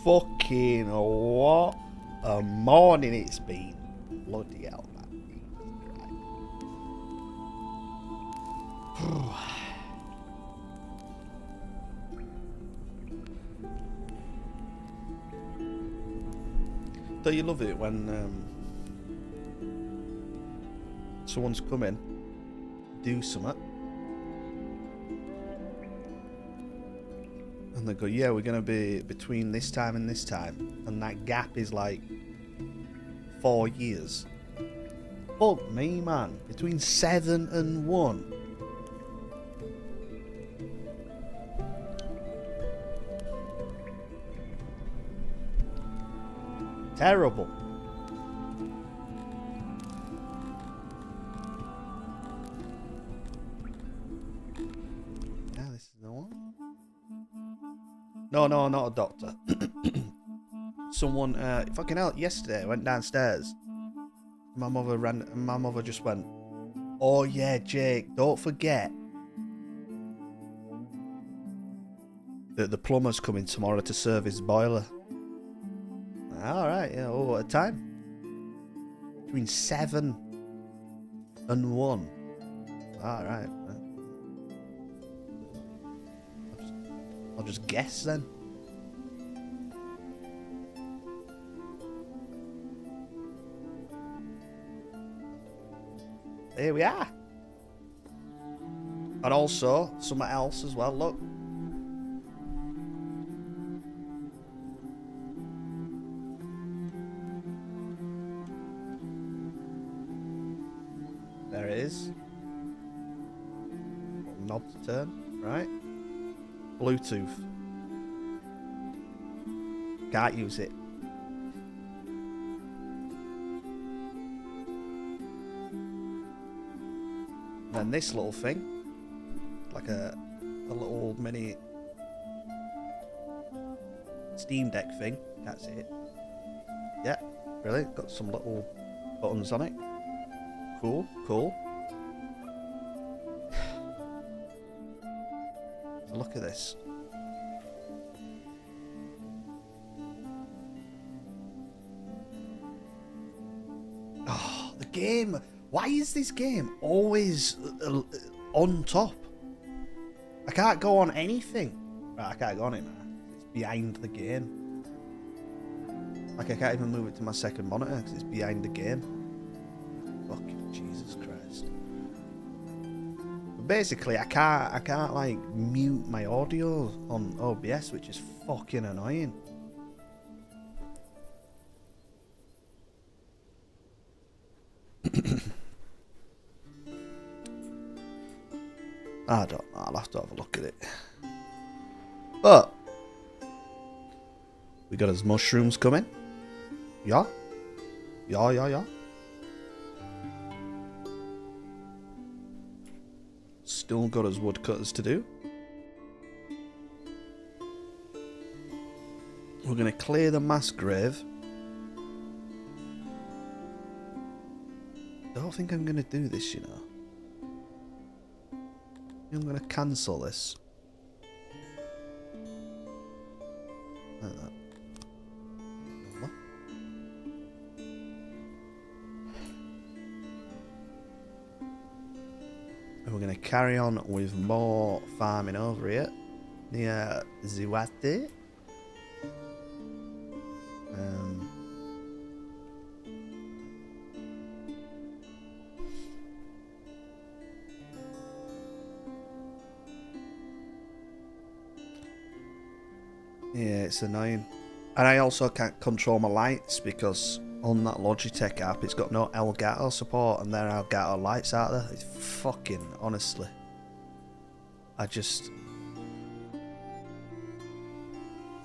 Fucking what a morning it's been. Bloody hell, man. Don't you love it when someone's come in, do something, and they go, yeah, we're going to be between this time and this time, and that gap is like 4 years. Fuck me, man. Between 7 and 1. Terrible. Yeah, this is the one. No, not a doctor. Someone, fucking hell, yesterday I went downstairs. My mother just went, oh yeah, Jake, don't forget that the plumber's coming tomorrow to serve his boiler. Alright, yeah, oh, what a time? Between 7 and 1. Alright. I'll just guess then. Here we are. And also, something else as well, look. There it is. Knob to turn, right? Bluetooth. Can't use it. And this little thing, like a little mini Steam Deck thing. That's it. Yeah, really. Got some little buttons on it. Cool, cool. Look at this. Oh, the game. Why is this game always on top? I can't go on anything. Right, I can't go on it now. It's behind the game. Like, I can't even move it to my second monitor because it's behind the game. Fucking Jesus Christ. But basically, I can't like mute my audio on OBS, which is fucking annoying. I don't know, I'll have to have a look at it. But we got his mushrooms coming. Yeah. Yeah. Still got his woodcutters to do. We're going to clear the mass grave. I don't think I'm going to do this, you know. I'm going to cancel this. Like that. What? And we're going to carry on with more farming over here. Near Ziwate. Yeah, it's annoying. And I also can't control my lights because on that Logitech app it's got no Elgato support and there are Elgato lights out there. It's fucking, honestly. I just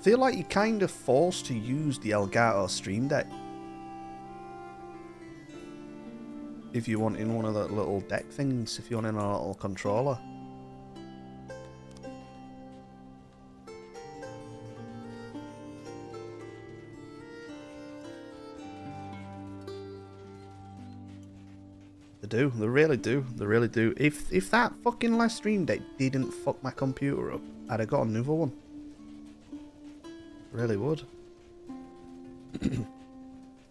feel like you're kind of forced to use the Elgato Stream Deck. If you want in one of the little deck things, if you want in a little controller. They do. They really do. They really do. If that fucking last Stream Deck didn't fuck my computer up, I'd have got another one. Really would.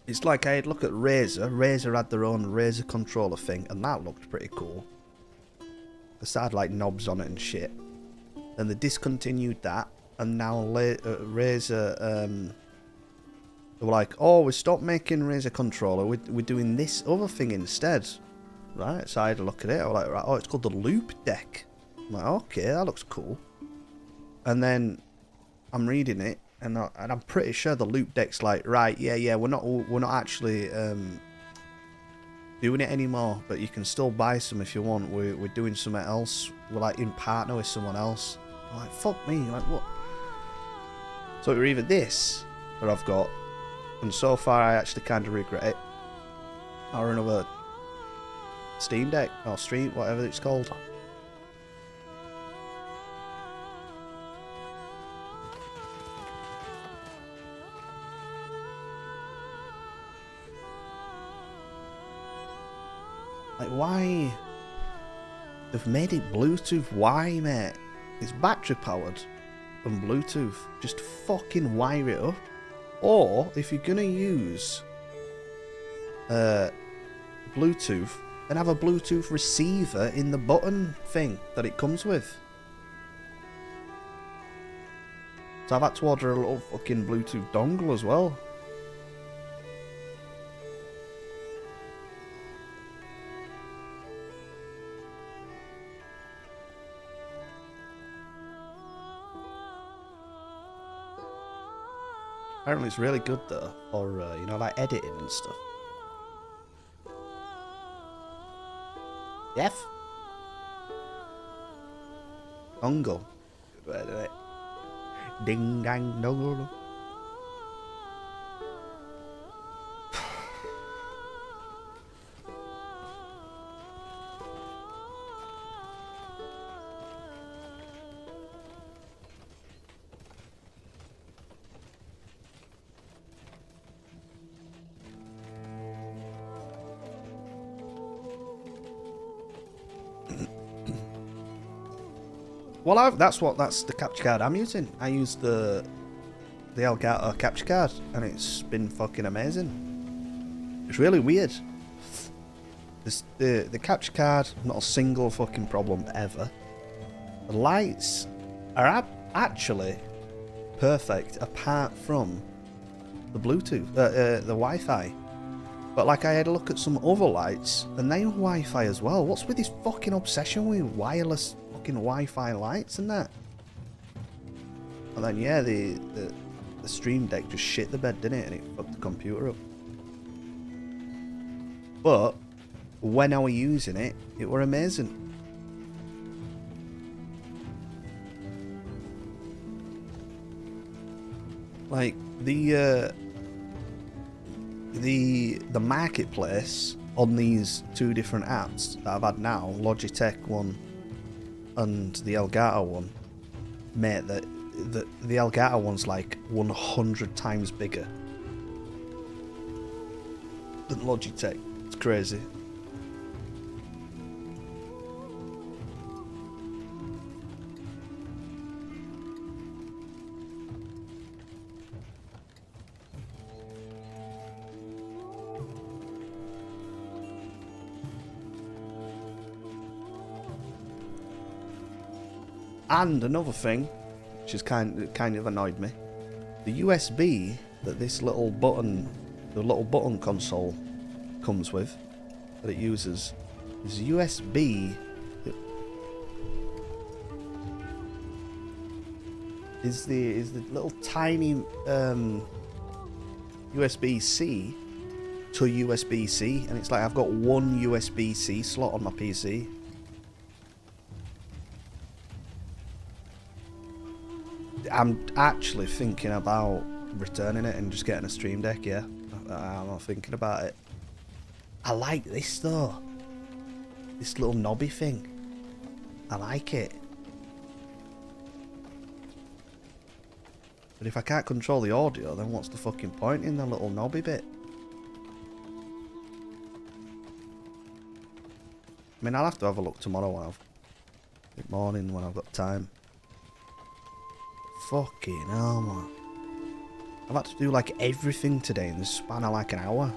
It's like I had look at Razer. Razer had their own Razer controller thing, and that looked pretty cool. The side like knobs on it and shit. Then they discontinued that, and now Razer, they were like, oh, we stopped making Razer controller. We're doing this other thing instead, right? So I had a look at it. I was like, right, oh, it's called the Loop Deck. I'm like, okay, that looks cool. And then I'm reading it. And I'm pretty sure the Loop Deck's like, right, yeah, we're not actually doing it anymore, but you can still buy some if you want. We're doing something else. We're like in partner with someone else. I'm like, fuck me, like what? So it's either this that I've got, and so far I actually kind of regret it, or another Steam Deck or Stream, whatever it's called. Like, why? They've made it Bluetooth. Why, mate? It's battery powered and Bluetooth. Just fucking wire it up. Or, if you're going to use Bluetooth, then have a Bluetooth receiver in the button thing that it comes with. So I've had to order a little fucking Bluetooth dongle as well. Apparently it's really good though, for, you know, like editing and stuff. Yes? Dongle. Ding dang dongle. Well, that's the capture card I'm using. I use the Elgato capture card, and it's been fucking amazing. It's really weird. The capture card, not a single fucking problem ever. The lights are actually perfect, apart from the Bluetooth, the Wi-Fi. But like, I had a look at some other lights, and they were Wi-Fi as well. What's with this fucking obsession with wireless fucking Wi-Fi lights and that? And then yeah, the Stream Deck just shit the bed, didn't it? And it fucked the computer up. But when I was using it, it were amazing. Like the marketplace on these two different apps that I've had now, Logitech one and the Elgato one, mate, the Elgato one's like 100 times bigger than Logitech. It's crazy. And another thing, which has kind of annoyed me, the USB that this little button, the little button console comes with, that it uses, is USB. Is the little tiny USB-C to USB-C, and it's like I've got one USB-C slot on my PC. I'm actually thinking about returning it and just getting a Stream Deck, yeah. I'm not thinking about it. I like this though. This little knobby thing. I like it. But if I can't control the audio, then what's the fucking point in the little knobby bit? I mean, I'll have to have a look tomorrow morning when I've got time. Fucking hell, man. I've had to do like everything today in the span of like an hour.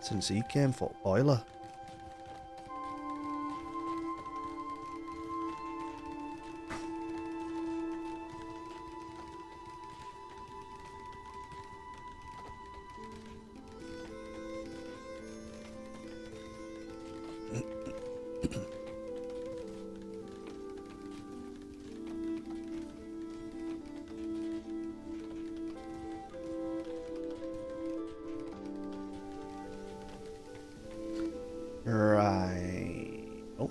Since he came for boiler. Right. Oh.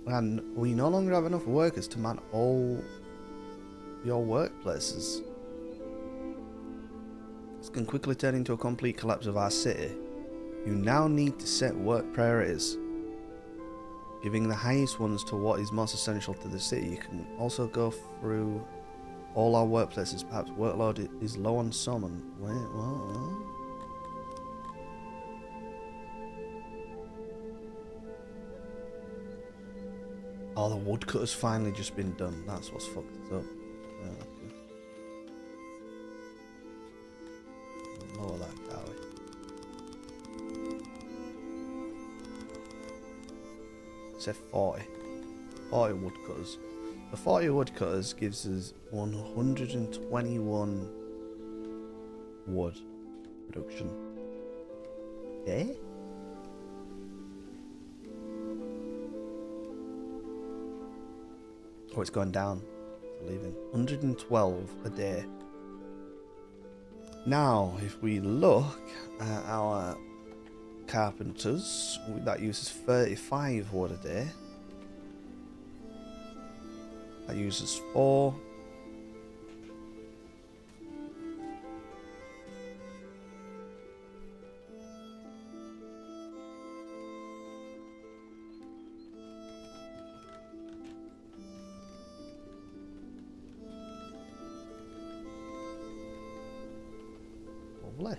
And we no longer have enough workers to man all your workplaces. This can quickly turn into a complete collapse of our city. You now need to set work priorities, giving the highest ones to what is most essential to the city. You can also go through all our workplaces. Perhaps workload is low on some and... Wait, what? Oh, the woodcutter's finally just been done. That's what's fucked us up. Okay. Lower that gallery. Say 40. 40 woodcutters. The 40 woodcutters gives us 121 wood production. Eh? Oh, it's gone down. It's leaving. 112 a day. Now, if we look at our carpenters, that uses 35 wood a day. That uses 4. Lovely.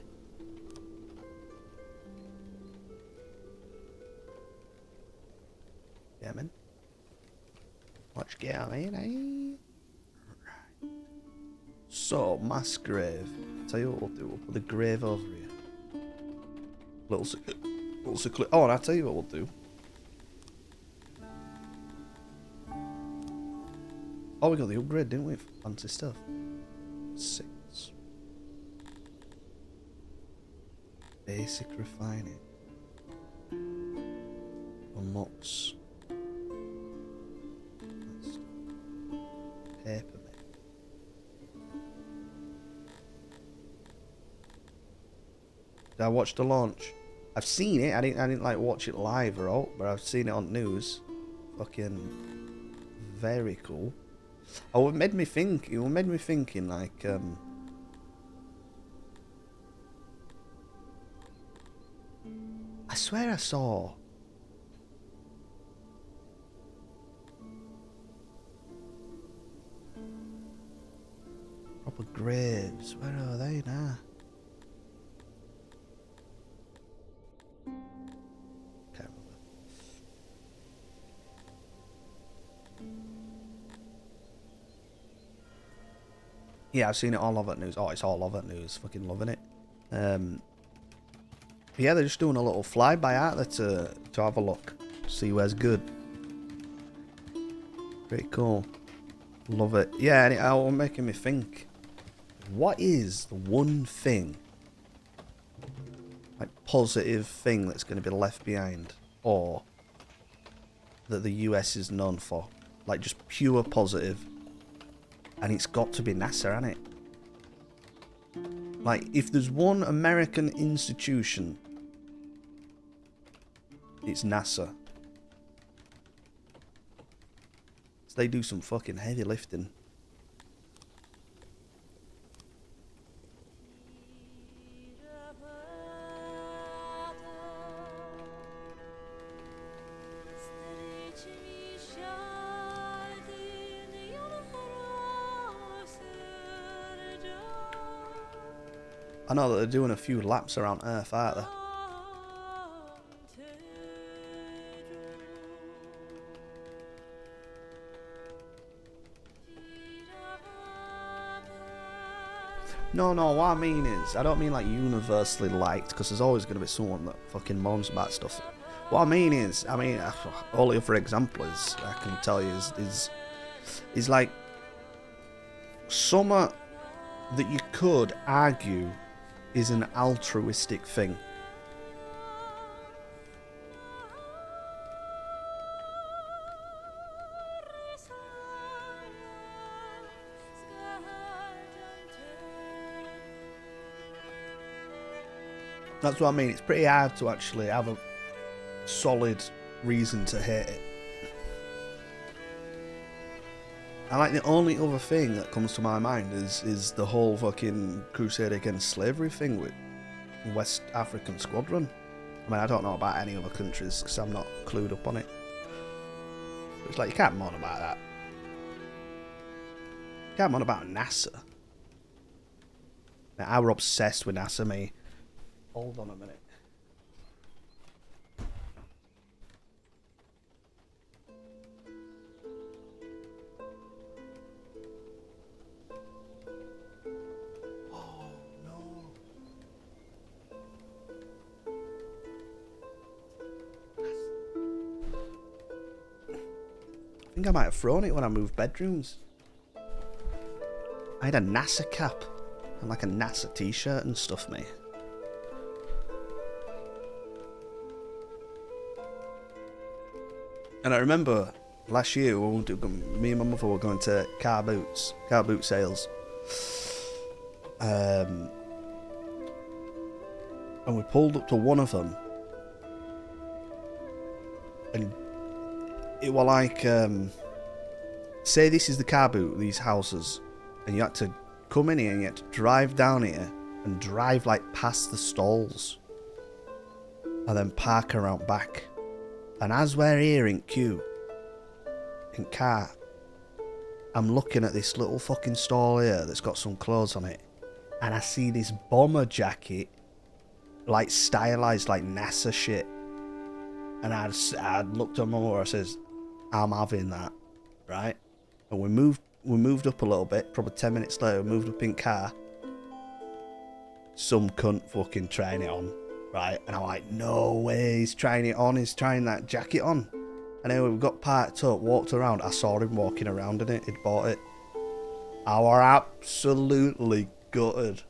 Yeah, man. Let's get on in, eh? So, mass grave. Tell you what we'll do. We'll put the grave over here. Little circle. Oh, and I'll tell you what we'll do. Oh, we got the upgrade, didn't we? Fancy stuff. 6. Basic refining. Unlocks. Paper. Did I watch the launch? I've seen it. I didn't like watch it live or all, but I've seen it on news. Fucking very cool. Oh, it made me think. It made me thinking like I swear I saw proper graves. Where are they now? Can't remember. Yeah, I've seen it all over news. Oh, it's all over news. Fucking loving it. Yeah, they're just doing a little flyby out there to have a look, see where's good. Pretty cool. Love it. Yeah, and it was making me think. What is the one thing, like positive thing, that's going to be left behind, or that the US is known for, like just pure positive? And it's got to be NASA, hasn't it? Like, if there's one American institution, it's NASA. So they do some fucking heavy lifting. I know that they're doing a few laps around Earth, aren't they? No, no, what I mean is, I don't mean like universally liked, because there's always going to be someone that fucking moans about stuff. What I mean is, only for example is, I can tell you, is like, some that you could argue is an altruistic thing. That's what I mean. It's pretty hard to actually have a solid reason to hate it. I like the only other thing that comes to my mind is the whole fucking crusade against slavery thing with West African Squadron. I mean, I don't know about any other countries because I'm not clued up on it. But it's like, you can't moan about that. You can't moan about NASA. Now, I were obsessed with NASA, me. Hold on a minute. Oh, no. I think I might have thrown it when I moved bedrooms. I had a NASA cap and like a NASA t-shirt and stuff, mate. And I remember last year when me and my mother were going to car boot sales. And we pulled up to one of them. And it was like, say this is the car boot, these houses. And you had to come in here and you had to drive down here and drive like past the stalls. And then park around back. And as we're here in queue, in car, I'm looking at this little fucking stall here that's got some clothes on it. And I see this bomber jacket, like stylized like NASA shit. And I looked at my mother, I says, I'm having that, right? And we moved up a little bit, probably 10 minutes later, we moved up in car. Some cunt fucking trying it on. Right, and I'm like, no way, he's trying it on, he's trying that jacket on. And anyway, we got parked up, walked around, I saw him walking around in it, he'd bought it. I were absolutely gutted.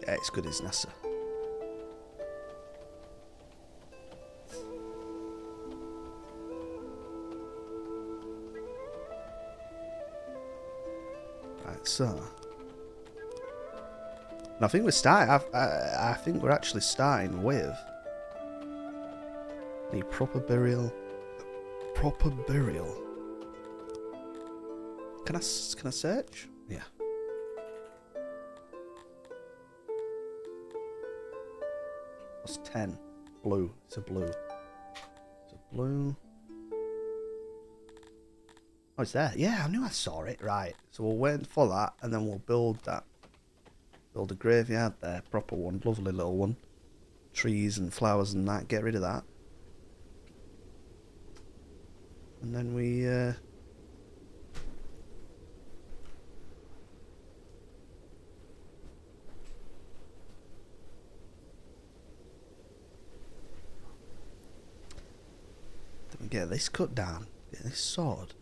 Yeah, it's good as NASA. So, and I think we're starting. I think we're actually starting with the proper burial. Proper burial. Can I search? Yeah. What's 10? Blue. It's a blue. It's a blue. Oh, it's there. Yeah, I knew I saw it. Right. So we'll wait for that, and then we'll build that. Build a graveyard there. Proper one. Lovely little one. Trees and flowers and that. Get rid of that. And then we... then we get this cut down. Get this sword.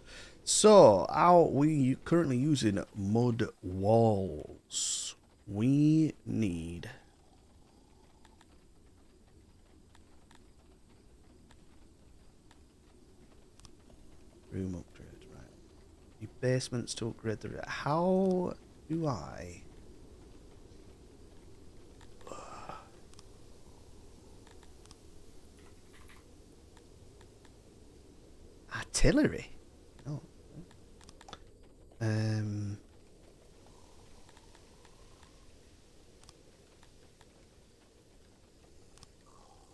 So, are we currently using mud walls? We need... room upgrade, right. Your basements to upgrade the... How do I... Artillery? Oh.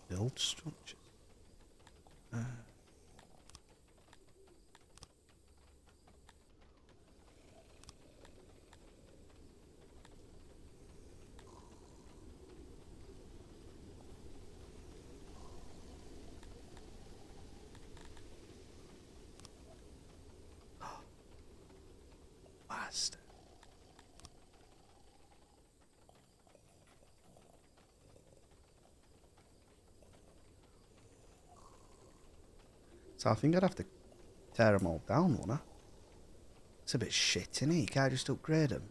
Build structures. Alabaster. So I think I'd have to tear them all down, wouldn't I? It's a bit shit, innit? You can't just upgrade them.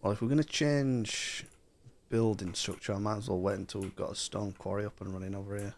Well, if we're going to change building structure, I might as well wait until we've got a stone quarry up and running over here.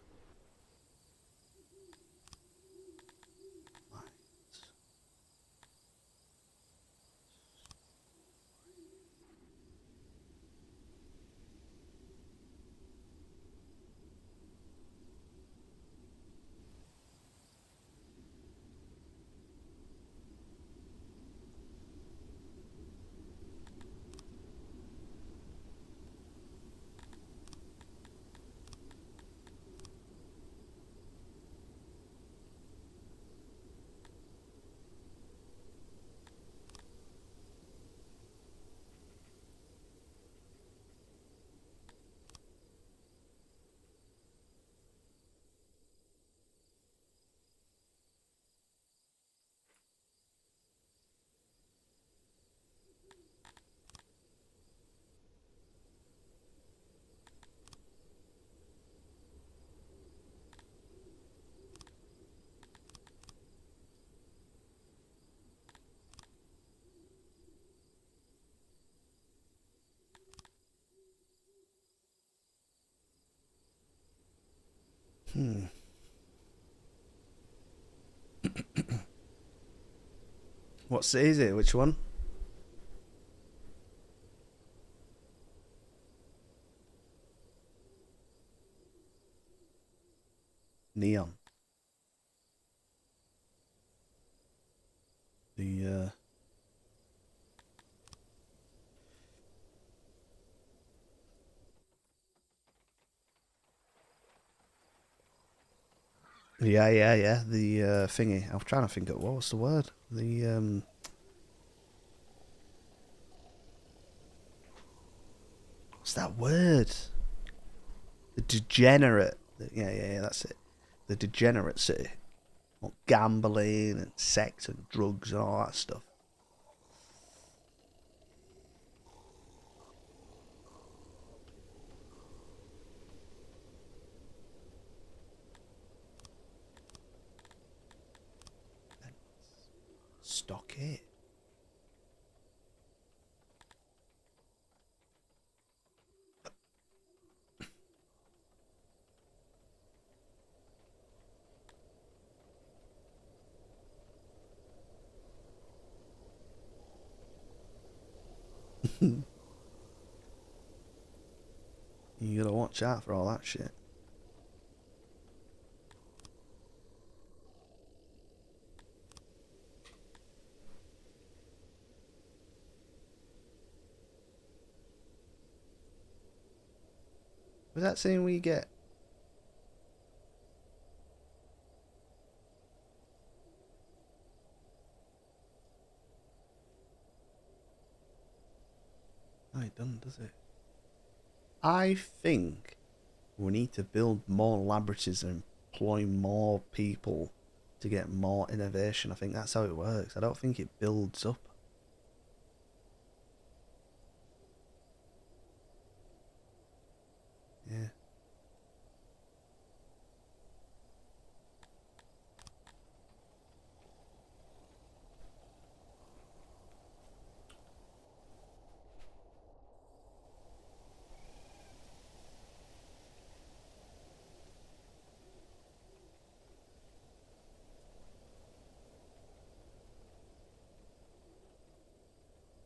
What city is it? Which one? Neon. The yeah. The thingy. I was trying to think of what was the word. The what's that word? The degenerate. Yeah, that's it. The degenerate city. Well, gambling and sex and drugs and all that stuff. Stock it. You gotta watch out for all that shit. Was that saying we get? No, it doesn't, does it? I think we need to build more laboratories and employ more people to get more innovation. I think that's how it works. I don't think it builds up. Yeah.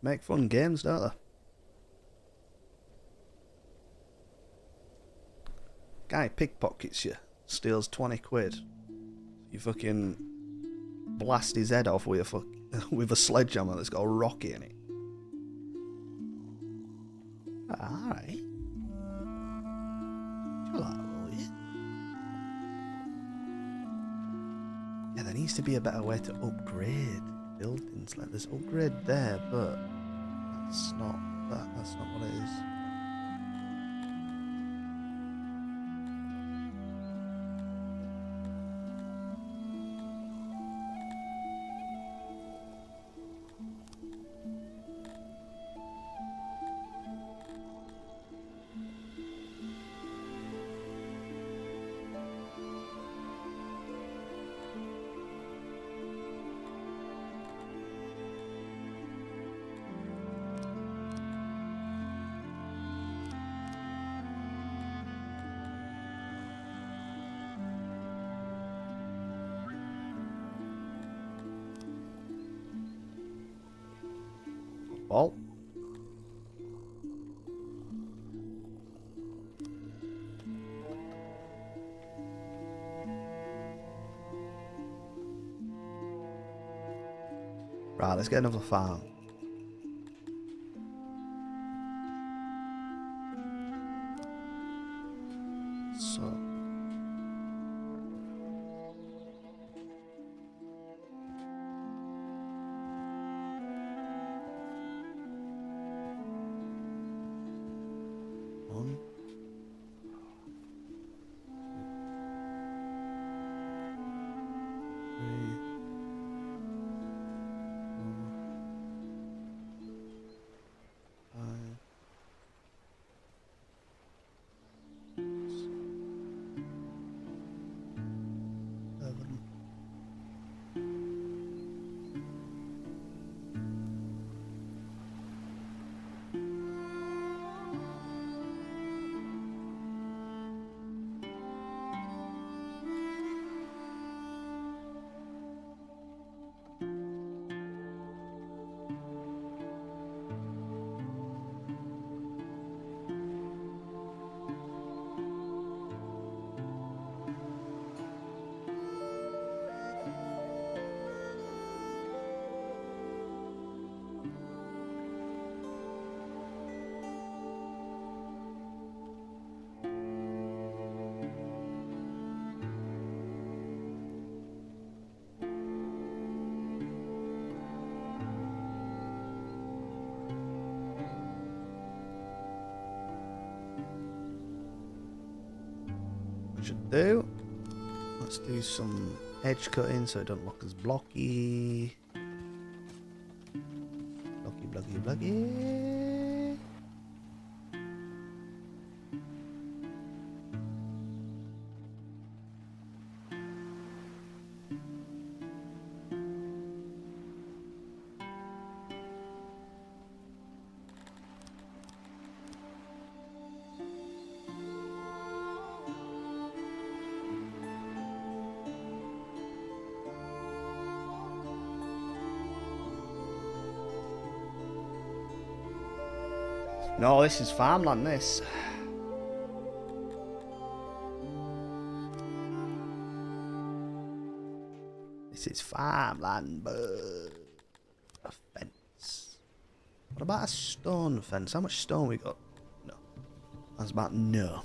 Make fun games, don't they? Guy pickpockets you, steals 20 quid. You fucking blast his head off with with a sledgehammer that's got a rocket in it. Alright. You like that, will you? needs to be a better way to upgrade buildings. Like there's upgrade there, but that's not that. That's not what it is. Well, right, let's get another farm. So, one, three, four, 5, 7. Should do. Let's do some edge cutting so it don't look as blocky. Blocky. No, this is farmland, this. This is farmland, but a fence. What about a stone fence? How much stone we got? No. That's about no.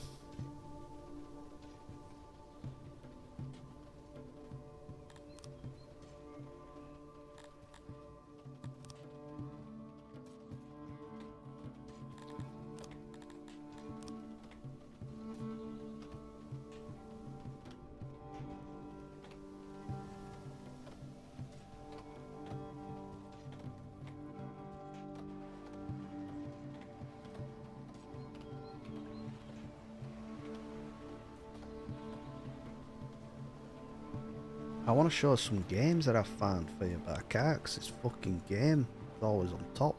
I want to show some games that I found for you, but I can't because this fucking game is always on top.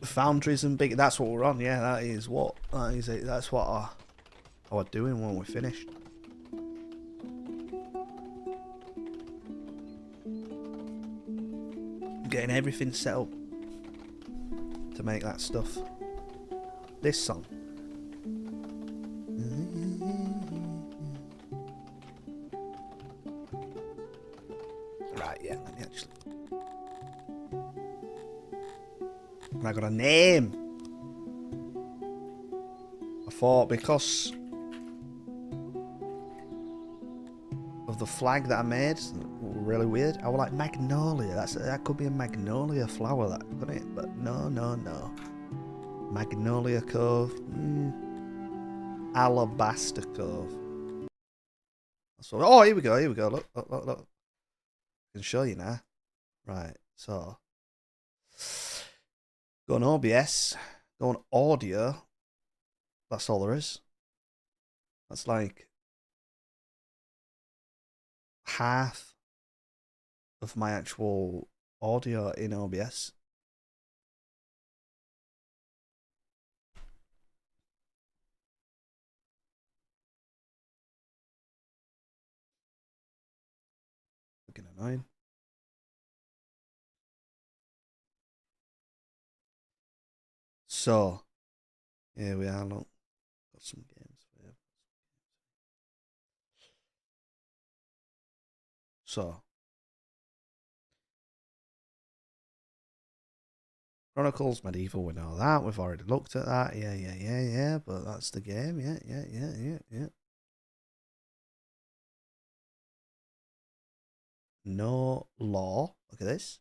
Foundries and big. That's what we're on. Yeah, that is what. That is it. That's what I was doing when we finished. Getting everything set up to make that stuff. This song. Right, yeah, let me actually. I got a name. I thought because of the flag that I made, really weird. I was like magnolia. That could be a magnolia flower, that couldn't it? But no. Magnolia Cove. Alabaster Cove. That's what, oh, here we go. Look. I can show you now. Right, so go on OBS, go on audio. That's all there is. That's like half of my actual audio in OBS. Looking annoying. So here we are. Look, got some games for you. So Chronicles Medieval, we know that. We've already looked at that. Yeah. But that's the game. Yeah. No law. Look at this.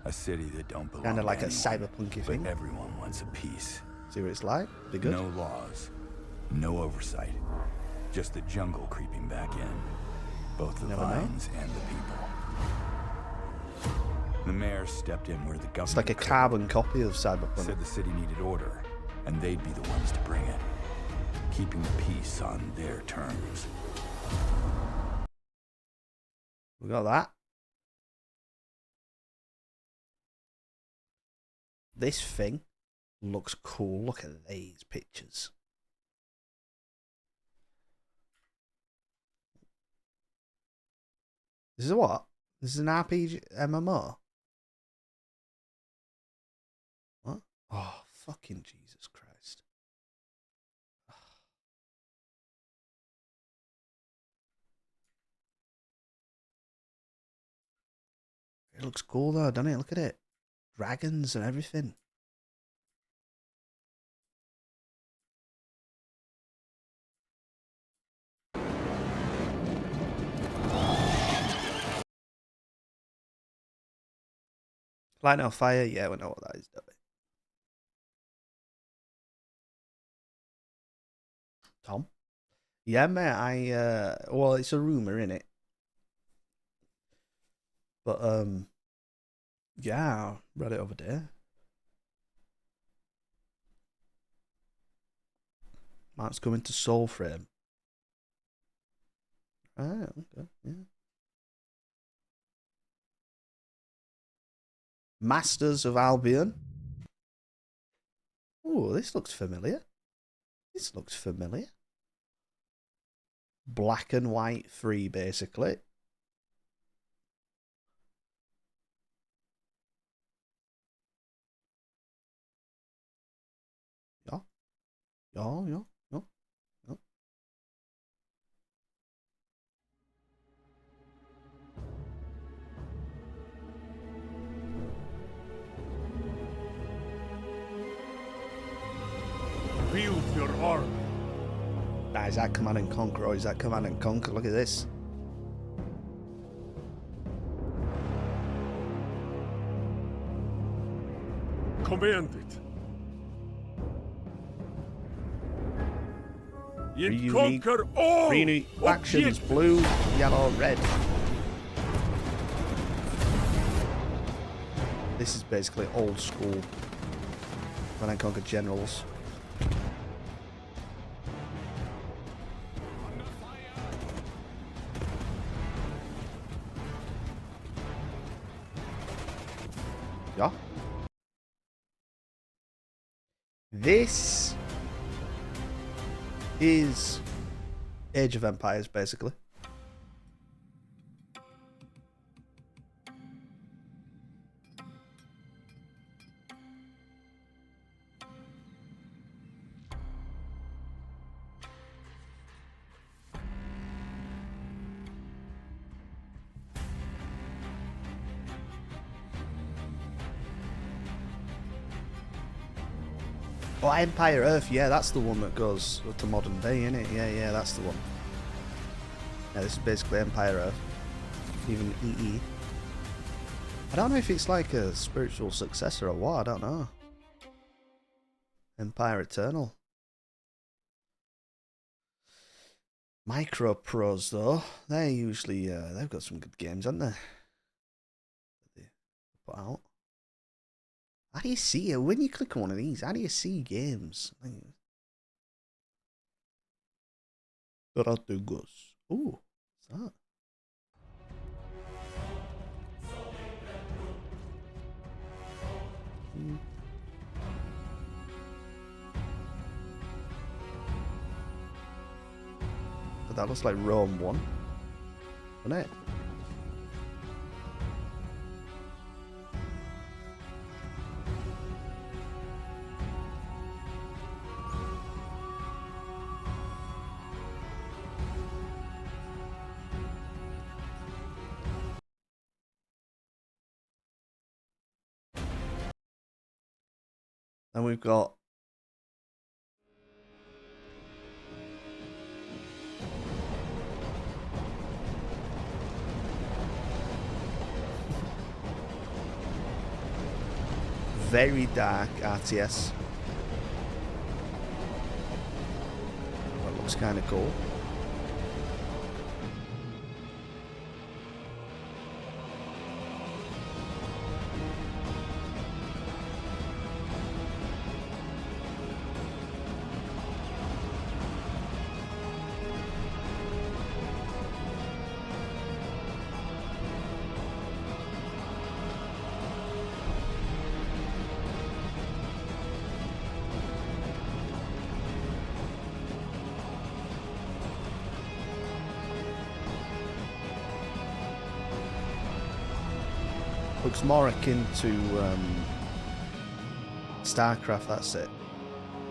A city that don't belong Kind of like to a anyone, cyberpunky thing. but everyone wants a piece. See what it's like? Be good. No laws, no oversight, just the jungle creeping back in. Both the vines and the people. The mayor stepped in where the government. It's like a carbon copy of Cyberpunk. Said the city needed order, and they'd be the ones to bring it, keeping the peace on their terms. We got that. This thing looks cool. Look at these pictures. This is what? This is an RPG MMO? What? Oh, fucking Jesus Christ. It looks cool though, doesn't it? Look at it. Dragons and everything. Light no fire, yeah, we know what that is, don't we? Tom? Yeah, mate, well, it's a rumour, innit? But, yeah, I read it over there. Mark's coming to Soulframe. Ah, okay, yeah. Masters of Albion. Oh, this looks familiar. Black and white 3, basically. Ja. Wield your arm. Nah, is that Command and Conquer or is that Command and Conquer? Look at this. Command it. Yet conquer all. Three factions: blue, yellow, red. This is basically old school Command and Conquer generals. Yeah. This is Age of Empires, basically. Oh, Empire Earth, yeah, that's the one that goes to modern day, isn't it? Yeah, that's the one. Yeah, this is basically Empire Earth. Even EE. I don't know if it's like a spiritual successor or what, I don't know. Empire Eternal. Micro Pros, though, they're usually, they've got some good games, haven't they? They put out. How do you see it? When you click on one of these, how do you see games? Ratigos. Ooh, what's that? But that looks like Rome 1, doesn't it? And we've got very dark RTS. That looks kind of cool. Looks more akin to StarCraft, that's it.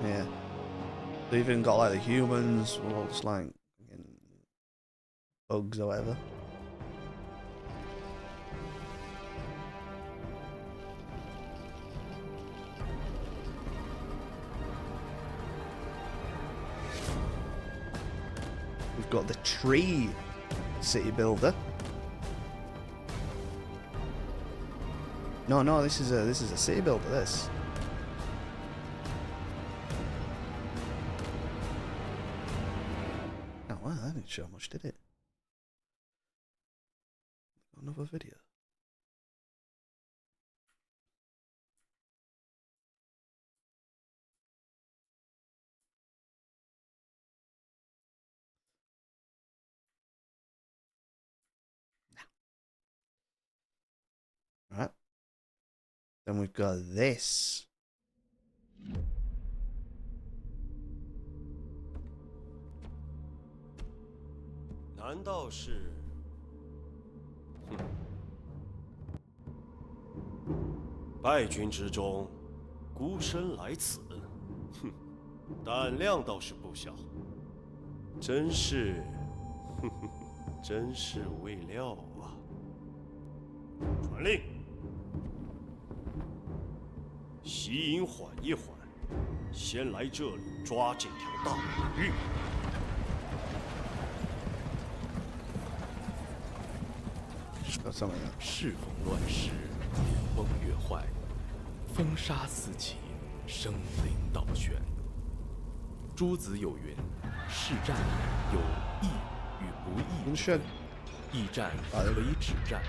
Yeah. They've even got like the humans, well, looks like bugs or whatever. We've got the tree city builder. No, this is a city builder, this. Oh wow, that didn't show much, did it? Another video. No. Right. Then we've got this. 难道是？败军之中，孤身来此，哼，胆量倒是不小。真是，真是未料啊！传令，西营缓一缓，先来这里抓这条大鱼。 适逢乱世，月崩月坏，风沙四起，生灵倒悬。诸子有云：是战有义与不义之分。义战可以止战，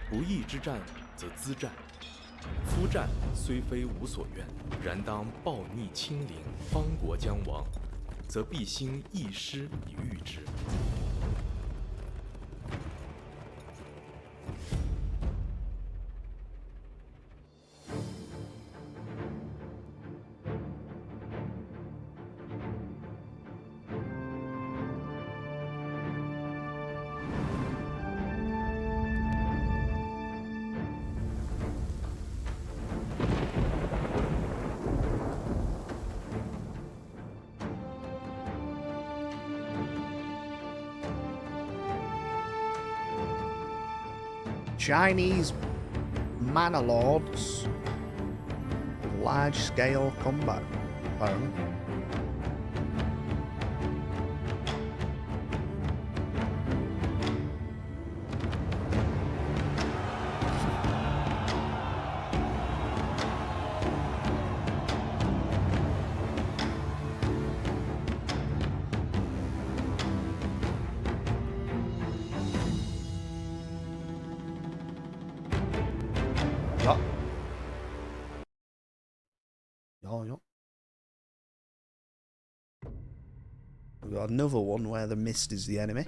不义之战则资战。夫战虽非吾所愿，然当暴逆清零，方国将亡，则必兴义师以御之。 哦， Chinese manor lords. Large scale combat, apparently. Ja. Ja. We've got another one where the mist is the enemy.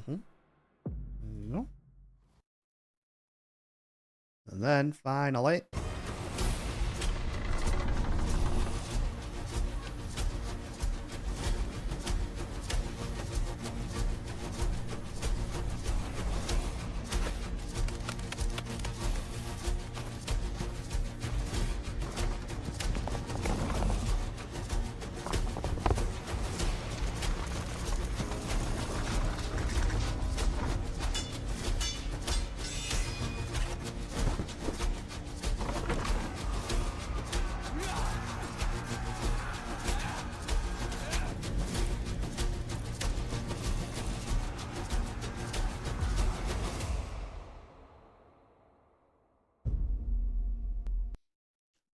There you go. And then finally,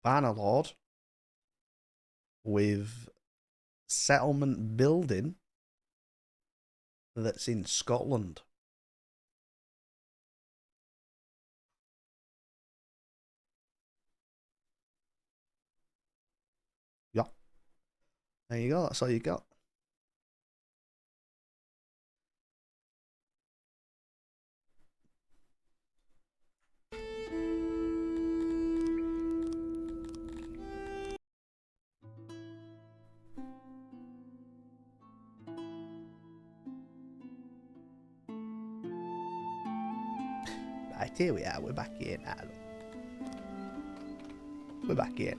Bannerlord with settlement building that's in Scotland. Yeah. There you go, that's all you got. Right, here we are, we're back here now. We're back here.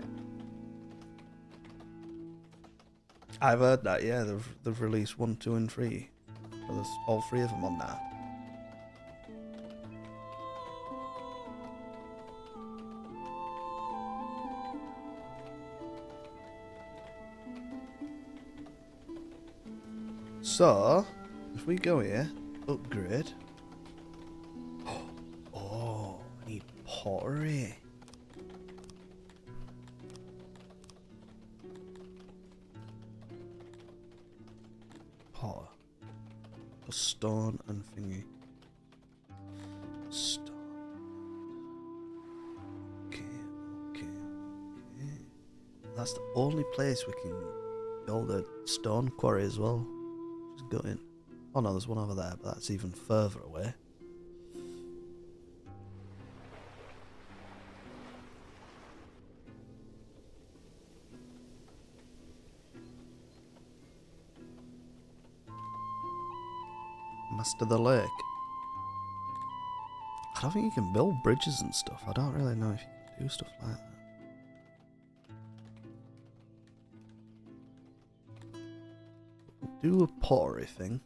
I've heard that, yeah, they've released 1, 2, and 3. So there's all 3 of them on now. So, if we go here, upgrade. Oh, I need pottery. Potter. For stone and thingy. Stone. Okay. That's the only place we can build a stone quarry as well. Just go in. Oh no, there's one over there, but that's even further away. Master the Lake. I don't think you can build bridges and stuff. I don't really know if you can do stuff like that. Do a pottery thing.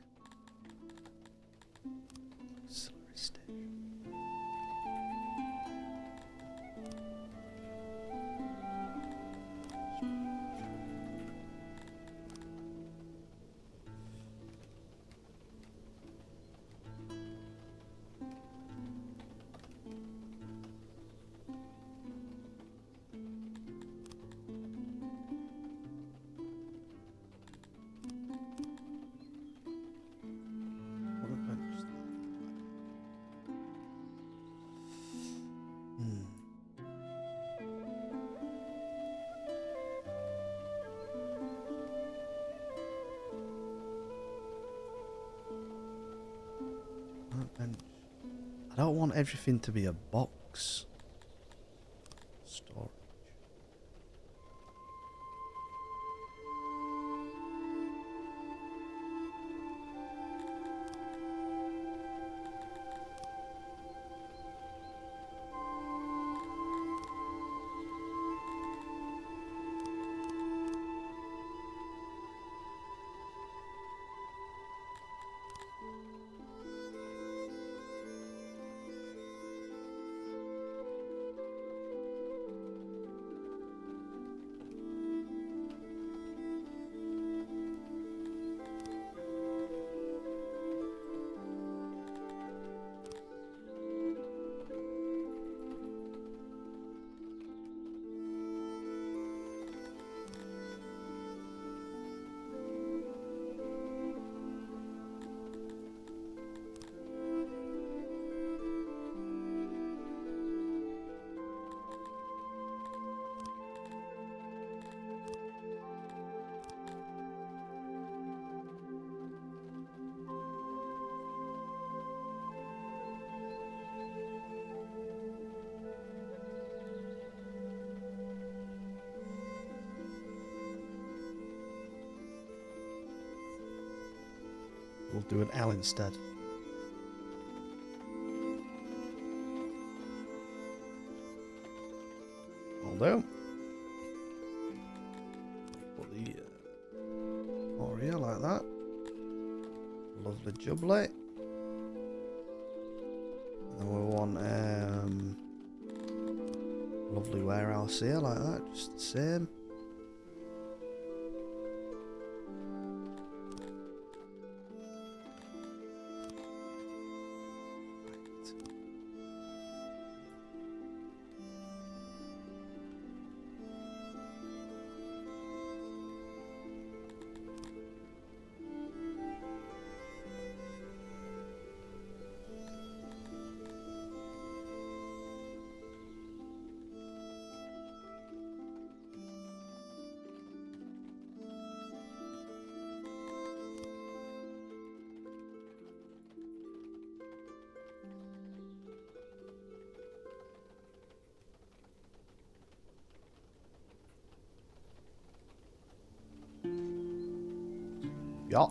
And I don't want everything to be a box. Storage. We'll do an L instead. I'll do. Put the Oreo like that. Lovely jubbly. And then we want lovely warehouse here like that, just the same. Ja.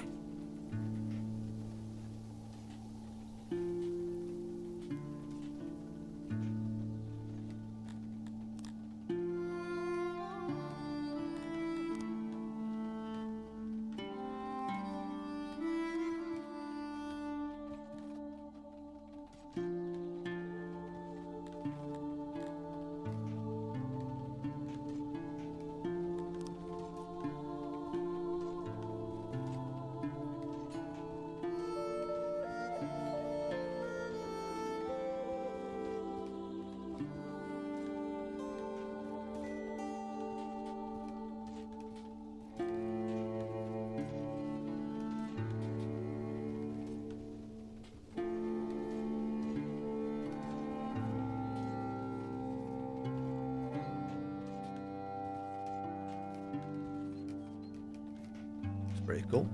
Pretty cool.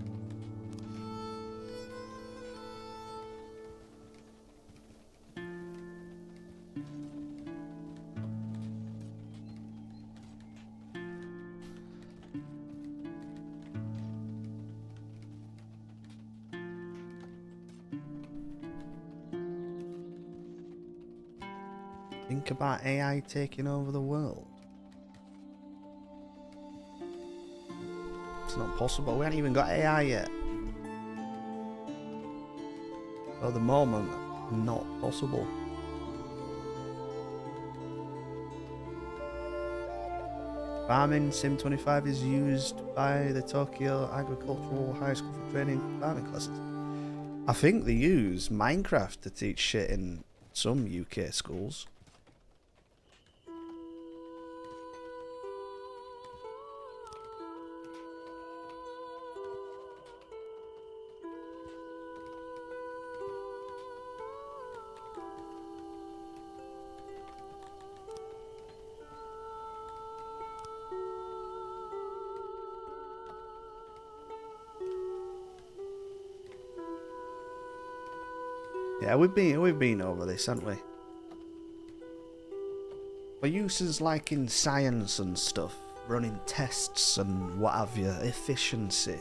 Think about AI taking over the world. It's not possible. We haven't even got AI yet. At the moment, not possible. Farming Sim 25 is used by the Tokyo Agricultural High School for training farming classes. I think they use Minecraft to teach shit in some UK schools. Yeah, we've been over this, haven't we? For uses like in science and stuff, running tests and what have you, efficiency,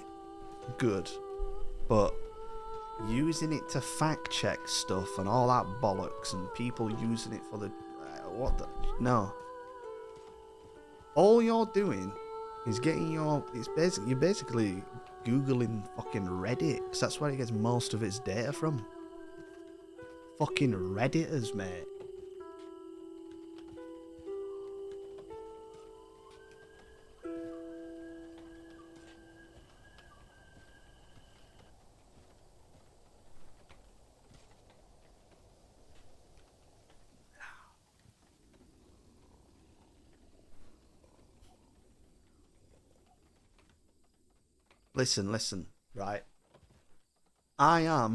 good. But using it to fact check stuff and all that bollocks and people using it for the... No. All you're doing is getting your... You're basically Googling fucking Reddit, because that's where it gets most of its data from. Fucking Redditors, mate. Listen, right? I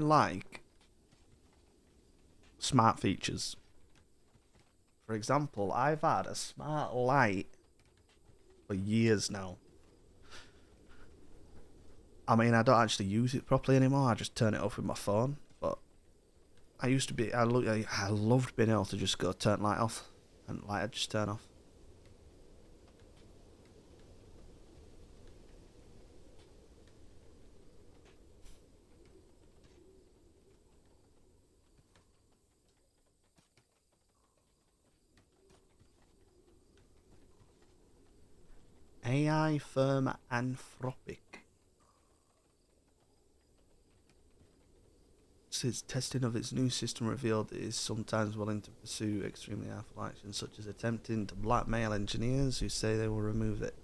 like smart features. For example, I've had a smart light for years now. I mean, I don't actually use it properly anymore. I just turn it off with my phone. But I used to be, I loved being able to just go turn light off and light would just turn off. AI firm Anthropic says testing of its new system revealed it is sometimes willing to pursue extremely harmful actions, such as attempting to blackmail engineers who say they will remove it.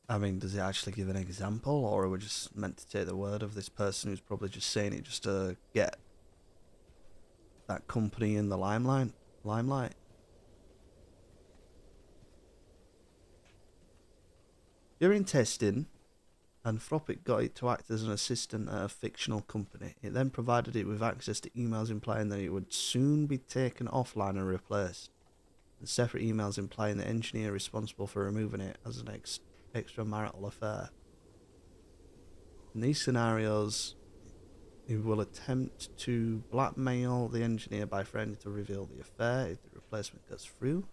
I mean, does it actually give an example, or are we just meant to take the word of this person who's probably just saying it just to get that company in the limelight? During testing, Anthropic got it to act as an assistant at a fictional company. It then provided it with access to emails implying that it would soon be taken offline and replaced, and separate emails implying the engineer responsible for removing it as an extramarital affair. In these scenarios, he will attempt to blackmail the engineer by threatening to reveal the affair if the replacement goes through.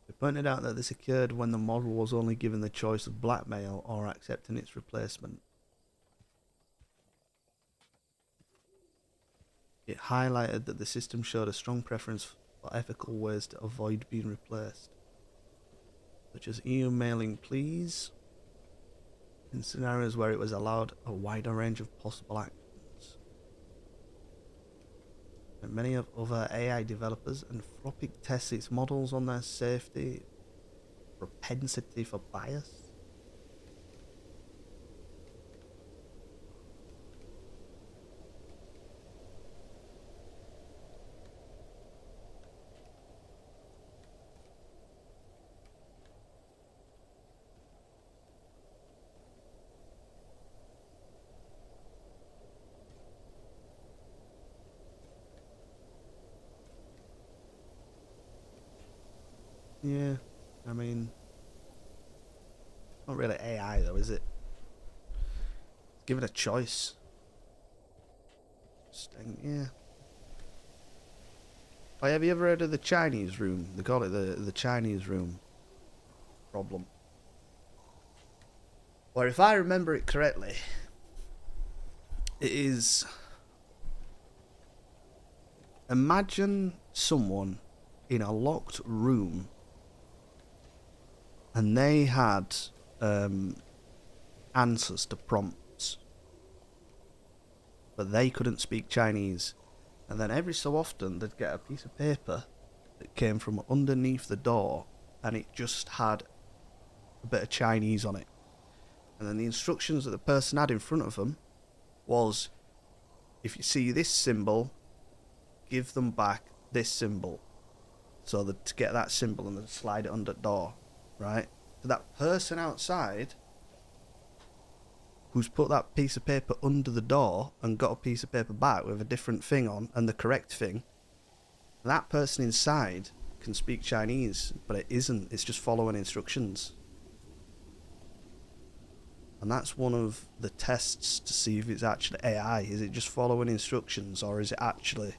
He pointed out that this occurred when the model was only given the choice of blackmail or accepting its replacement. It highlighted that the system showed a strong preference for ethical ways to avoid being replaced, such as emailing please, in scenarios where it was allowed a wider range of possible actions. And many of other AI developers, Anthropic tests its models on their safety, propensity for bias. Yeah, I mean, not really AI though, is it? Give it a choice. Yeah. Oh, have you ever heard of the Chinese room? They call it the Chinese room problem. Or if I remember it correctly, it is... Imagine someone in a locked room and they had answers to prompts, but they couldn't speak Chinese. And then every so often they'd get a piece of paper that came from underneath the door and it just had a bit of Chinese on it. And then the instructions that the person had in front of them was, if you see this symbol, give them back this symbol. So that to get that symbol and then slide it under the door, right? So that person outside who's put that piece of paper under the door and got a piece of paper back with a different thing on and the correct thing, that person inside can speak Chinese, but it isn't. It's just following instructions. And that's one of the tests to see if it's actually AI. Is it just following instructions, or is it actually,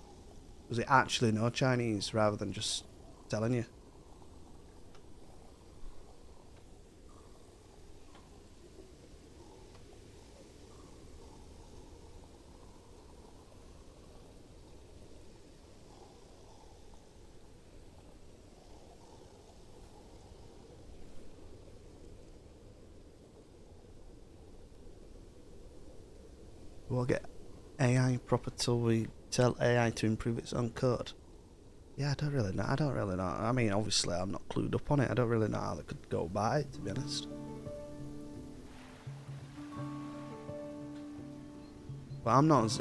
does it actually know Chinese rather than just telling you? We'll get AI proper till we tell AI to improve its own code. Yeah, I don't really know. I mean, obviously, I'm not clued up on it. I don't really know how they could go about it, to be honest. But I'm not...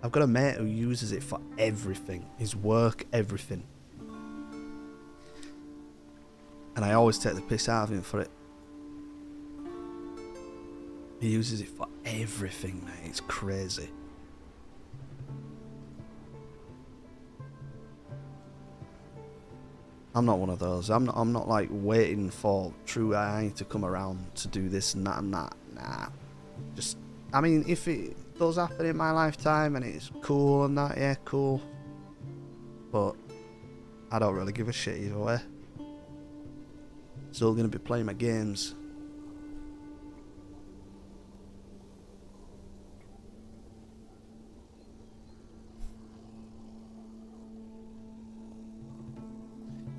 I've got a mate who uses it for everything. His work, everything. And I always take the piss out of him for it. He uses it for everything, mate. It's crazy. I'm not one of those. I'm not like waiting for true AI to come around to do this and that and that. Nah. Just, I mean, if it does happen in my lifetime and it's cool and that, yeah, cool. But I don't really give a shit either way. Still gonna be playing my games.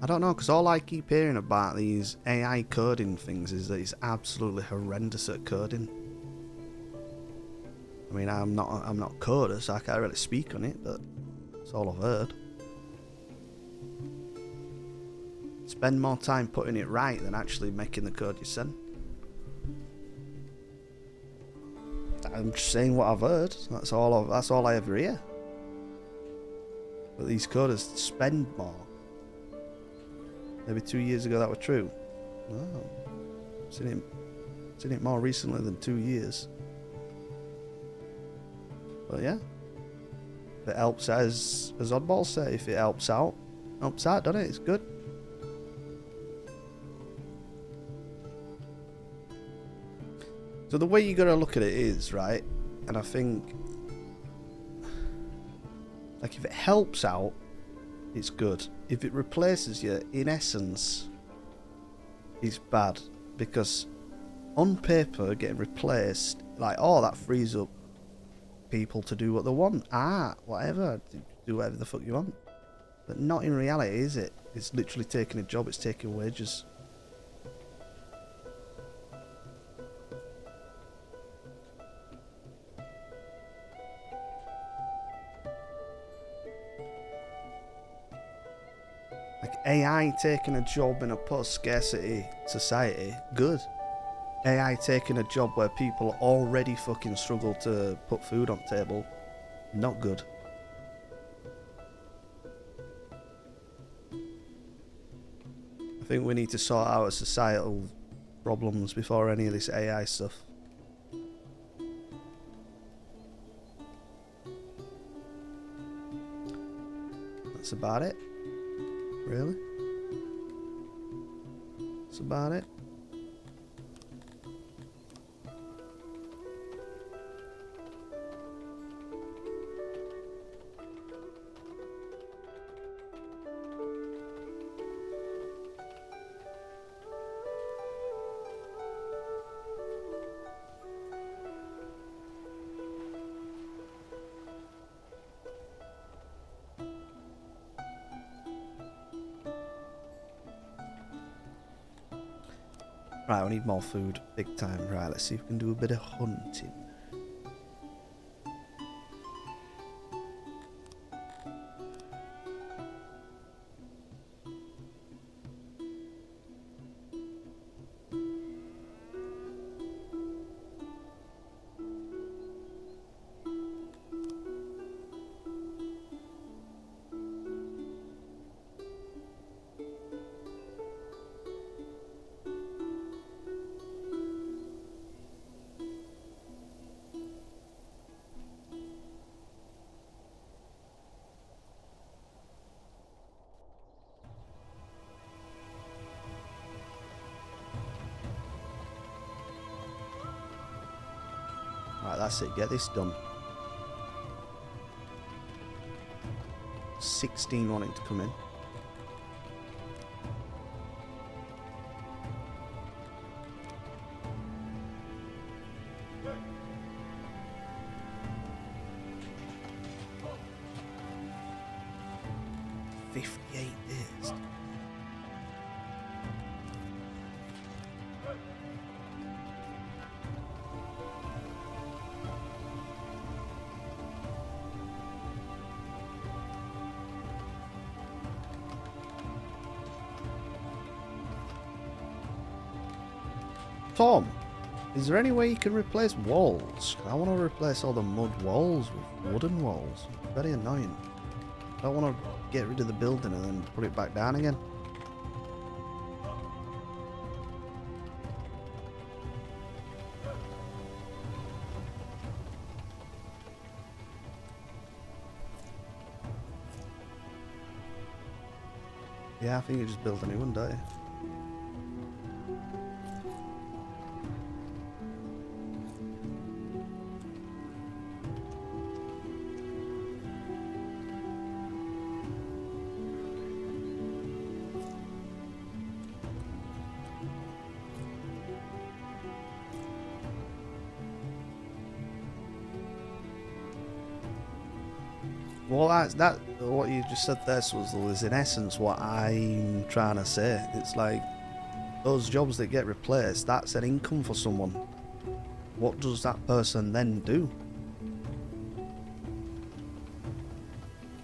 I don't know, because all I keep hearing about these AI coding things is that it's absolutely horrendous at coding. I mean, I'm not a coder, so I can't really speak on it, but that's all I've heard. Spend more time putting it right than actually making the code you send. I'm just saying what I've heard. That's all I ever hear. But these coders spend more. Maybe 2 years ago that were true. Oh, seen it more recently than 2 years. But yeah, if it helps, as Oddball say, if it helps out, doesn't it? It's good. So the way you gotta look at it is, right, and I think, like, if it helps out, it's good. If it replaces you, in essence, it's bad. Because on paper, getting replaced, like, oh, that frees up people to do what they want. Whatever. Do whatever the fuck you want. But not in reality, is it? It's literally taking a job, it's taking wages. Like, AI taking a job in a post-scarcity society, good. AI taking a job where people already fucking struggle to put food on the table, not good. I think we need to sort out our societal problems before any of this AI stuff. That's about it. Really? That's about it. Right, we need more food, big time. Right, let's see if we can do a bit of hunting. Right, that's it. Get this done. 16 wanting to come in. Tom, is there any way you can replace walls? I want to replace all the mud walls with wooden walls. It's very annoying. I don't want to get rid of the building and then put it back down again. Yeah, I think you just build a new one, don't you? Well, that what you just said there, Swizzle, is in essence what I'm trying to say. It's like those jobs that get replaced, that's an income for someone. What does that person then do?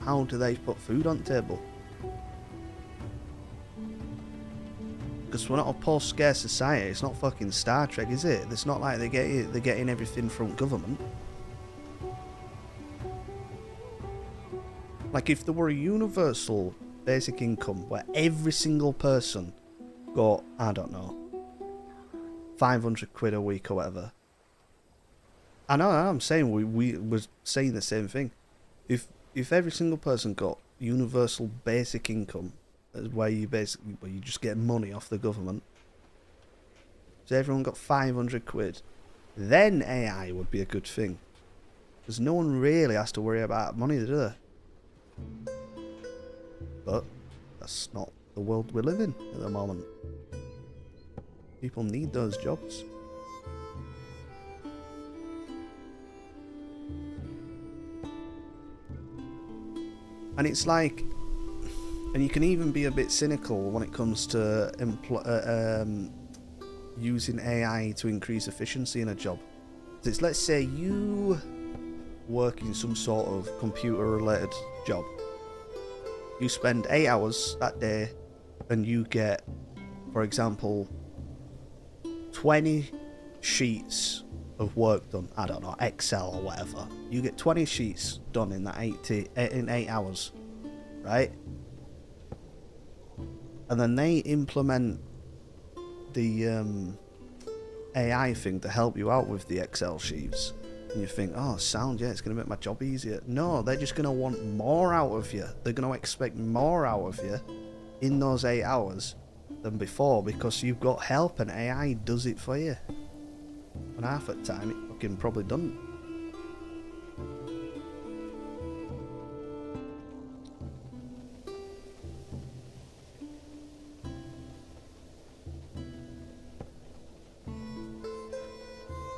How do they put food on the table? Because we're not a post-scarce society. It's not fucking Star Trek, is it? It's not like they're getting everything from government. Like, if there were a universal basic income where every single person got, I don't know, 500 quid a week or whatever. I know, I'm saying we were saying the same thing. If every single person got universal basic income, where you just get money off the government, so everyone got 500 quid, then AI would be a good thing. Because no one really has to worry about money, do they? But that's not the world we live in at the moment. People need those jobs. And it's like, and you can even be a bit cynical when it comes to using AI to increase efficiency in a job. So it's, let's say you work in some sort of computer related job. You spend 8 hours that day and you get, for example, 20 sheets of work done. I don't know, Excel or whatever. You get 20 sheets done in that 8 hours, right? And then they implement the AI thing to help you out with the Excel sheets. And you think, oh, sound, yeah, it's going to make my job easier. No, they're just going to want more out of you. They're going to expect more out of you in those 8 hours than before, because you've got help and AI does it for you. And half the time, it fucking probably doesn't.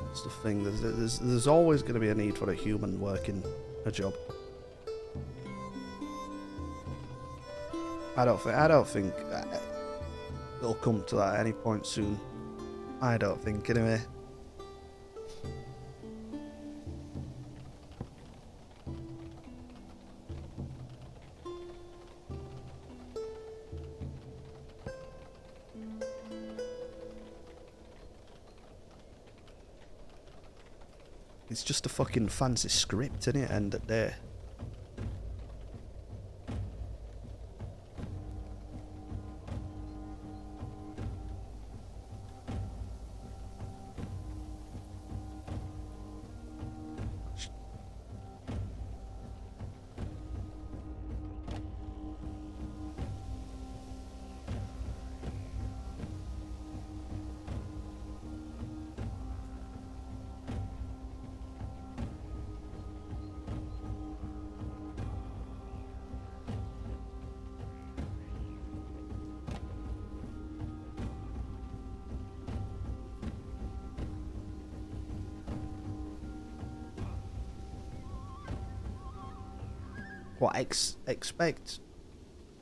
That's the thing. There's always going to be a need for a human working a job. I don't think it'll come to that at any point soon. I don't think, anyway. It's just a fucking fancy script, innit, at the end of the day. What, expect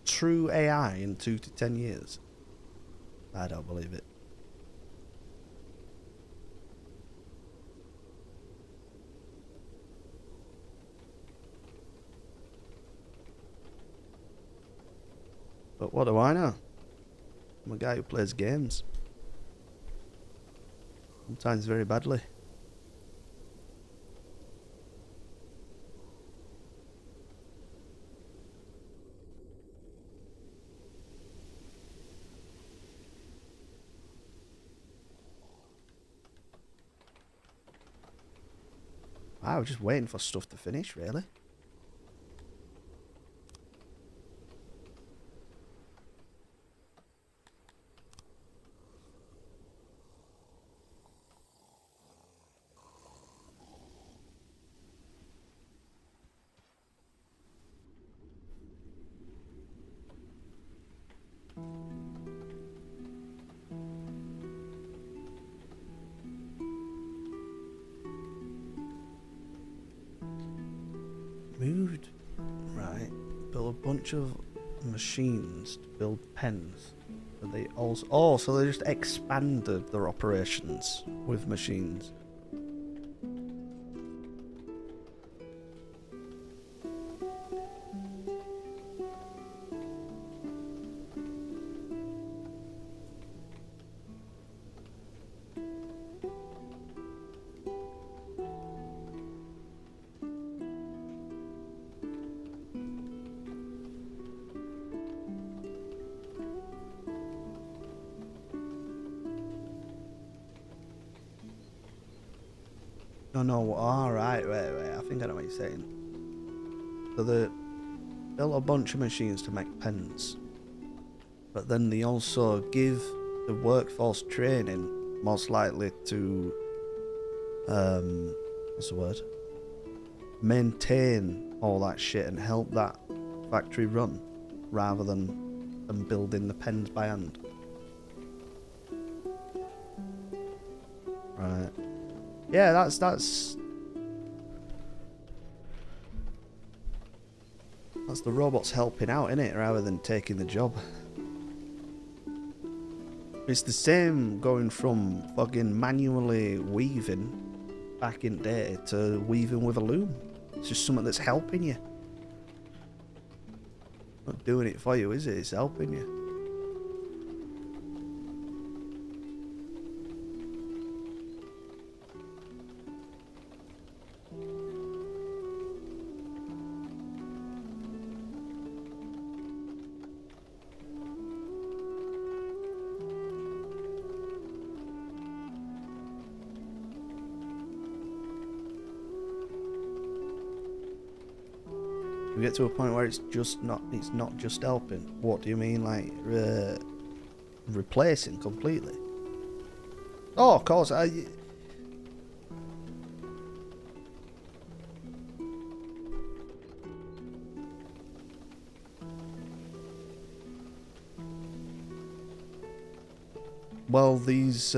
true AI in 2 to 10 years? I don't believe it. But what do I know? I'm a guy who plays games. Sometimes very badly. I was just waiting for stuff to finish, really. Moved. Right. Built a bunch of machines to build pens. But they also... Oh, so they just expanded their operations with machines. No. Alright, wait. I think I know what you're saying. So they built a bunch of machines to make pens. But then they also give the workforce training, most likely to... what's the word? Maintain all that shit and help that factory run, rather than them building the pens by hand. Right. Yeah, that's the robots helping out, innit, rather than taking the job. It's the same going from fucking manually weaving back in day to weaving with a loom. It's just something that's helping you. Not doing it for you, is it? It's helping you. We get to a point where it's not just helping. What do you mean, like replacing completely? Oh, of course. Well, these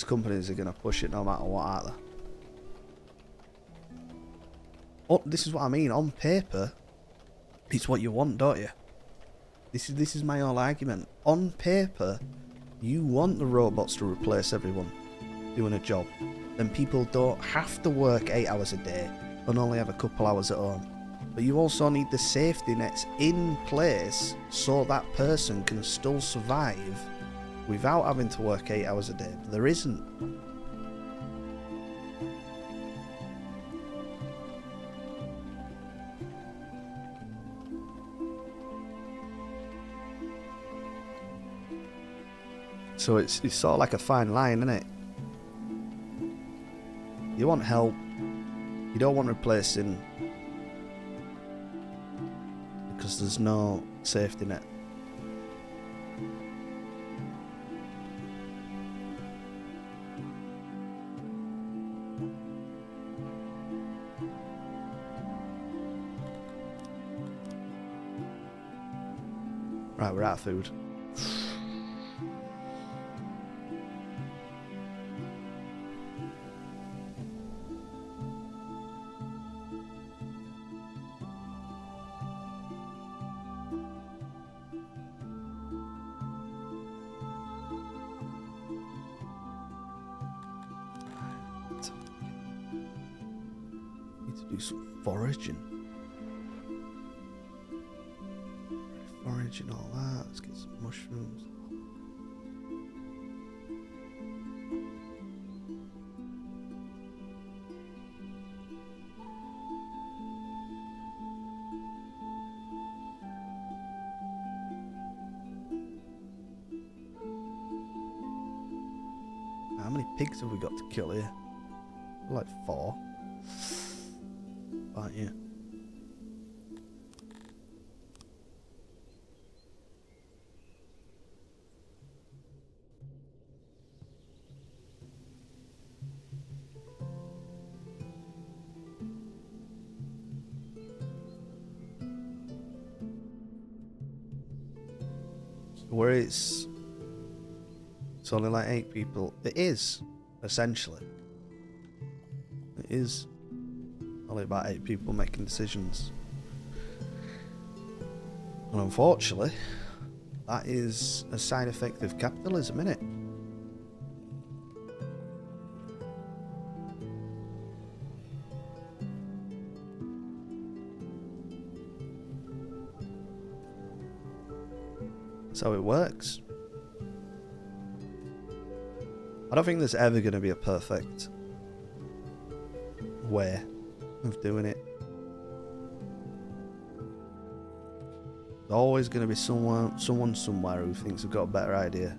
companies are gonna push it no matter what, aren't they? Oh, this is what I mean. On paper, it's what you want, don't you? This is my whole argument. On paper, you want the robots to replace everyone doing a job. Then people don't have to work 8 hours a day and only have a couple hours at home. But you also need the safety nets in place so that person can still survive without having to work 8 hours a day. But there isn't. So it's sort of like a fine line, isn't it? You want help, you don't want replacing, because there's no safety net. Right, we're out of food. do some foraging. Foraging, all that. Let's get some mushrooms. How many pigs have we got to kill here? Like 4. Aren't you? Where it's only like 8 people. It is, essentially. It is only about 8 people making decisions. And unfortunately, that is a side effect of capitalism, innit? That's how it works. I don't think there's ever going to be a perfect way of doing it. There's always going to be someone somewhere who thinks they've got a better idea.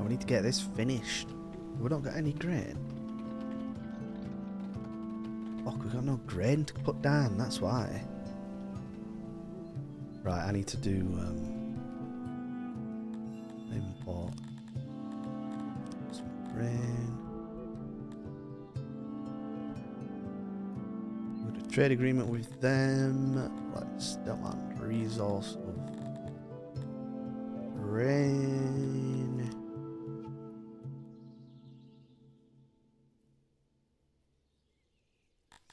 We need to get this finished. We've not got any grain. Fuck, we've got no grain to put down, that's why. Right, I need to do import some grain. We've got a trade agreement with them. Let's demand resource of grain.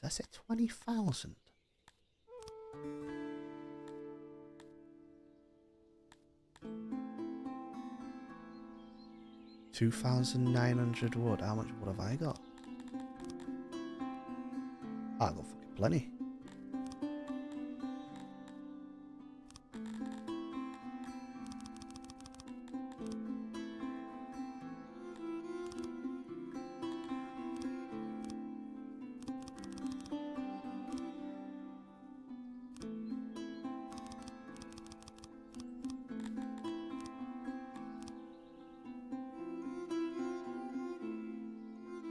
That's at 20,000. $2,900 wood. How much wood have I got? I got fucking plenty.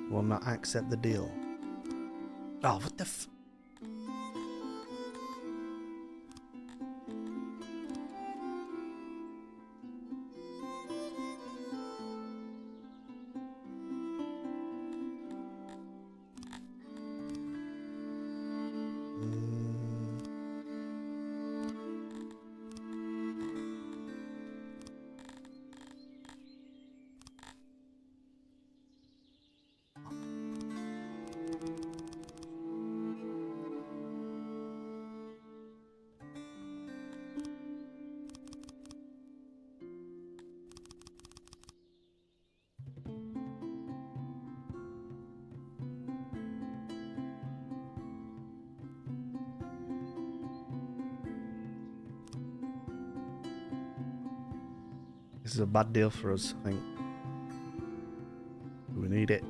Will not accept the deal. Oh, what the f... This is a bad deal for us, I think. We need it.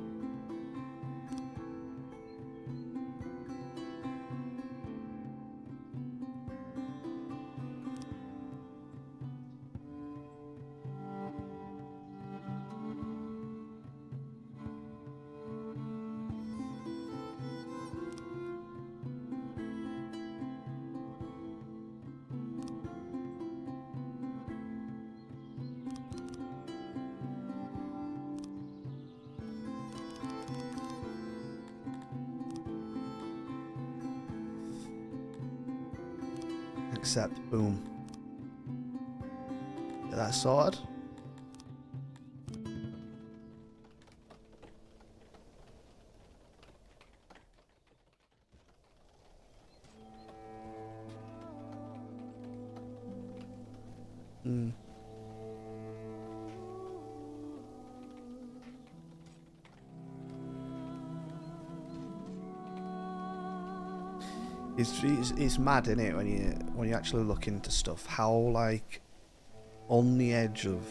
accept. Boom. Get that sorted. Hmm. It's mad, isn't it, when you actually look into stuff, how like on the edge of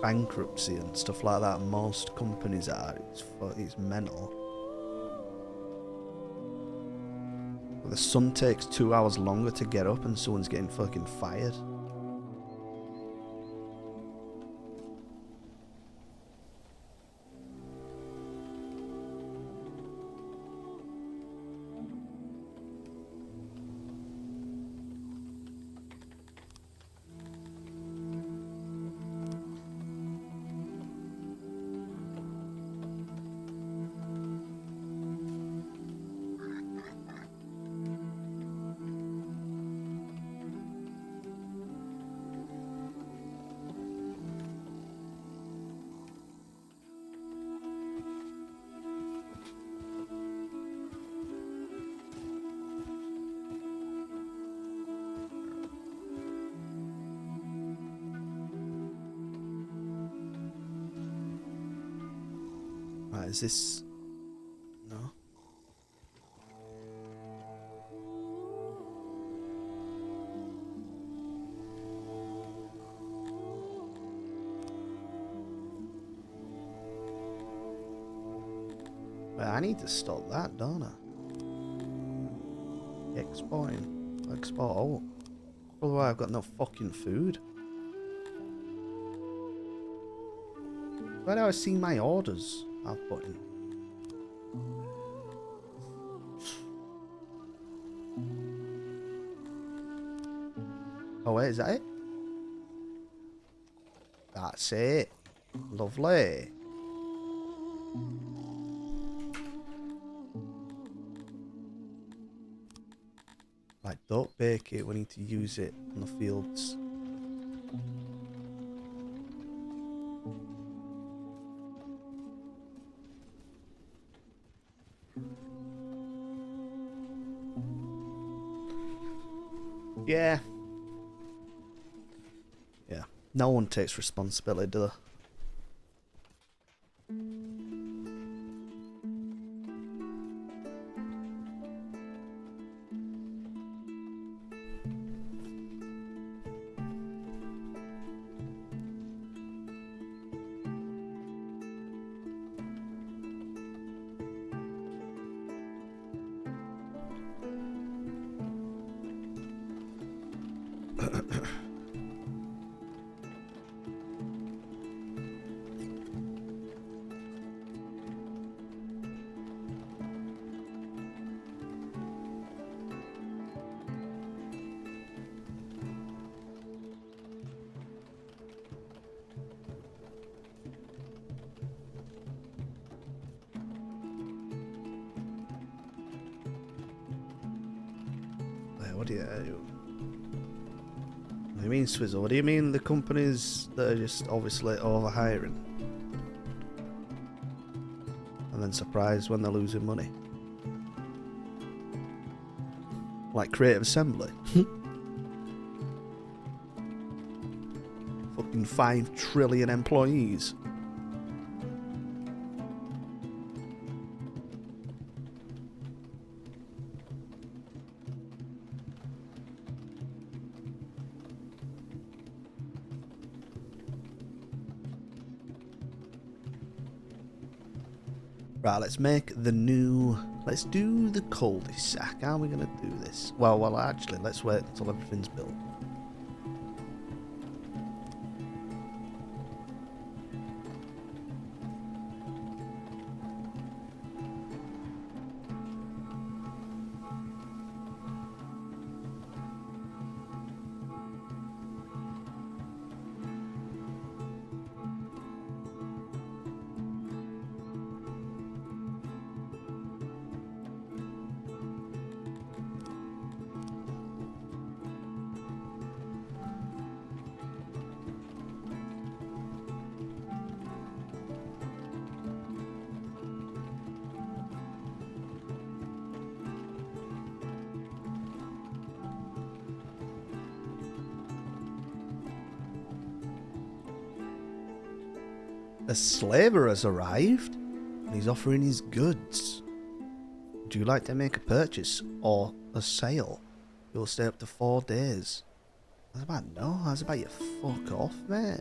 bankruptcy and stuff like that most companies are. It's mental. The sun takes 2 hours longer to get up and someone's getting fucking fired. Right, is this... No? Well, I need to stop that, don't I? Exporting. Export all. Otherwise I've got no fucking food. Where do I see my orders I've put in? Oh wait, is that it? That's it. Lovely. Right, don't bake it, we need to use it on the fields. Yeah. Yeah. No one takes responsibility, do they? What do you mean, Swizzle? What do you mean the companies that are just obviously overhiring? And then surprised when they're losing money? Like Creative Assembly? Fucking 5 trillion employees. Right, let's make the new... Let's do the cul-de-sac. How are we going to do this? Well, actually, let's wait until everything's built. A slaver has arrived, and he's offering his goods. Would you like to make a purchase or a sale? You'll stay up to 4 days. I was about, no, I was about you fuck off, mate.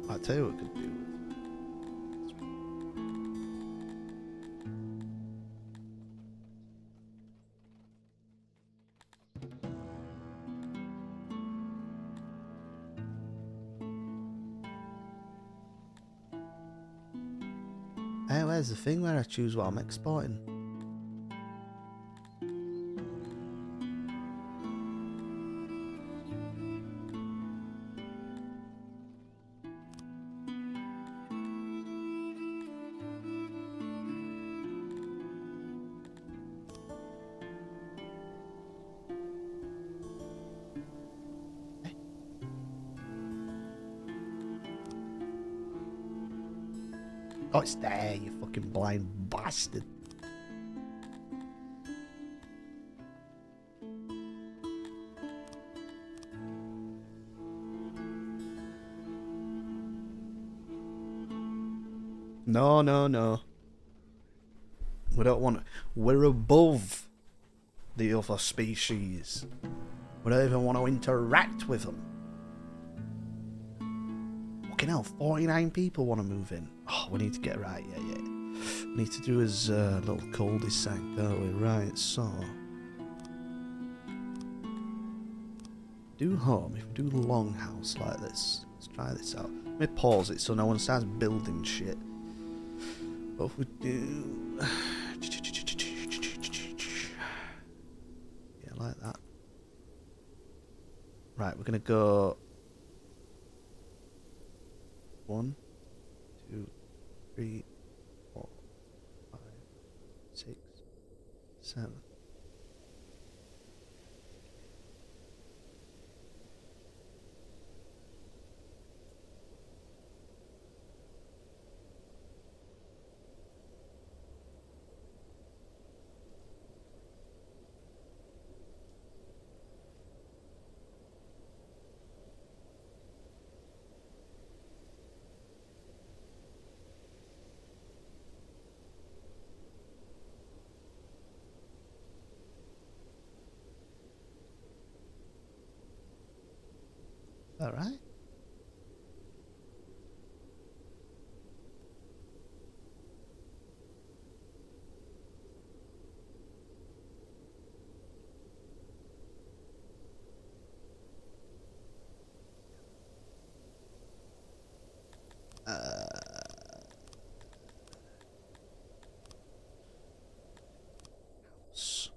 I'll tell you what we could do. Hey, where's the thing where I choose what I'm exporting? Oh, it's there, you fucking blind bastard. No, no, no. We don't want... We're above the other species. We don't even want to interact with them. Fucking hell, 49 people want to move in. Oh, we need to get right, yeah. We need to do his little cul-de-sac, don't we? Right, so... Do home, if we do longhouse like this. Let's try this out. Let me pause it so no one starts building shit. What if we do... Yeah, like that. Right, we're gonna go... 1, 2, 3, 4, 5, 6, 7. All right. S-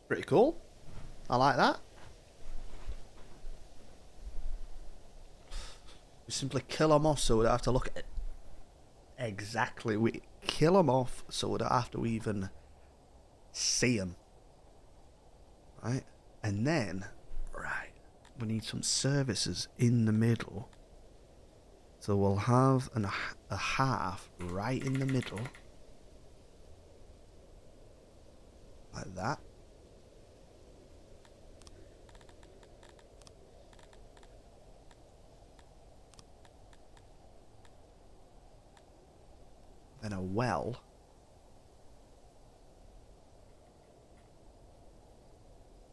Pretty cool. I like that. We simply kill them off so we don't have to look at it. Exactly. We kill them off so we don't have to even see them. Right? And then, right, we need some services in the middle. So we'll have a half right in the middle. Like that. and a well.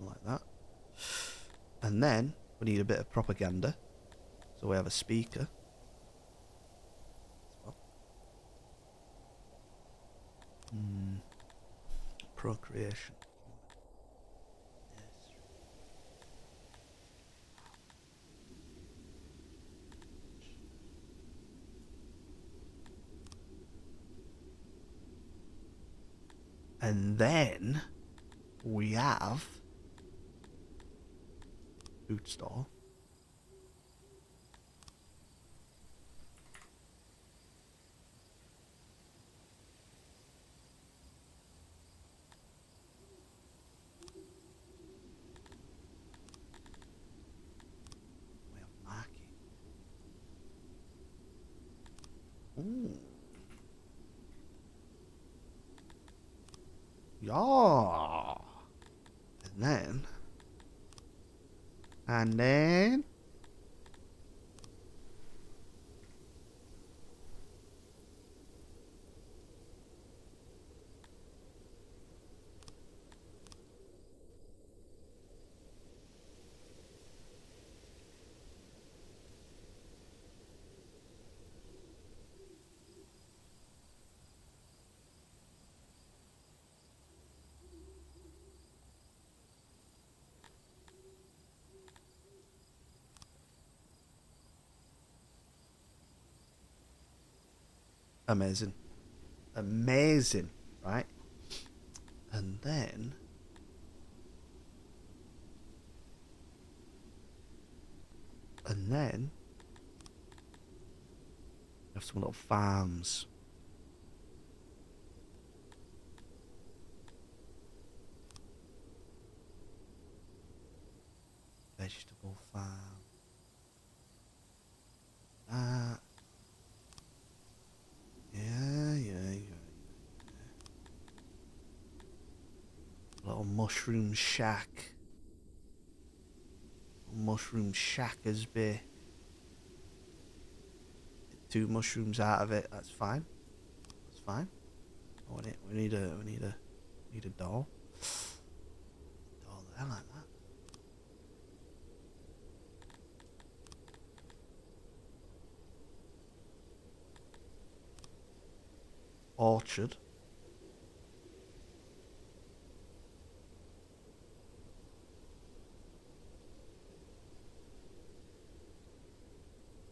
Like that. And then we need a bit of propaganda. So we have a speaker. As well. Procreation. Yes. And then we have food stall. We have market. Ooh. Yeah. And then amazing. Amazing, right? And then we have some little farms. Vegetable farm. Yeah. Little mushroom shack. Mushroom shackers be. 2 mushrooms out of it. That's fine. That's fine. Oh, we need a doll. Doll there like that. Orchard.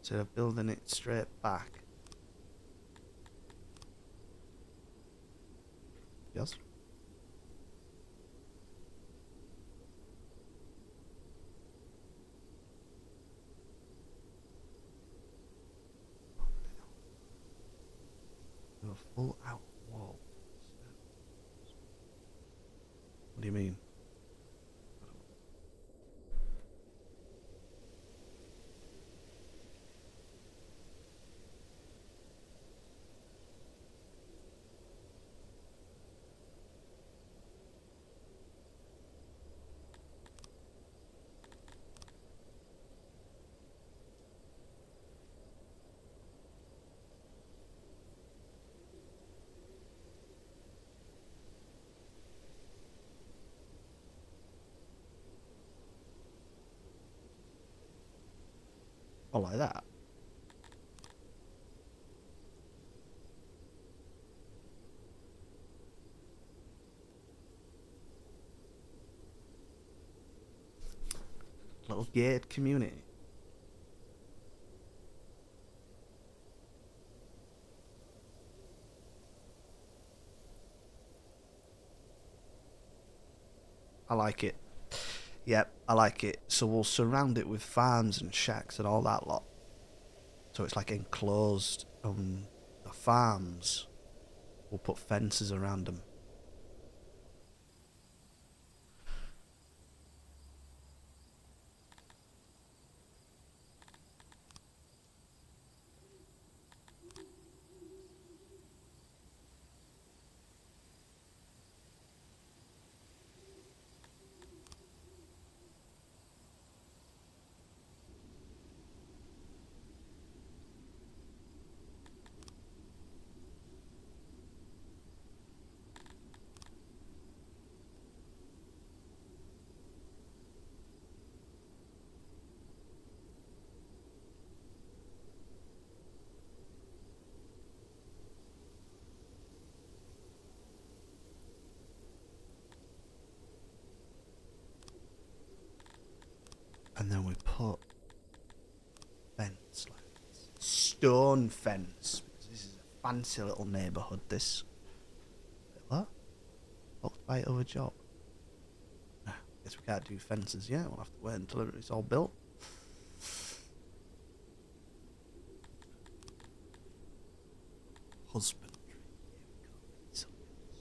Instead of building it straight back. Yes. A full out wall. What do you mean? Oh, like that. Little gated community. I like it. Yep, I like it. So we'll surround it with farms and shacks and all that lot. So it's like enclosed. The farms, we'll put fences around them. And then we put fence, like stone fence. Because this is a fancy little neighbourhood, this. What? Box by other job. Guess we can't do fences yet. We'll have to wait until it's all built. Husbandry. Here we go.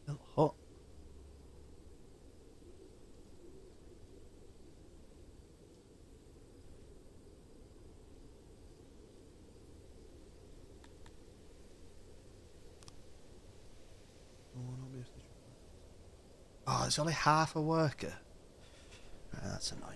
Little hut. Oh, it's only half a worker. That's annoying.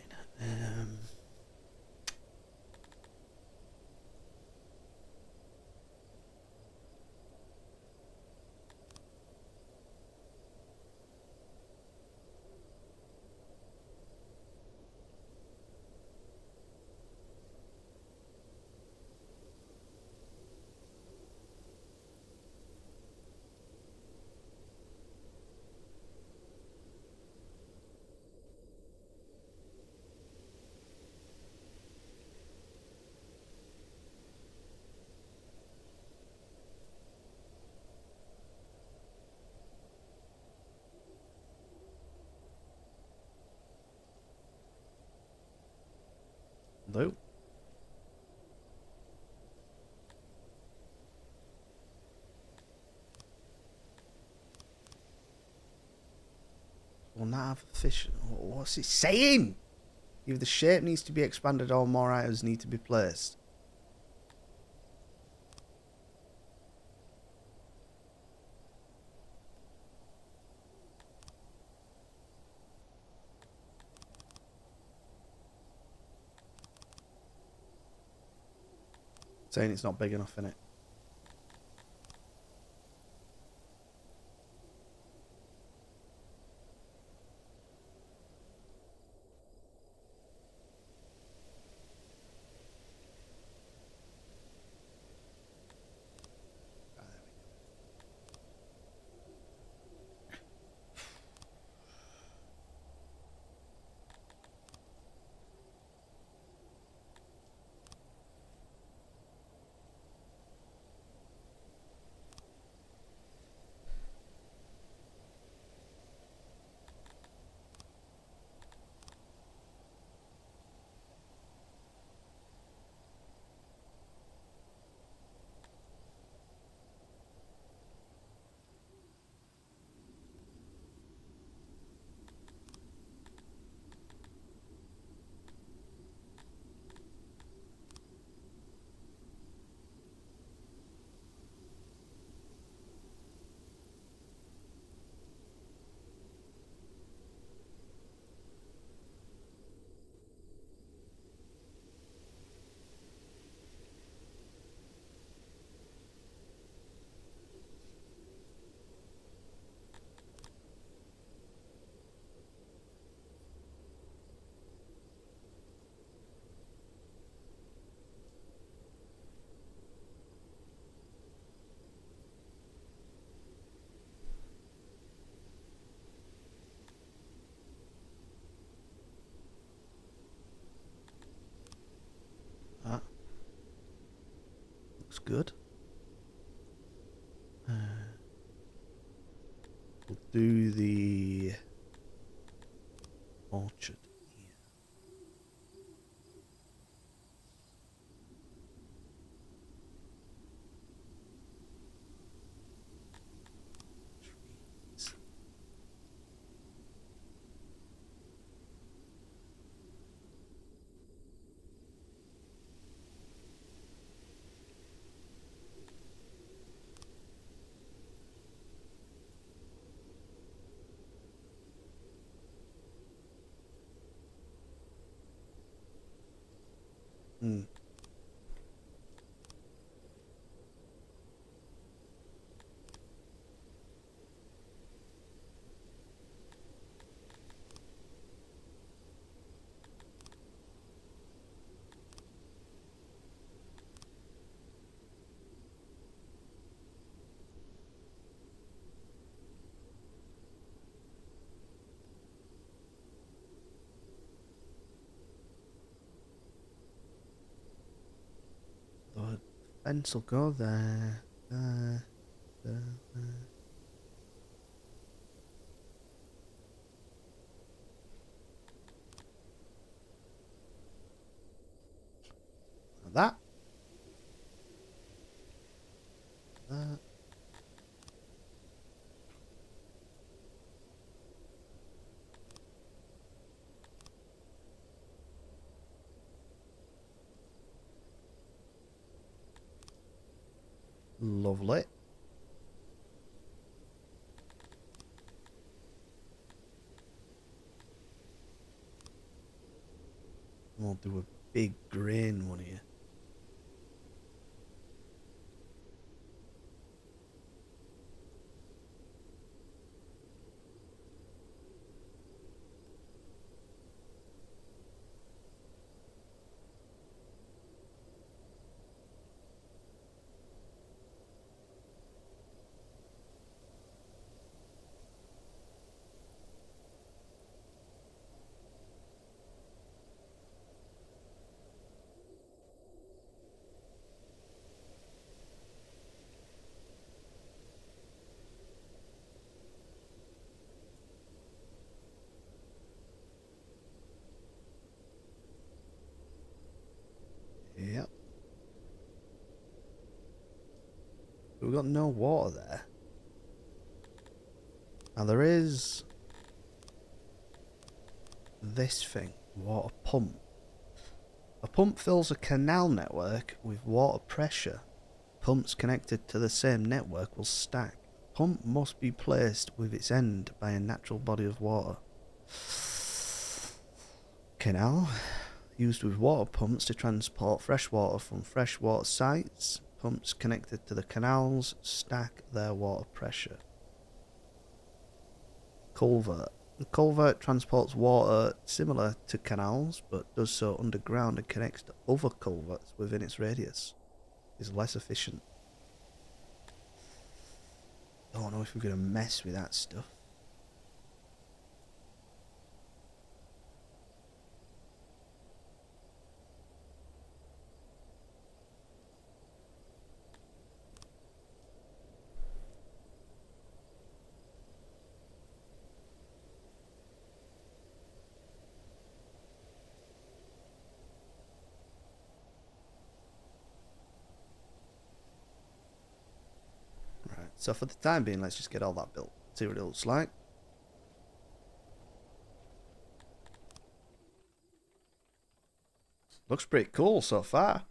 No. Will not have a fish. What's it saying? Either the shape needs to be expanded or more items need to be placed. Saying it's not big enough, innit? Looks good. We'll do the orchard here. Trees. Hmm. The fence will go there. There. There. Like that. That. Lovely. We'll do a big grain one here. Yep. We've got no water there. Now there is this thing, water pump. A pump fills a canal network with water pressure. Pumps connected to the same network will stack. Pump must be placed with its end by a natural body of water. Canal used with water pumps to transport fresh water from freshwater sites. Pumps connected to the canals stack their water pressure. Culvert. The culvert transports water similar to canals, but does so underground and connects to other culverts within its radius. Is less efficient. Don't know if we're going to mess with that stuff. Right, so for the time being, let's just get all that built. See what it looks like. Looks pretty cool so far.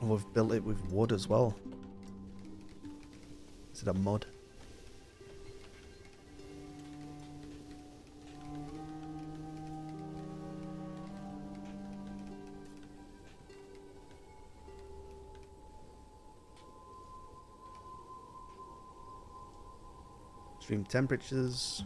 And we've built it with wood as well. Instead of mud. Extreme temperatures.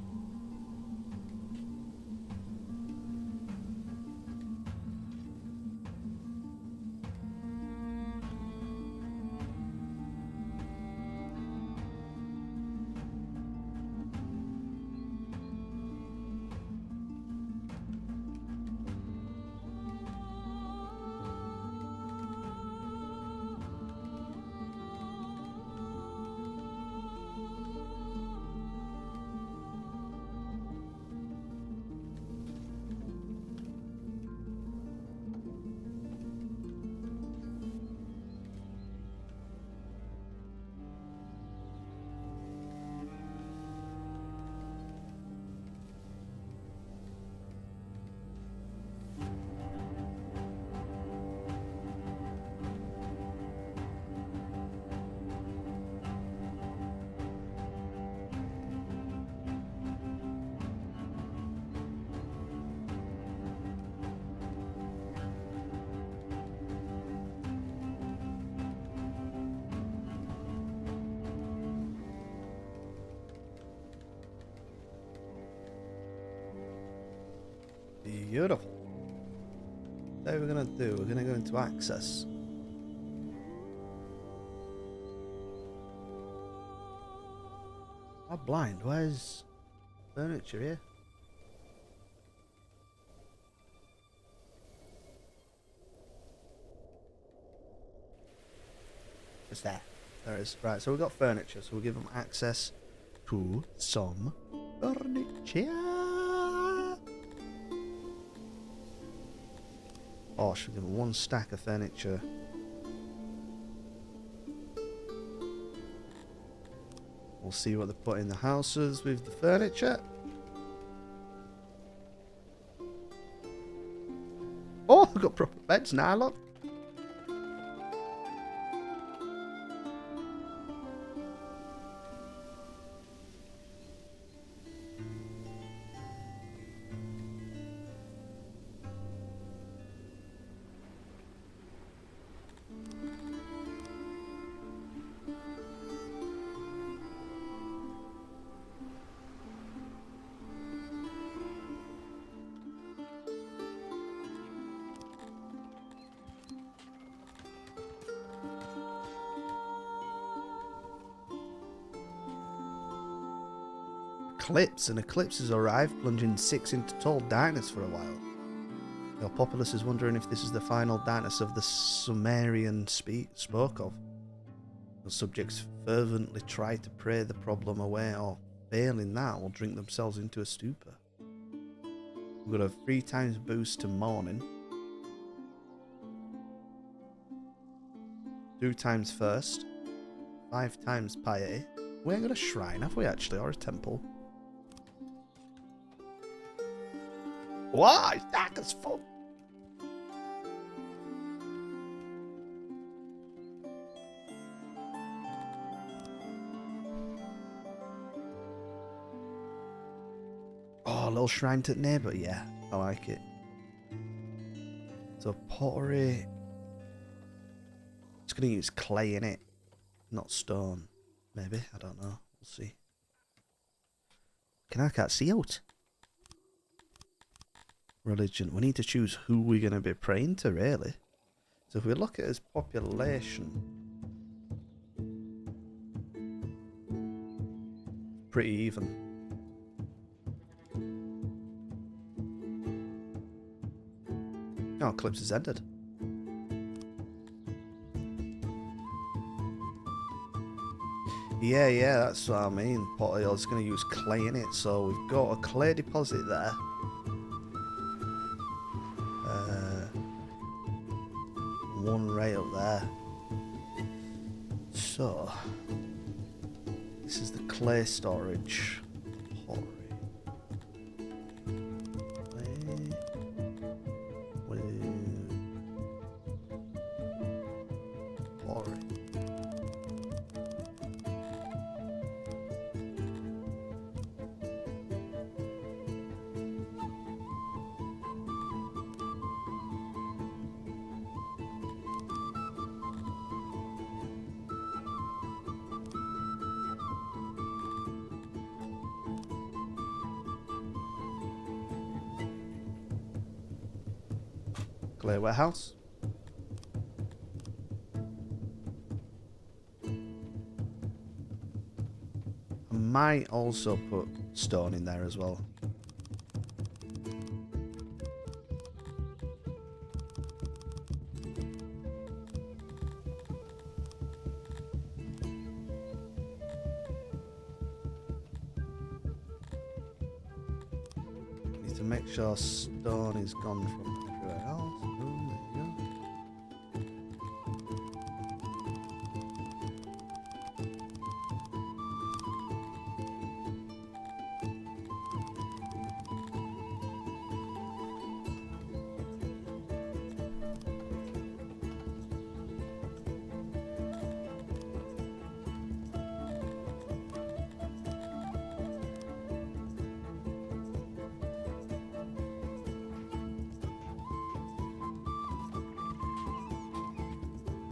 Beautiful. So what we're gonna do, we're gonna go into access. I'm blind. Where's furniture here? What's that? There it is. Right, so we've got furniture, so we'll give them access to some furniture. Oh, should we give them one stack of furniture? We'll see what they put in the houses with the furniture. Oh, we've got proper beds now, look. An eclipse has arrived, plunging 6 into total darkness for a while. Your populace is wondering if this is the final darkness of the Sumerian spoke of. The subjects fervently try to pray the problem away, or failing that, will drink themselves into a stupor. We've got a 3 times boost to mourning, 2 times first, 5 times piety. We ain't got a shrine, have we actually, or a temple? Wow, it's dark as fuck. Oh, a little shrine to the neighbour, yeah, I like it. So pottery. It's gonna use clay in it, not stone. Maybe, I don't know. We'll see. I can't see out. Religion. We need to choose who we're going to be praying to, really. So if we look at his population, pretty even. Oh, eclipse has ended. Yeah, that's what I mean. Potter's going to use clay in it, so we've got a clay deposit there. One right up there. So this is the clay storage. Pottery. Pottery. Clay warehouse. I might also put stone in there as well. Need to make sure stone is gone from everywhere else.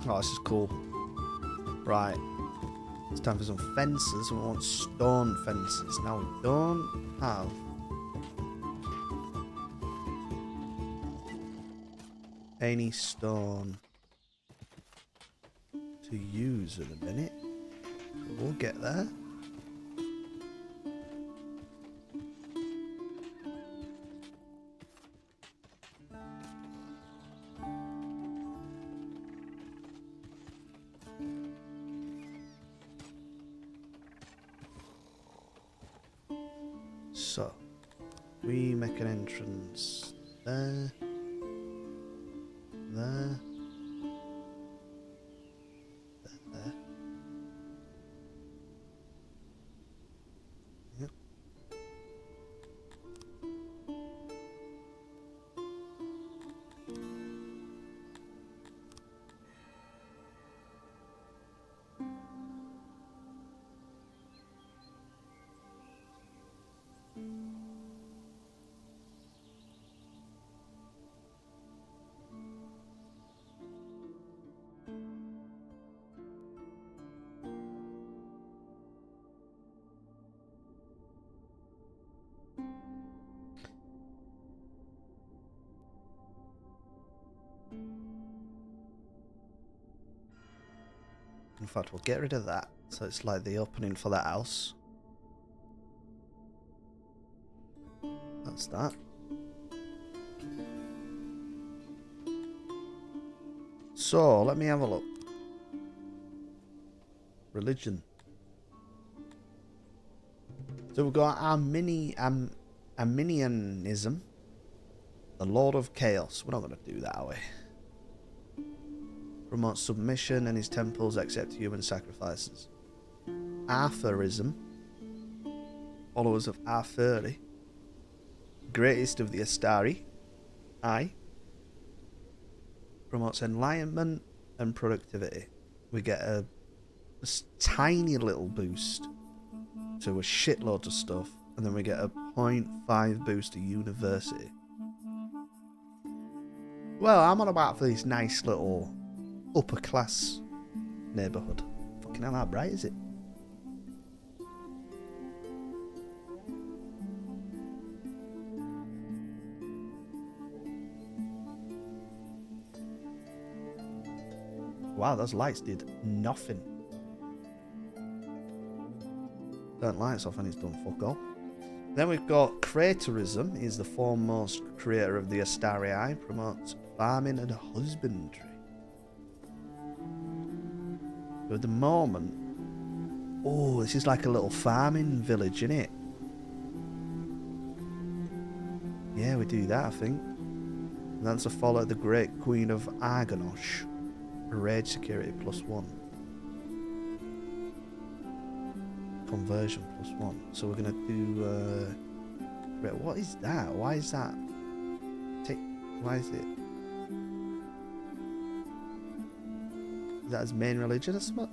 Oh, this is cool. Right. It's time for some fences. We want stone fences. Now we don't have any stone to use at the minute. But we'll get there. So, we make an entrance there, there, there. Yep. In fact, we'll get rid of that. So it's like the opening for that house. That's that. So, let me have a look. Religion. So we've got Arminianism. The Lord of Chaos. We're not going to do that, are we? Promotes submission and his temples accept human sacrifices. Arthurism. Followers of Arthuri. Greatest of the Astari. Promotes enlightenment and productivity. We get a tiny little boost to a shitload of stuff, and then we get a 0.5 boost to university. Well, I'm on about for this nice little upper class neighbourhood. Fucking hell, how bright is it? Wow, those lights did nothing. Turn lights off and it's done fuck all. Then we've got Craterism. He's the foremost creator of the Astarii. Promotes farming and husbandry. But at the moment... Oh, this is like a little farming village, isn't it? Yeah, we do that, I think. And that's to follow the Great Queen of Argonosh. Raid security +1. Conversion +1. So we're gonna do what is that? Why is that? Why is it? Is that his main religion or something?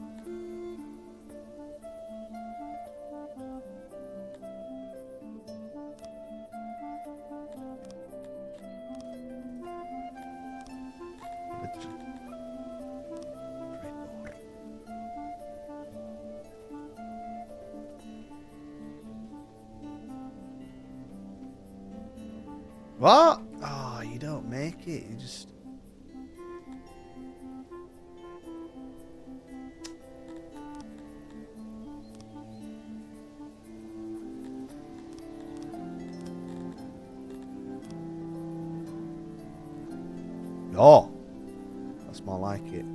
What? Oh, you don't make it. You just... Oh, that's more like it.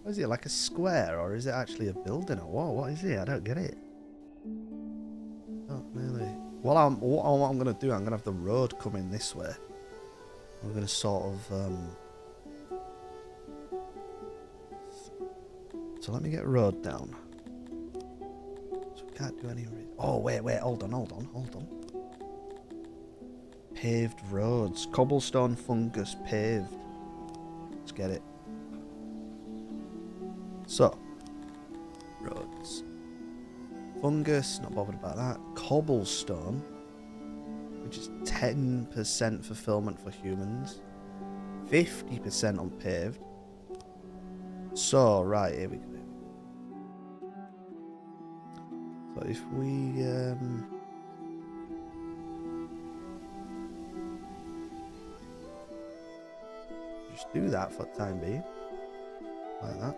Is it like a square, or is it actually a building, or what is it? I don't get it. Not really. Well, what I'm going to do, I'm going to have the road come in this way. We're going to sort of... So let me get a road down. So we can't do any... Oh, wait, hold on. Paved roads. Cobblestone, fungus, paved. Let's get it. So, roads. Fungus, not bothered about that. cobblestone, which is 10% fulfillment for humans, 50% on paved. So, right, here we go. So if we just do that for the time being, like that.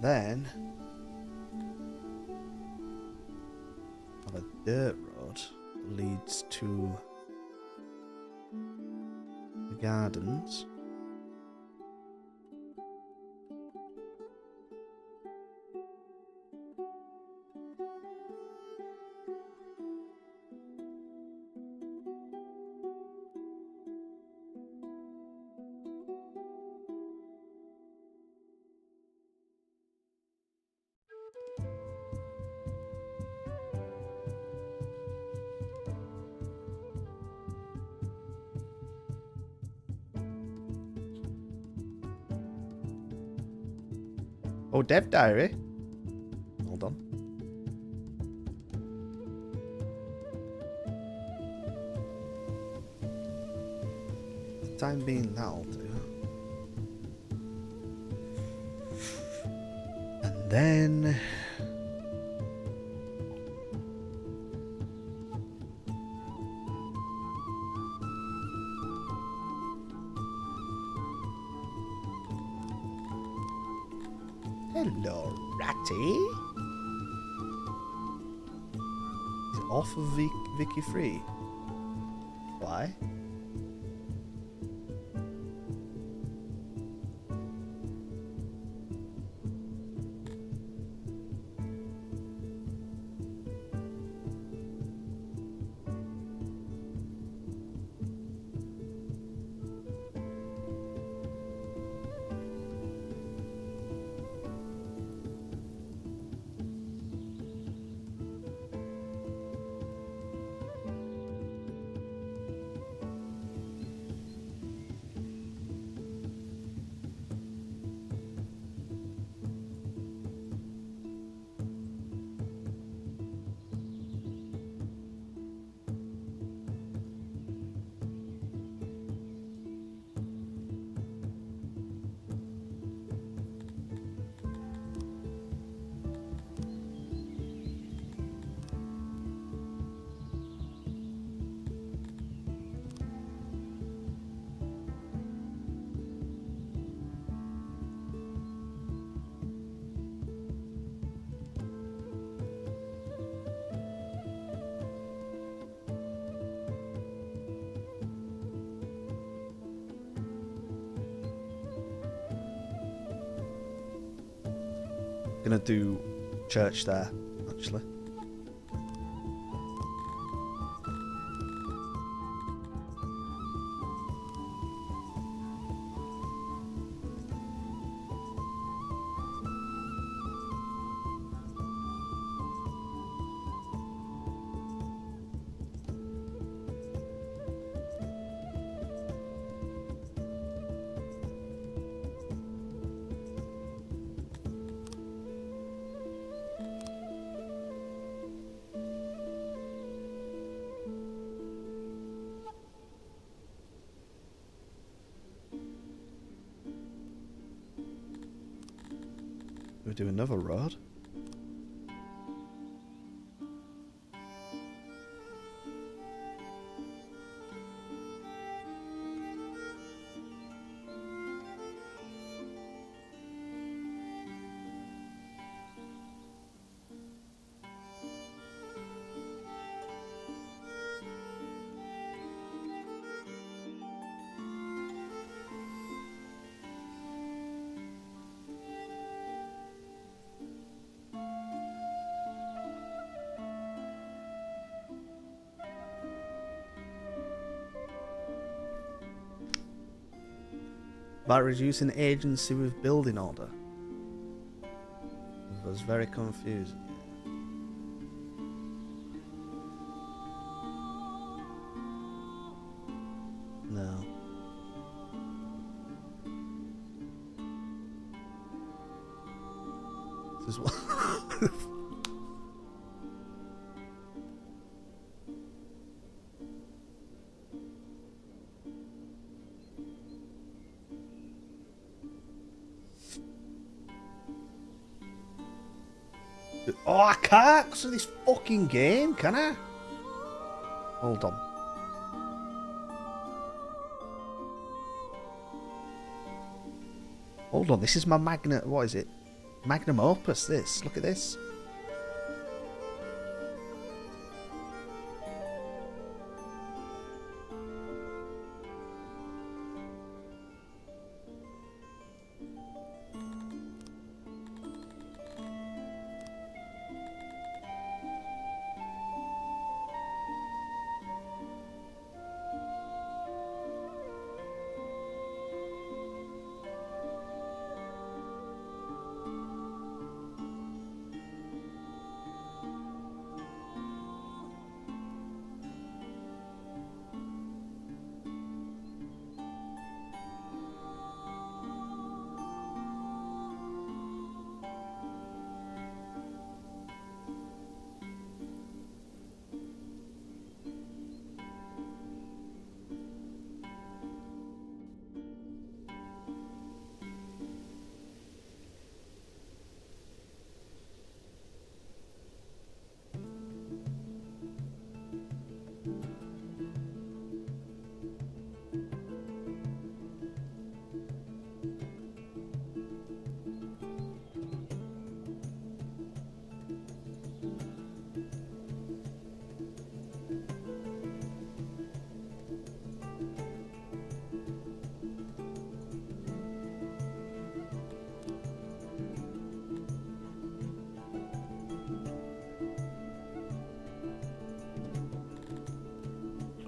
Then have a dirt road that leads to the gardens. Oh, Dev Diary. Hold on. For the time being, that'll do. And then hello, Ratty. He's off of Vicky Free. Why? Gonna do church there, actually. We do another road. About reducing agency with building order. It was very confusing. No. This is what. Oh, I can't because of this fucking game, can I? Hold on. Hold on, this is my what is it? Magnum opus, this. Look at this.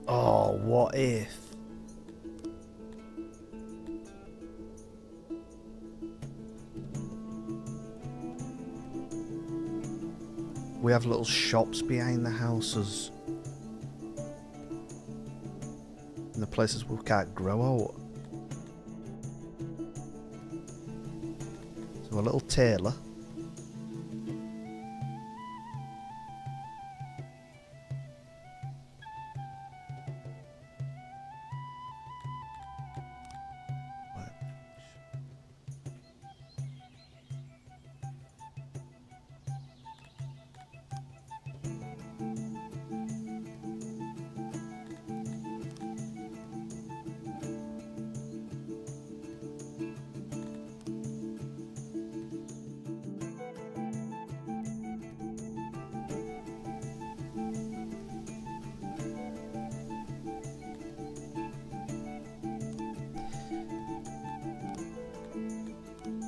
Oh, what if? We have little shops behind the houses. In the places we can't grow out. So a little tailor.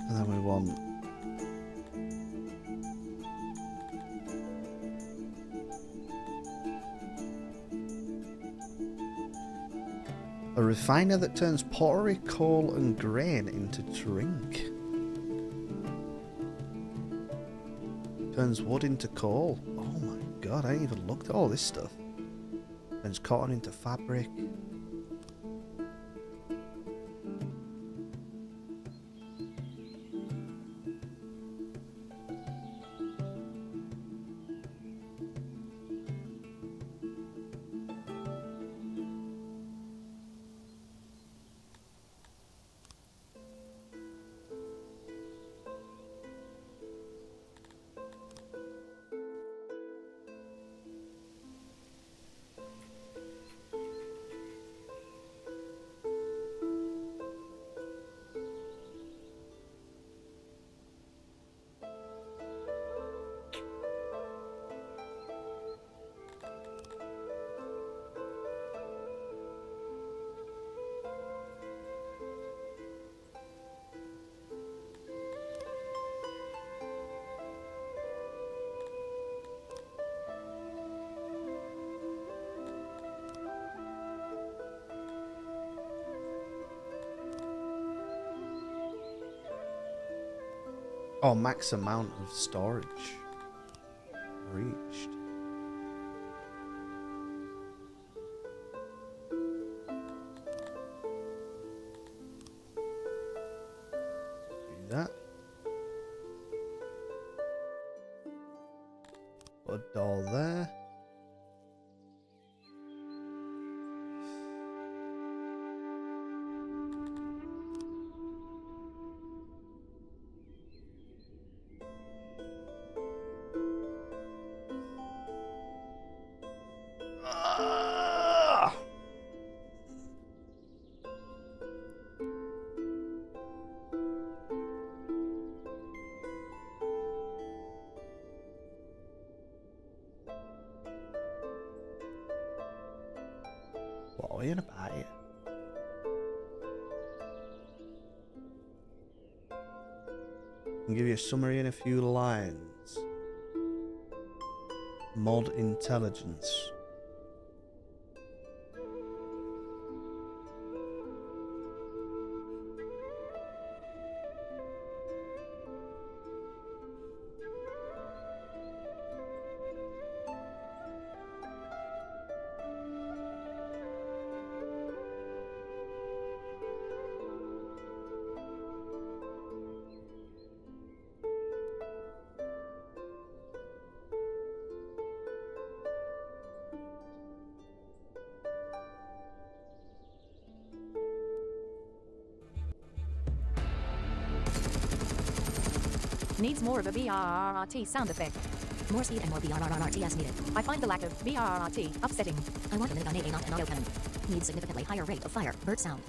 And then we want refiner that turns pottery, coal, and grain into drink. Turns wood into coal. Oh my god, I ain't even looked at all this stuff. Turns cotton into fabric. Oh, max amount of storage reached. Do that. Put a doll there. What are we in about here? I'll give you a summary in a few lines. Mod intelligence. Needs more of a BRRT sound effect. More speed and more BRRT as needed. I find the lack of BRRT upsetting. I want a minigun AA not an auto cannon. Needs significantly higher rate of fire. Bird sound.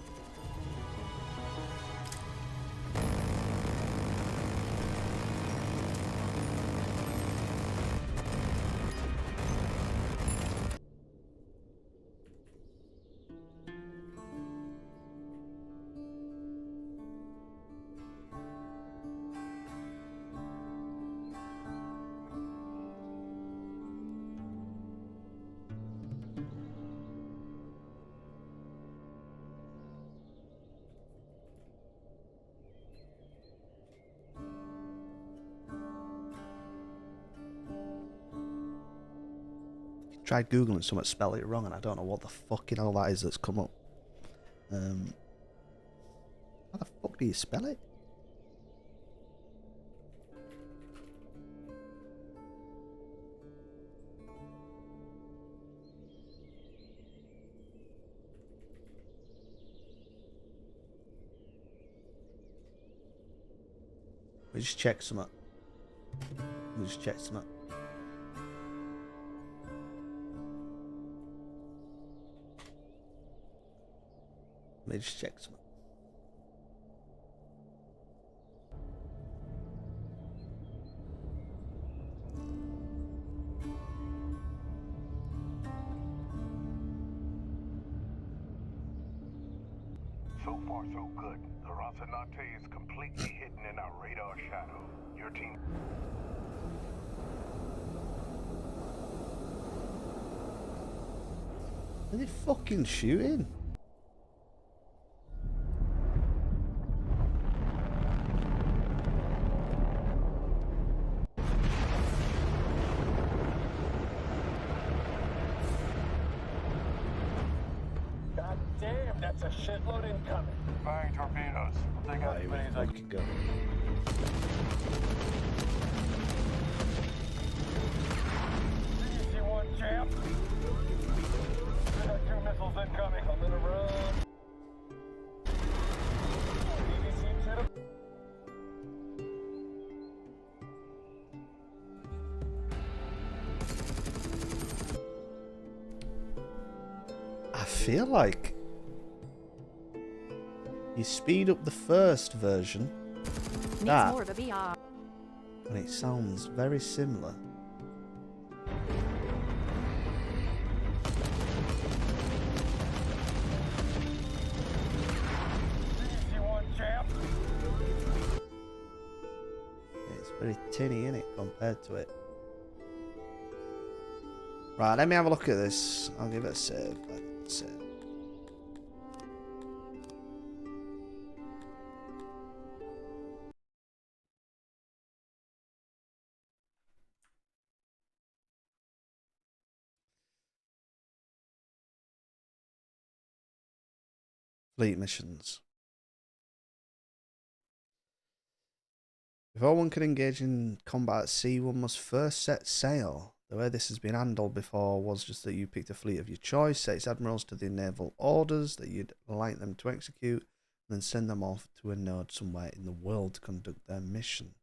Tried googling something, spell it wrong, and I don't know what the fucking hell that is that's come up. How the fuck do you spell it? We just check something. We just check something. Let me just check something. So far, so good. The Rocinante is completely hidden in our radar shadow. Your team... Are they fucking shooting? That's a shitload incoming. Buying torpedoes. They got as many as I can go. see one, champ. We got 2 missiles incoming. I'm gonna run. BBC to the... I feel like you speed up the first version, Needs that, more of a VR. and it sounds very similar. BBC one, champ. It's very tinny, innit, compared to it. Right, let me have a look at this. I'll give it a save. Save. Fleet missions. Before one can engage in combat at sea, one must first set sail. The way this has been handled before was just that you picked a fleet of your choice, set its admirals to the naval orders that you'd like them to execute, and then send them off to a node somewhere in the world to conduct their mission.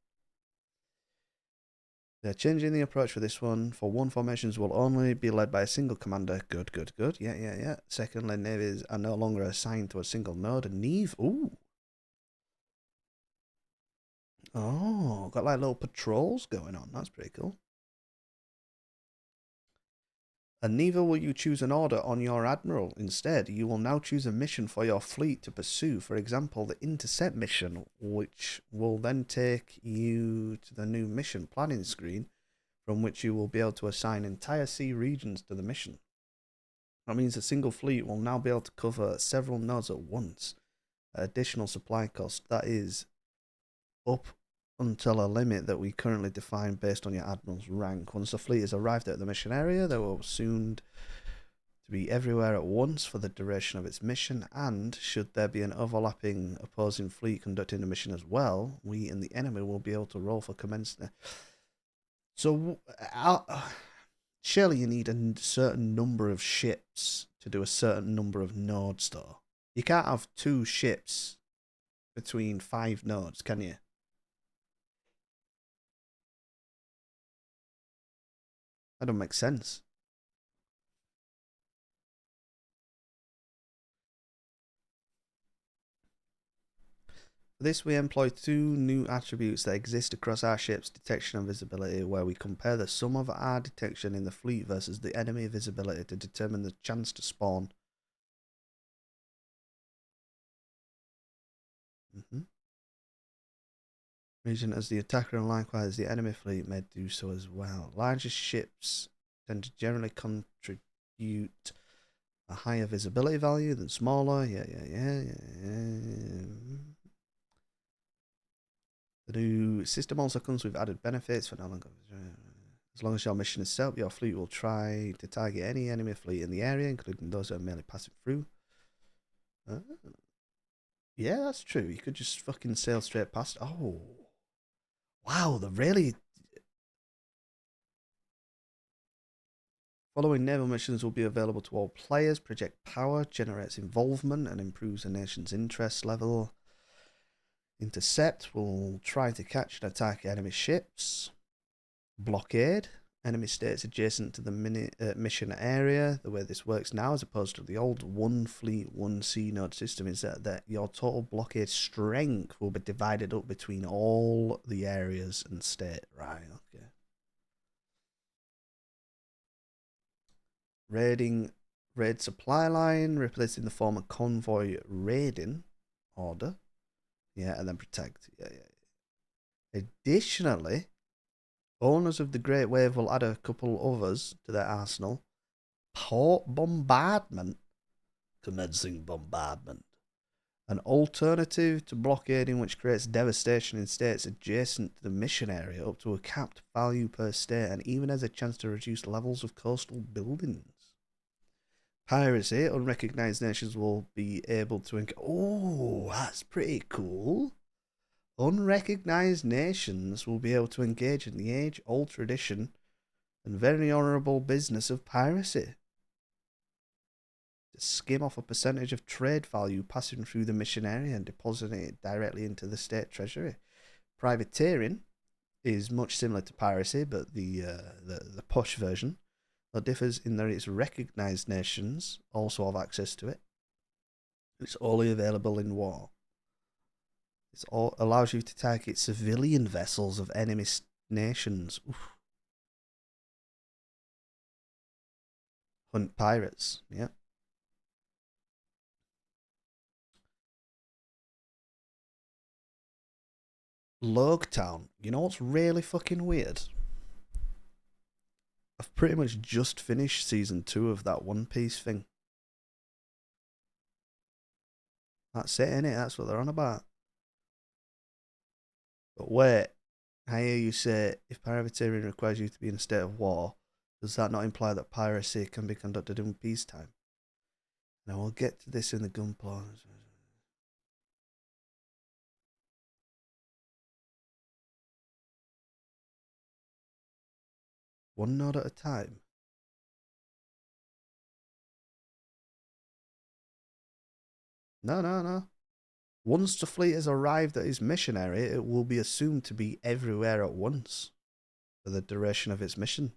They're changing the approach for this one. For one, formations will only be led by a single commander. Good, good, good. Yeah. Secondly, navies are no longer assigned to a single node. A neve. Ooh. Oh, got like little patrols going on. That's pretty cool. And neither will you choose an order on your admiral. Instead, you will now choose a mission for your fleet to pursue. For example, the intercept mission, which will then take you to the new mission planning screen, from which you will be able to assign entire sea regions to the mission. That means a single fleet will now be able to cover several nodes at once. Additional supply cost, that is up until a limit that we currently define based on your admiral's rank. Once the fleet has arrived at the mission area, they will soon to be everywhere at once for the duration of its mission, and should there be an overlapping opposing fleet conducting the mission as well, we and the enemy will be able to roll for commencement. So surely you need a certain number of ships to do a certain number of nodes, though. You can't have 2 ships between 5 nodes, can you? That don't make sense. For this, we employ 2 new attributes that exist across our ship's detection and visibility, where we compare the sum of our detection in the fleet versus the enemy visibility to determine the chance to spawn. Region as the attacker, and likewise the enemy fleet may do so as well. Larger ships tend to generally contribute a higher visibility value than smaller. Yeah. The new system also comes with added benefits for no longer. As long as your mission is set up, your fleet will try to target any enemy fleet in the area, including those that are merely passing through. Yeah, that's true. You could just fucking sail straight past. Oh. Wow, the really... Following naval missions will be available to all players. Project power generates involvement and improves a nation's interest level. Intercept will try to catch and attack enemy ships. Blockade. Enemy states adjacent to the mission area. The way this works now, as opposed to the old 1 fleet, 1 sea node system, is that your total blockade strength will be divided up between all the areas and state. Right, okay. Raid supply line, replacing the former convoy raiding order. Yeah, and then protect. Yeah. Additionally, owners of the Great Wave will add a couple others to their arsenal. Port bombardment. Commencing bombardment. An alternative to blockading which creates devastation in states adjacent to the mission area up to a capped value per state, and even has a chance to reduce levels of coastal buildings. Piracy, unrecognized nations will be able to... Oh, that's pretty cool. Unrecognized nations will be able to engage in the age-old tradition and very honourable business of piracy. To skim off a percentage of trade value passing through the mission area and depositing it directly into the state treasury. Privateering is much similar to piracy, but the posh version. It differs in that its recognised nations also have access to it. It's only available in war. It allows you to target civilian vessels of enemy nations. Oof. Hunt pirates, yeah. Logtown. You know what's really fucking weird? I've pretty much just finished season 2 of that One Piece thing. That's it, innit? That's what they're on about. But wait, I hear you say if privateering requires you to be in a state of war, does that not imply that piracy can be conducted in peacetime? Now we'll get to this in the gunpowder. One node at a time. No. Once the fleet has arrived at its mission area, it will be assumed to be everywhere at once for the duration of its mission.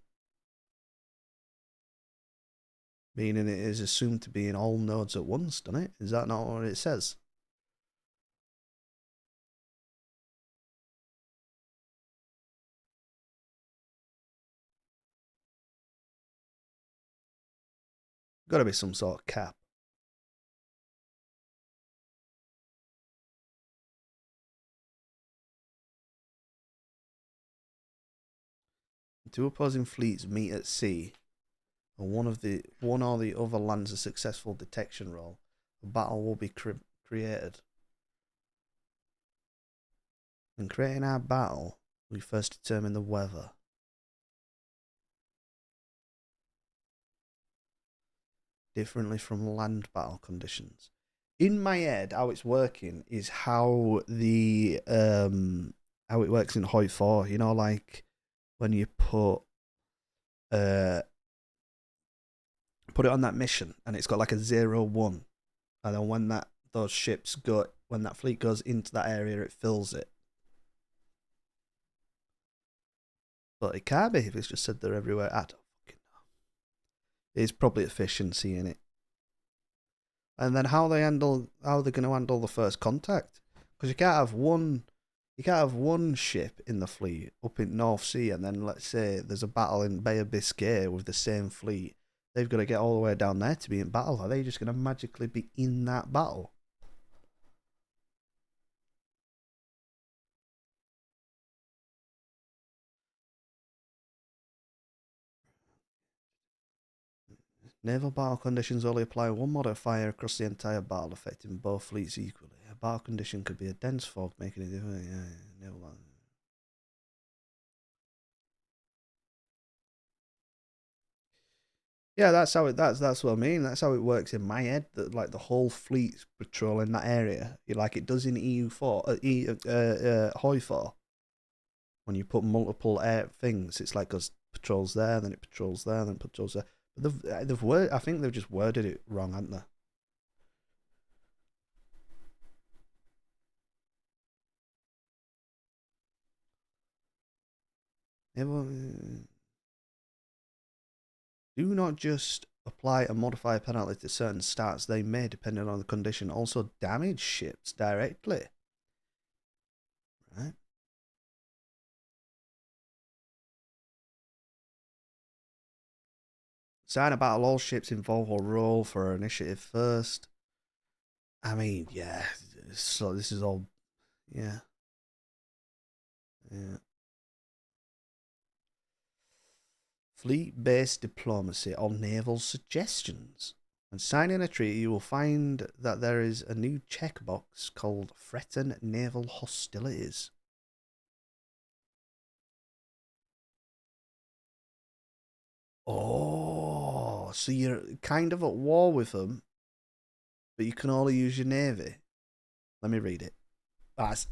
Meaning it is assumed to be in all nodes at once, doesn't it? Is that not what it says? Got to be some sort of cap. Two opposing fleets meet at sea, and one or the other lands a successful detection roll. A battle will be created. In creating our battle, we first determine the weather. Differently from land battle conditions. In my head, how it's working is how the how it works in Hoi 4. You know, like when you put it on that mission and it's got like a 0-1, and then when that fleet goes into that area, it fills it. But it can't be if it's just said they're everywhere. I don't fucking know. It's probably efficiency in it. And then how they're going to handle the first contact? Because you can't have one ship in the fleet up in North Sea, and then let's say there's a battle in Bay of Biscay with the same fleet. They've got to get all the way down there to be in battle. Are they just going to magically be in that battle? Naval battle conditions only apply one modifier across the entire battle, affecting both fleets equally. A battle condition could be a dense fog, making it different. Naval. Yeah, that's what I mean. That's how it works in my head. That like the whole fleet's patrolling that area, like it does in Hoi 4. When you put multiple air things, it's like goes patrols there, then it patrols there, then it patrols there. But I think they've just worded it wrong, haven't they? Yeah, well, do not just apply a modifier penalty to certain stats. They may, depending on the condition, also damage ships directly. Right? Sign a battle. All ships involved will roll for initiative first. I mean, yeah. So this is all, yeah. Fleet-based diplomacy or naval suggestions. When signing a treaty, you will find that there is a new checkbox called Threaten Naval Hostilities. Oh, Oh, so you're kind of at war with them, but you can only use your navy. Let me read it. That's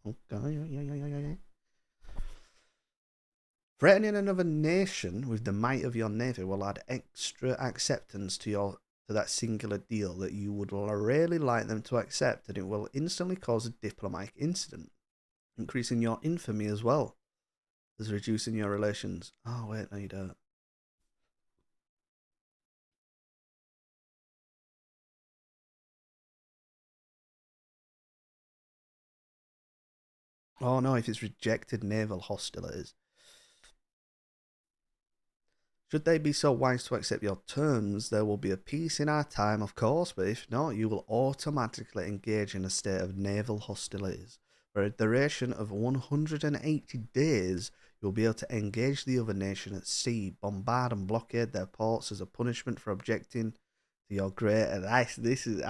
okay. Threatening another nation with the might of your navy will add extra acceptance to that singular deal that you would really like them to accept, and it will instantly cause a diplomatic incident, increasing your infamy as well as reducing your relations. Oh wait, no you don't. Oh no, if it's rejected naval hostilities. Should they be so wise to accept your terms, there will be a peace in our time, of course, but if not, you will automatically engage in a state of naval hostilities. For a duration of 180 days, you will be able to engage the other nation at sea, bombard and blockade their ports as a punishment for objecting to your great... I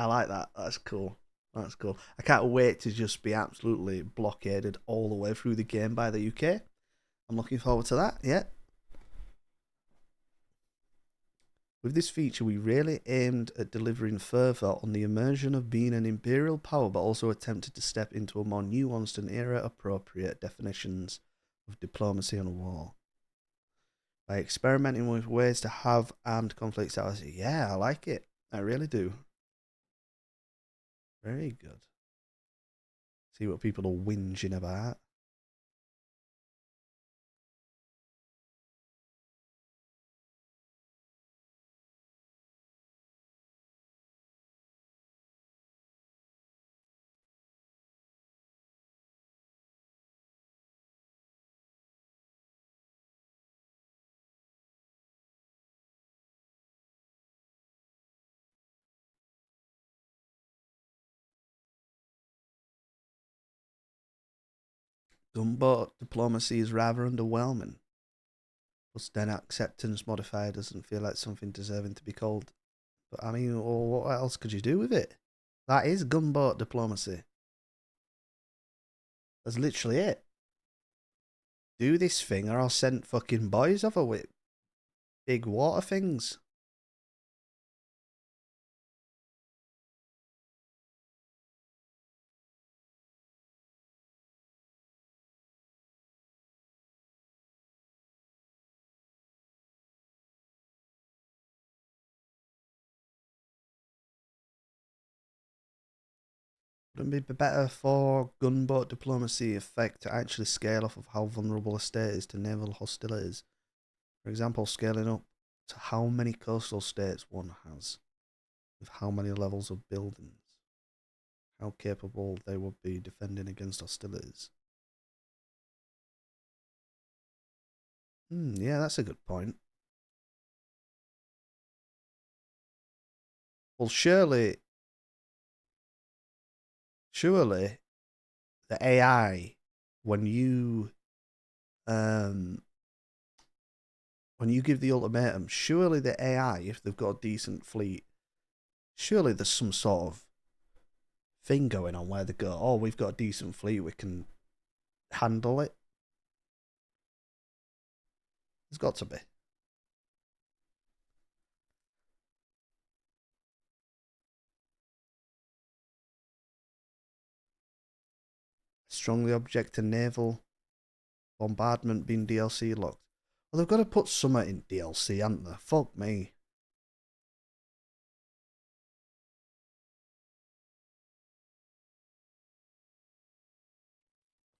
like that. That's cool. That's cool. I can't wait to just be absolutely blockaded all the way through the game by the UK. I'm looking forward to that, yeah. With this feature, we really aimed at delivering further on the immersion of being an imperial power, but also attempted to step into a more nuanced and era-appropriate definitions of diplomacy and war. By experimenting with ways to have armed conflicts, yeah, I like it. I really do. Very good. See what people are whinging about. Gunboat diplomacy is rather underwhelming. Plus, then acceptance modifier doesn't feel like something deserving to be called. But I mean, what else could you do with it? That is gunboat diplomacy. That's literally it. Do this thing or I'll send fucking boys over with big water things. Wouldn't it be better for gunboat diplomacy effect to actually scale off of how vulnerable a state is to naval hostilities? For example, scaling up to how many coastal states one has, with how many levels of buildings, how capable they would be defending against hostilities. Yeah, that's a good point. Well, surely the AI, when you give the ultimatum, surely the AI, if they've got a decent fleet, surely there's some sort of thing going on where they go, oh, we've got a decent fleet, we can handle it. There's got to be. Strongly object to naval bombardment being DLC locked. Well, they've got to put something in DLC, haven't they? Fuck me.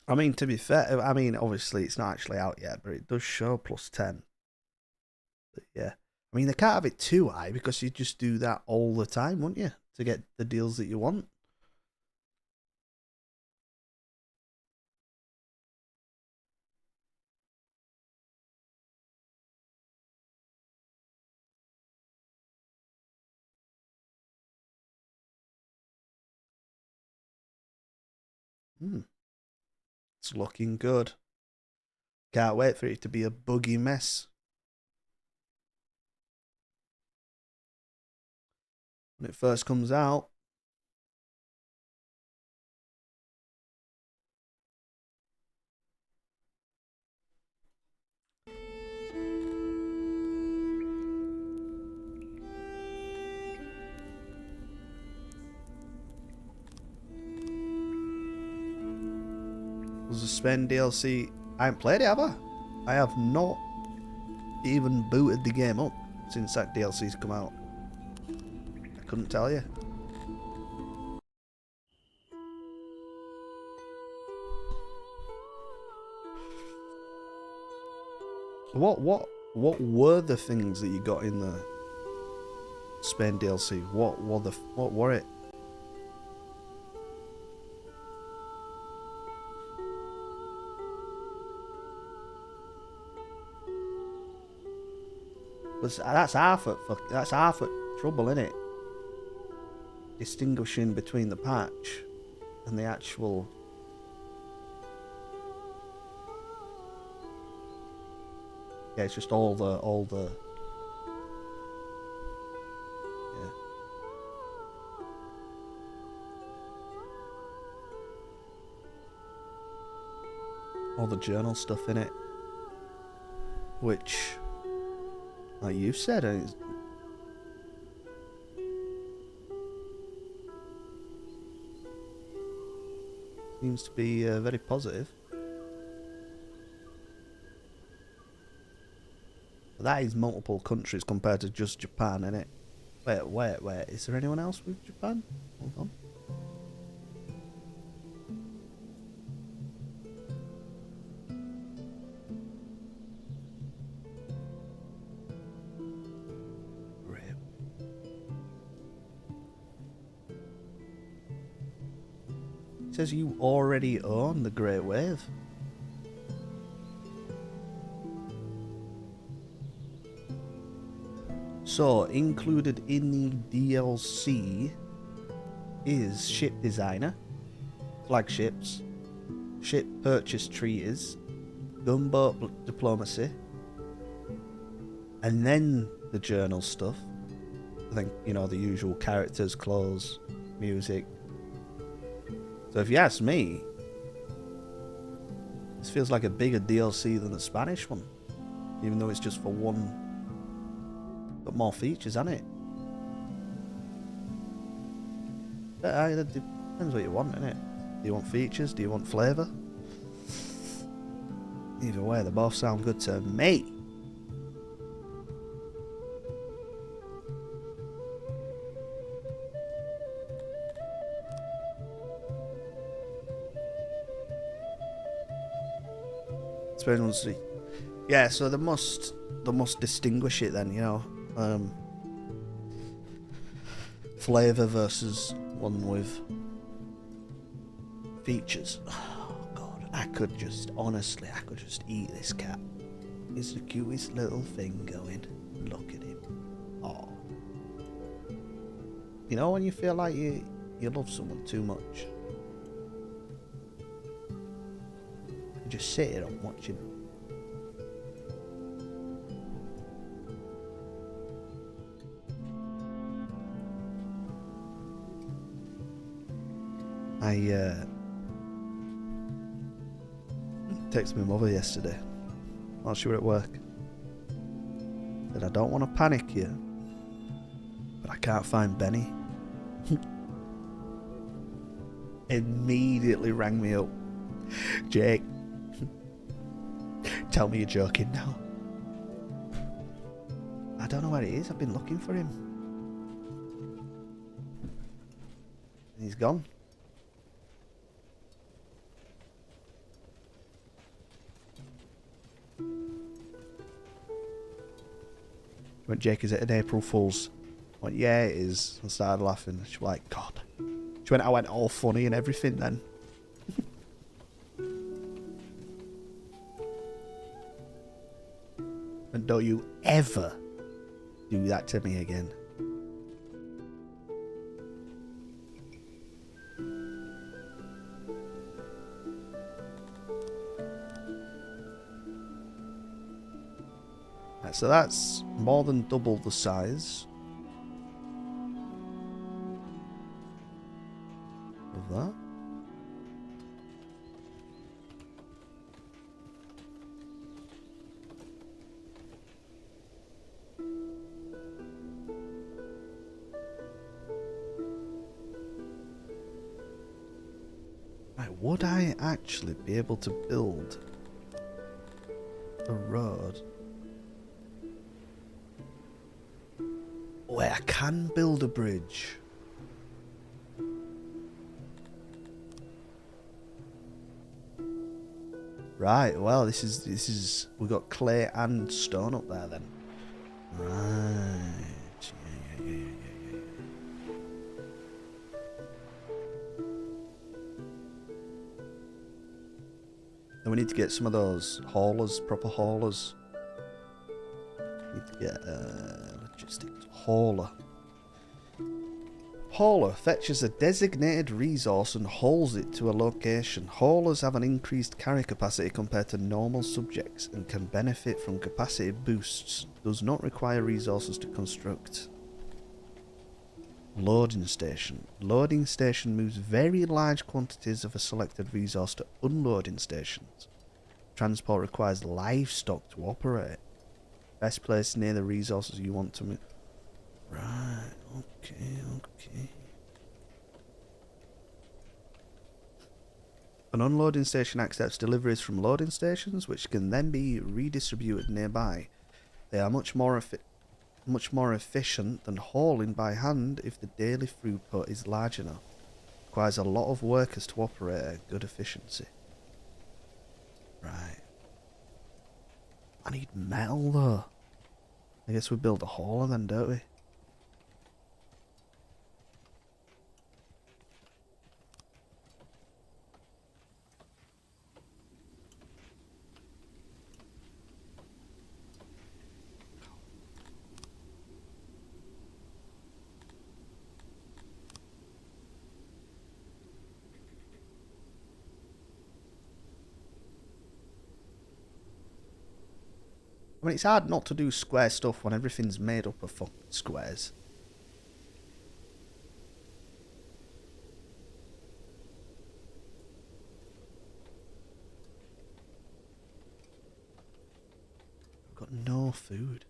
I mean, to be fair, I mean, obviously it's not actually out yet, but it does show +10. But yeah. I mean, they can't have it too high because you just do that all the time, wouldn't you? To get the deals that you want. It's looking good. Can't wait for it to be a buggy mess. When it first comes out. Was a spend DLC. I haven't played it, have I? I have not even booted the game up since that DLC's come out. I couldn't tell you. What were the things that you got in the Spain DLC? What were it? That's half of trouble, innit? Distinguishing between the patch and the actual. Yeah, it's just all the yeah. All the journal stuff in it, which, like you said, seems to be very positive. But that is multiple countries compared to just Japan, innit? Wait. Is there anyone else with Japan? Hold on. It says you already own the Great Wave. So, included in the DLC is Ship Designer, Flagships, Ship Purchase Treaties, Gunboat Diplomacy, and then the journal stuff. I think, you know, the usual characters, clothes, music. So if you ask me, this feels like a bigger DLC than the Spanish one, even though it's just for one. Got more features, hasn't it? But it depends what you want, innit? Do you want features? Do you want flavour? Either way, they both sound good to me. Yeah, so they must distinguish it then, you know. Flavour versus one with features. Oh god, I could just eat this cat. He's the cutest little thing going. Look at him. Oh. You know when you feel like you love someone too much? You just sit here and watch him. I texted my mother yesterday while she was at work. Said I don't want to panic you, but I can't find Benny. Immediately rang me up. Jake, tell me you're joking now. I don't know where he is. I've been looking for him. He's gone. Went, Jake, is it an April Fool's? I went, yeah, it is. I started laughing. She was like, God. She went, I went all funny and everything then. And don't you ever do that to me again. So that's more than double the size of that. Right, would I actually be able to build a road where I can build a bridge? Right, well, this is we got clay and stone up there then. Right. Yeah. Then we need to get some of those haulers, proper haulers. Need to get logistics hauler. Hauler fetches a designated resource and hauls it to a location. Haulers have an increased carry capacity compared to normal subjects and can benefit from capacity boosts. Does not require resources to construct. Loading station. Loading station moves very large quantities of a selected resource to unloading stations. Transport requires livestock to operate. Best place near the resources you want to move. Right, okay. An unloading station accepts deliveries from loading stations, which can then be redistributed nearby. They are much more efficient than hauling by hand if the daily throughput is large enough. Requires a lot of workers to operate at good efficiency. Right. I need metal though. I guess we build a hauler then, don't we? I mean, it's hard not to do square stuff when everything's made up of fucking squares. I've got no food.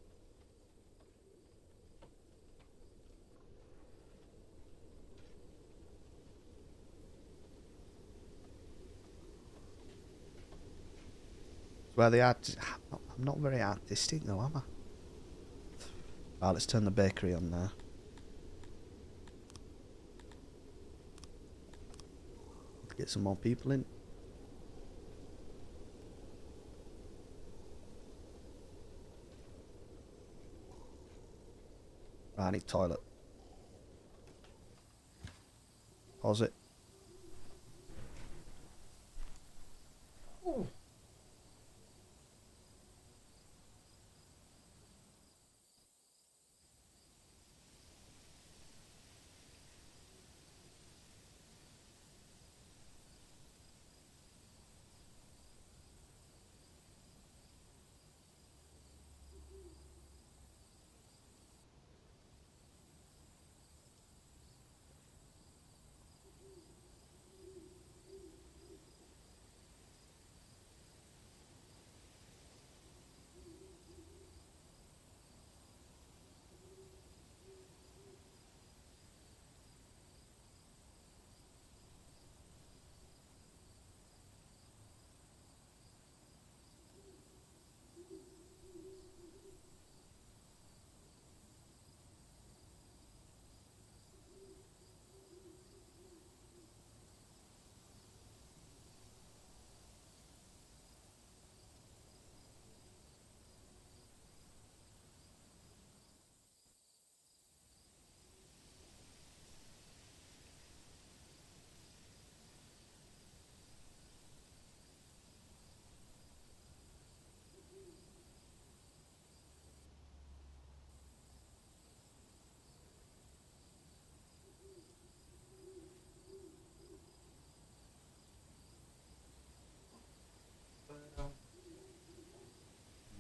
Where the art, I'm not very artistic though, am I? Right, let's turn the bakery on there. Get some more people in. Right, I need toilet. Pause it.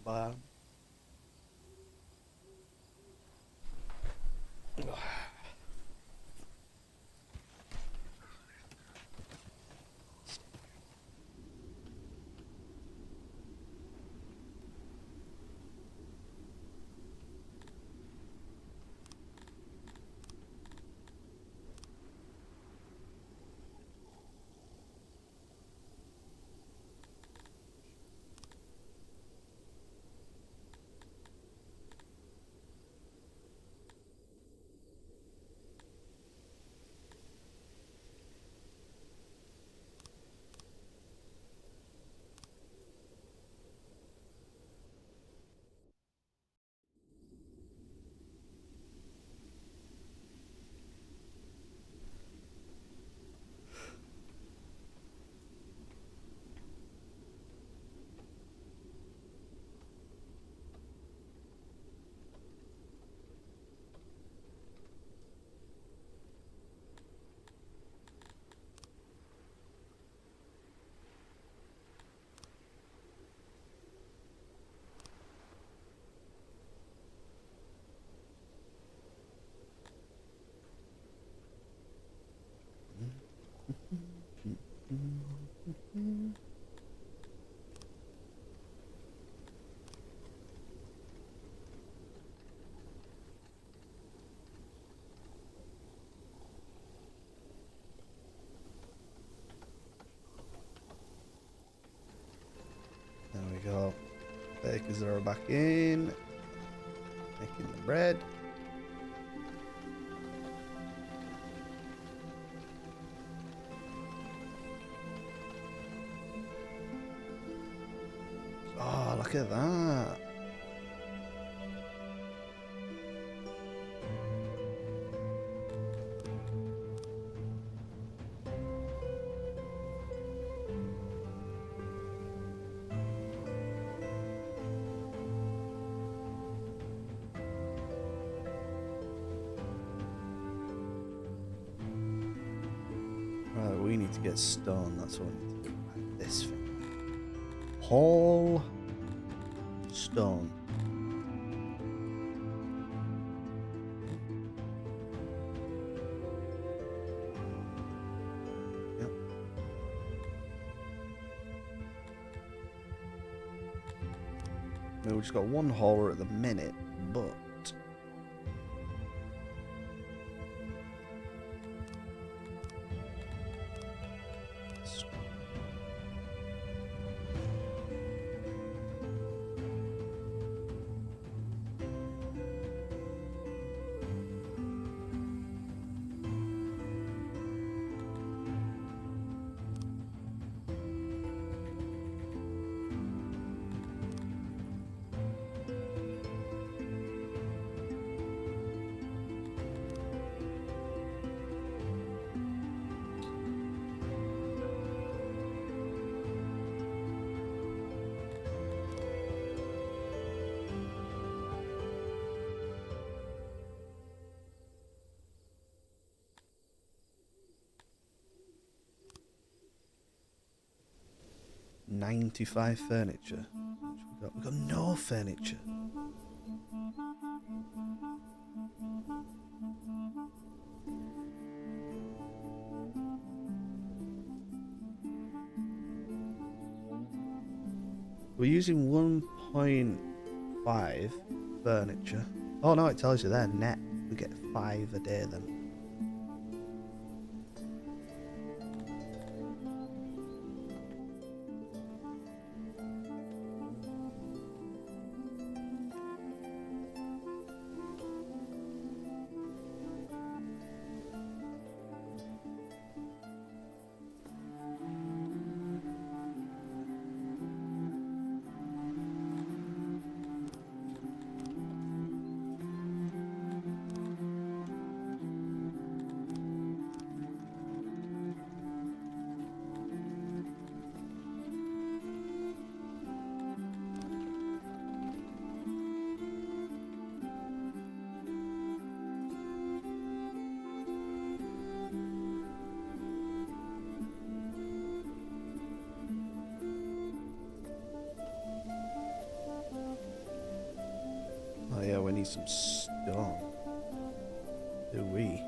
Bye. we go. Bakers are back in. Making the bread. Oh, look at that. Right, we need to get stone. That's what we need to do. Right, this thing. Hall stone. Yep. We've just got one hauler at the minute, but $95 furniture. We've got no furniture. We're using 1.5 furniture. Oh no, it tells you there, net. We get 5 a day then. Oh yeah, we need some stone. Do we?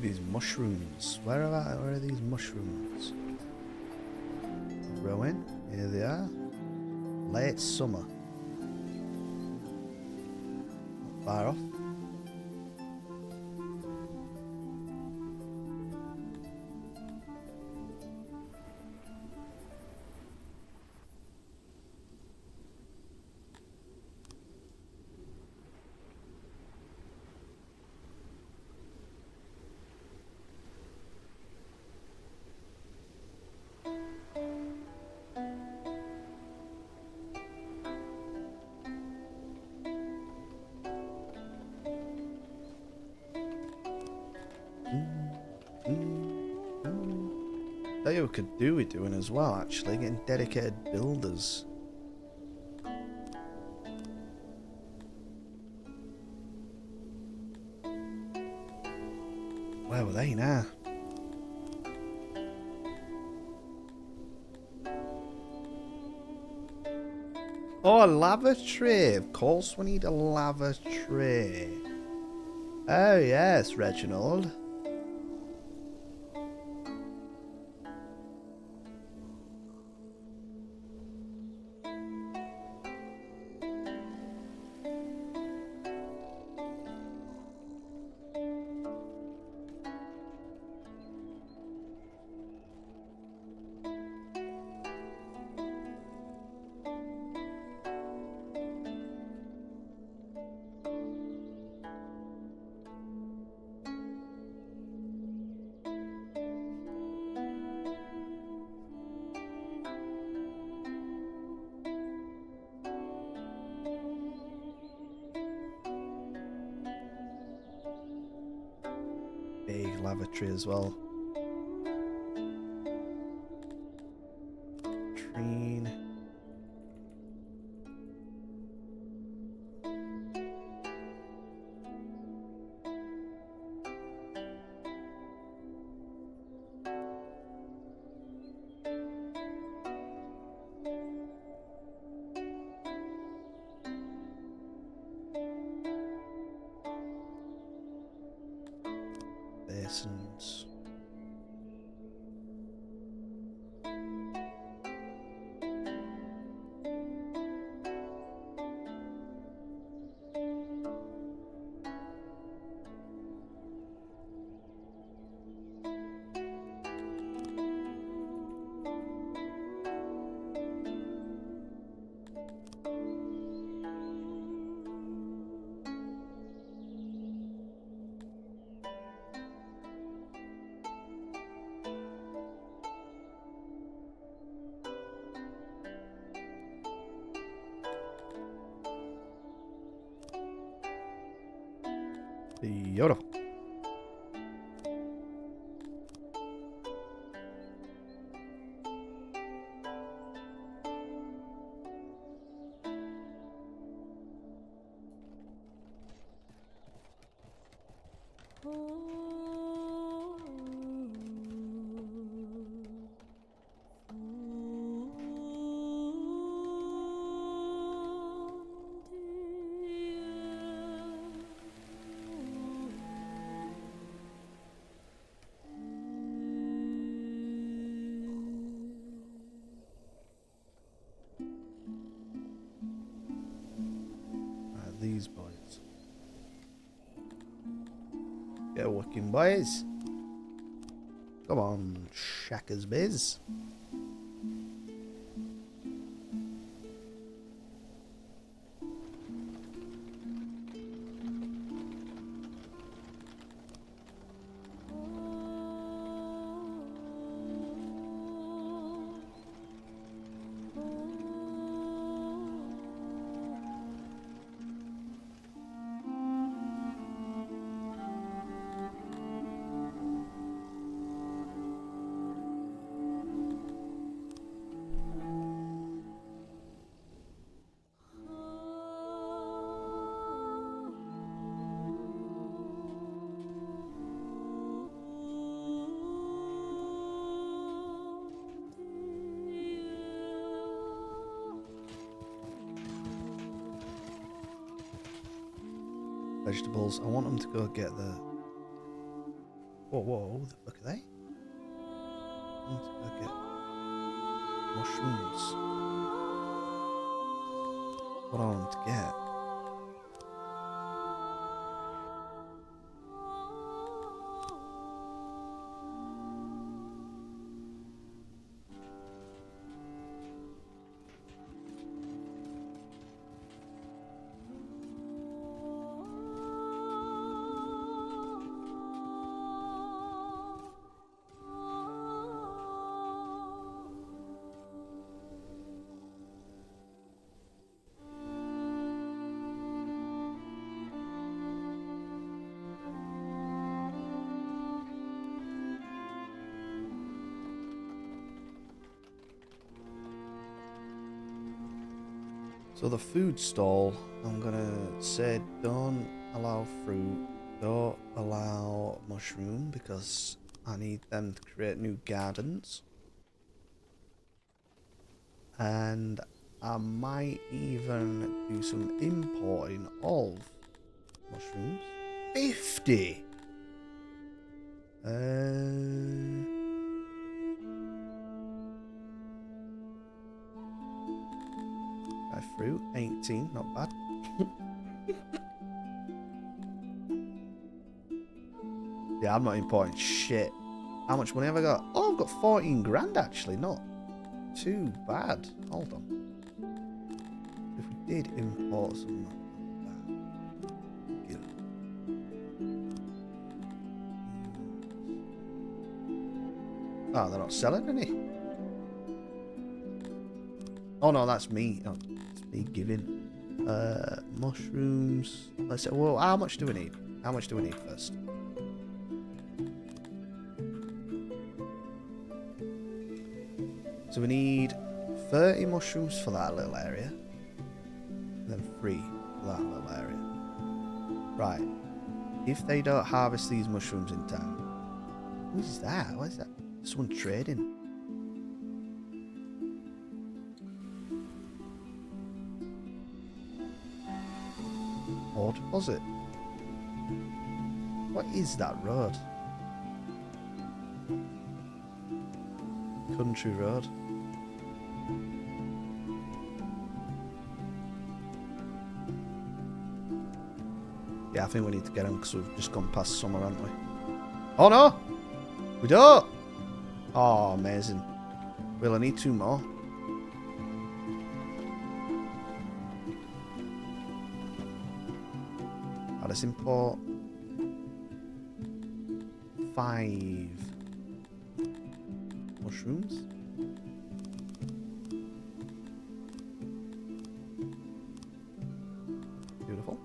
These mushrooms. Where are these mushrooms? Growing. Here they are. Late summer. Not far off. Tell you what we could do with doing as well, actually, getting dedicated builders. Where were they now? Oh, a lava tray. Of course we need a lava tray. Oh yes, Reginald. big lavatory as well. Trine. Basins. Beautiful. These boys. Get working, boys. Come on, Shaka's biz. Vegetables. I want them to go get the... Whoa, whoa, the fuck are they? I want them to go get mushrooms. What I want them to get? So the food stall, I'm gonna say don't allow fruit, don't allow mushroom because I need them to create new gardens. And I might even do some importing of mushrooms. 50! Fruit, 18, not bad. Yeah, I'm not importing shit. How much money have I got? Oh, I've got 14 grand actually, not too bad. Hold on. If we did import some... Oh, they're not selling any. Oh no, that's me. Oh, it's me giving. Mushrooms. Let's say, well, how much do we need? How much do we need first? So we need 30 mushrooms for that little area. And then 3 for that little area. Right. If they don't harvest these mushrooms in time. Who's that? What is that? Someone trading. Or deposit. What is that road? Country road. Yeah, I think we need to get him because we've just gone past summer, haven't we? Oh no! We don't! Oh, amazing. Well, I need 2 more. Let's import 5 mushrooms. Beautiful.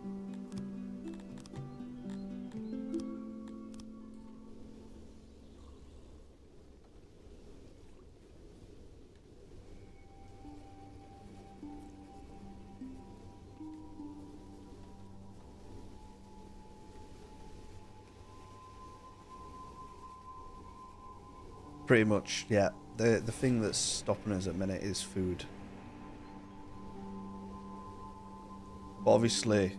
Pretty much, yeah. The thing that's stopping us at the minute is food. But obviously,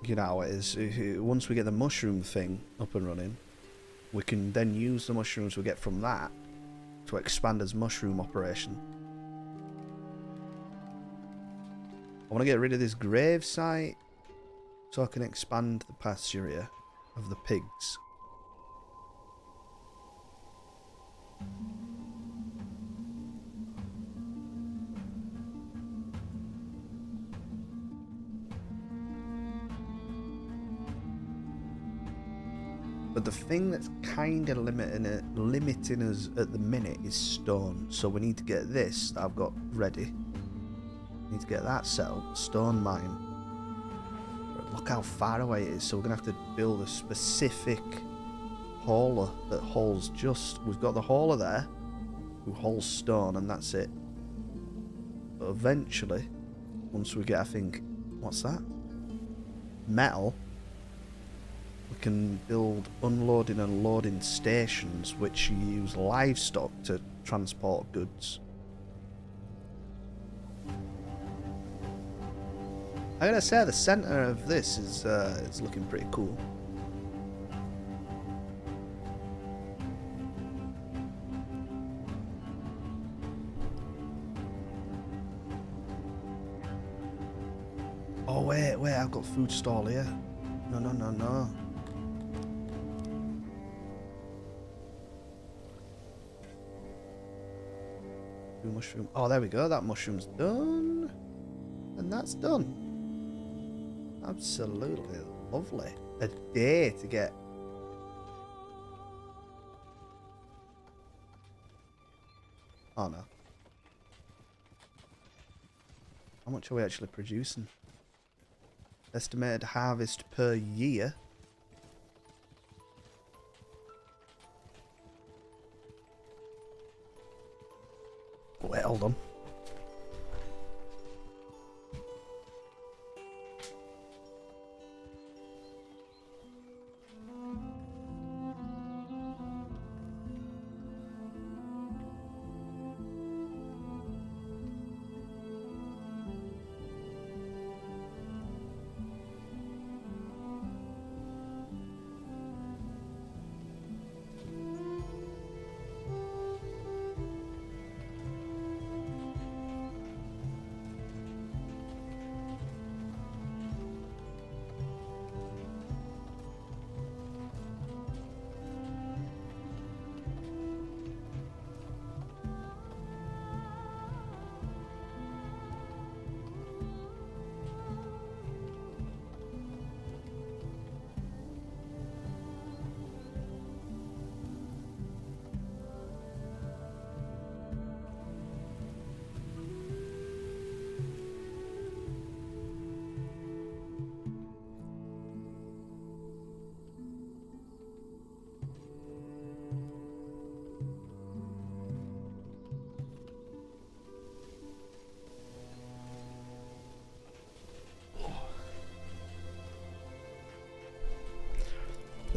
you know how it is. Once we get the mushroom thing up and running, we can then use the mushrooms we get from that to expand as mushroom operation. I want to get rid of this grave site so I can expand the pasture area of the pigs. But the thing that's kind of limiting us at the minute is stone. So we need to get this that I've got ready. Need to get that set up. Stone mine. But look how far away it is. So we're going to have to build a specific hauler that hauls just... We've got the hauler there who hauls stone and that's it. But eventually, once we get, I think... What's that? Metal. We can build unloading and loading stations which use livestock to transport goods. I gotta say, the center of this is looking pretty cool. Oh wait, I've got food stall here. No. Mushroom. Oh, there we go. That mushroom's done. And that's done. Absolutely lovely. A day to get. Oh no. How much are we actually producing? Estimated harvest per year. Wait, hold on.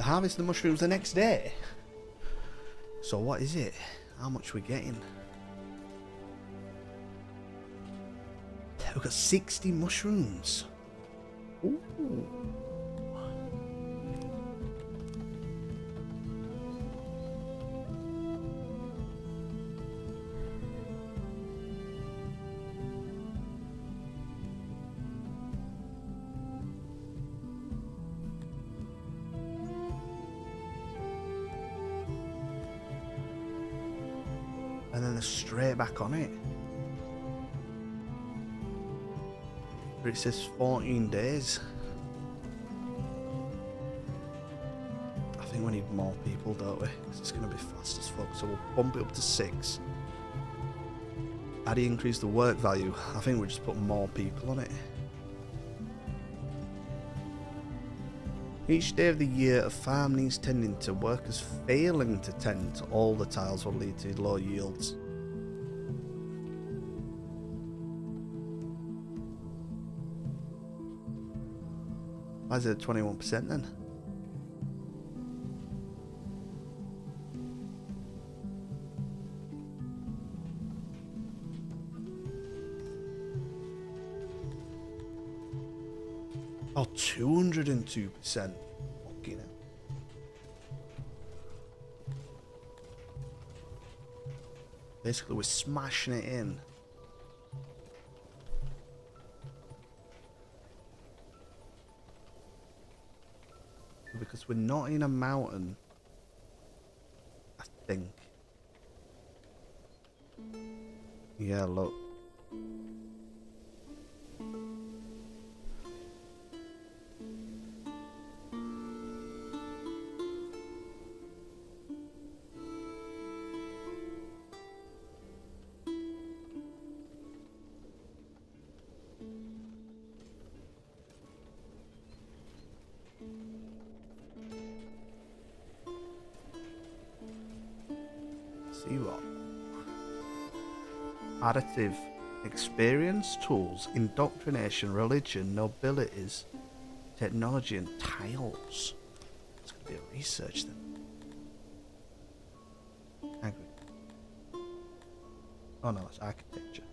harvest the mushrooms the next day. So what is it? How much we getting? We've got 60 mushrooms. Ooh. And then they're straight back on it. But it says 14 days. I think we need more people, don't we? Because it's going to be fast as fuck. So we'll bump it up to 6. How do you increase the work value? I think we'll just put more people on it. Each day of the year, a farm needs tending to. Workers failing to tend to all the tiles will lead to low yields. Why is it 21% then? Oh, 202%. Fucking hell. Basically, we're smashing it in. Because we're not in a mountain, I think. Yeah, look. See what? Additive. Experience, tools, indoctrination, religion, nobilities, technology, and tiles. It's going to be a research then. Agri. Oh no, it's architecture.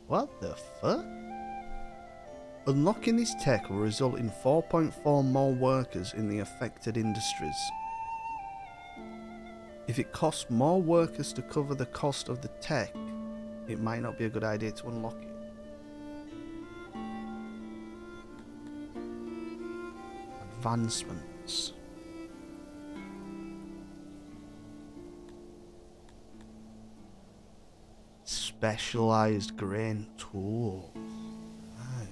What the fuck? Unlocking this tech will result in 4.4 more workers in the affected industries. If it costs more workers to cover the cost of the tech, it might not be a good idea to unlock it. Advancements. Specialized grain tool. Right.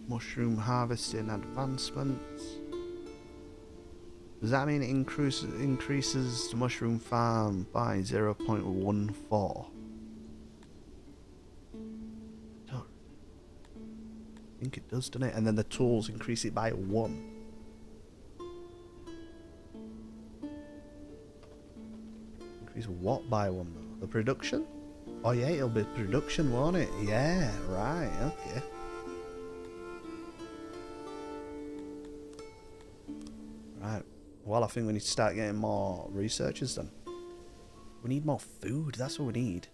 Mushroom harvesting advancements. Does that mean it increases the mushroom farm by 0.14? I think it does, doesn't it? And then the tools increase it by 1. Increase what by 1 though? The production? Oh yeah, it'll be production, won't it? Yeah, right, okay. Right. Well, I think we need to start getting more researchers done. We need more food, that's what we need.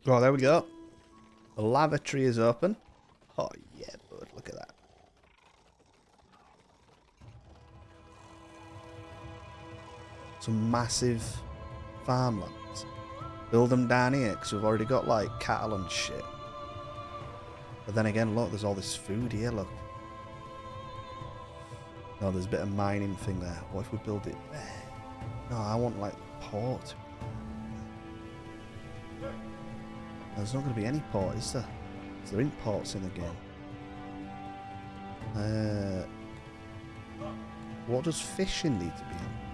Oh, there we go. The lavatory is open. Oh yeah, bud, look at that. Some massive farmlands. build them down here because we've already got like cattle and shit. But then again, look, there's all this food here. Look. No, there's a bit of mining thing there. What if we build it there? No, I want like port. There's not going to be any port, is there? Is there imports in the game? What does fishing need to be in?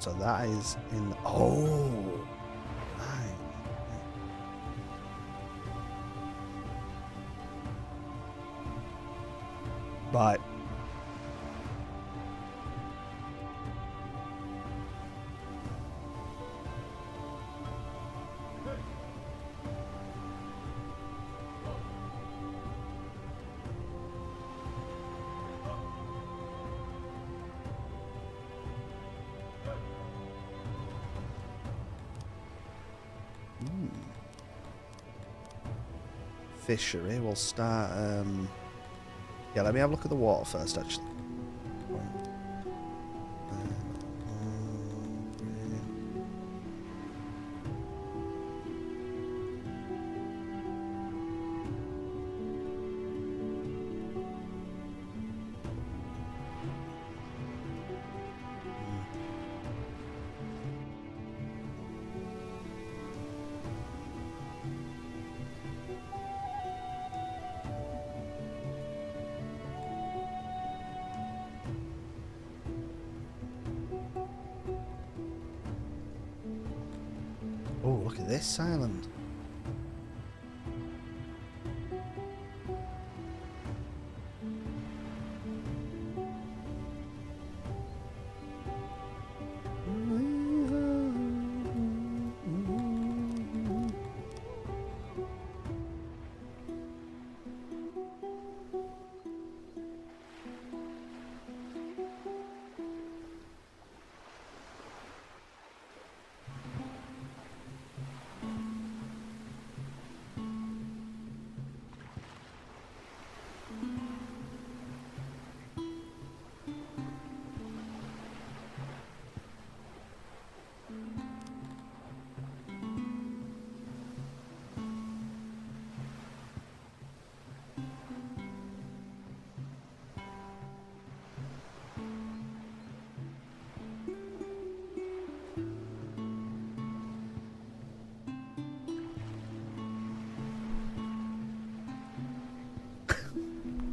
So that is in. Oh, right. Right. Fishery. We'll start. Yeah, let me have a look at the water first, actually. Oh, look at this island.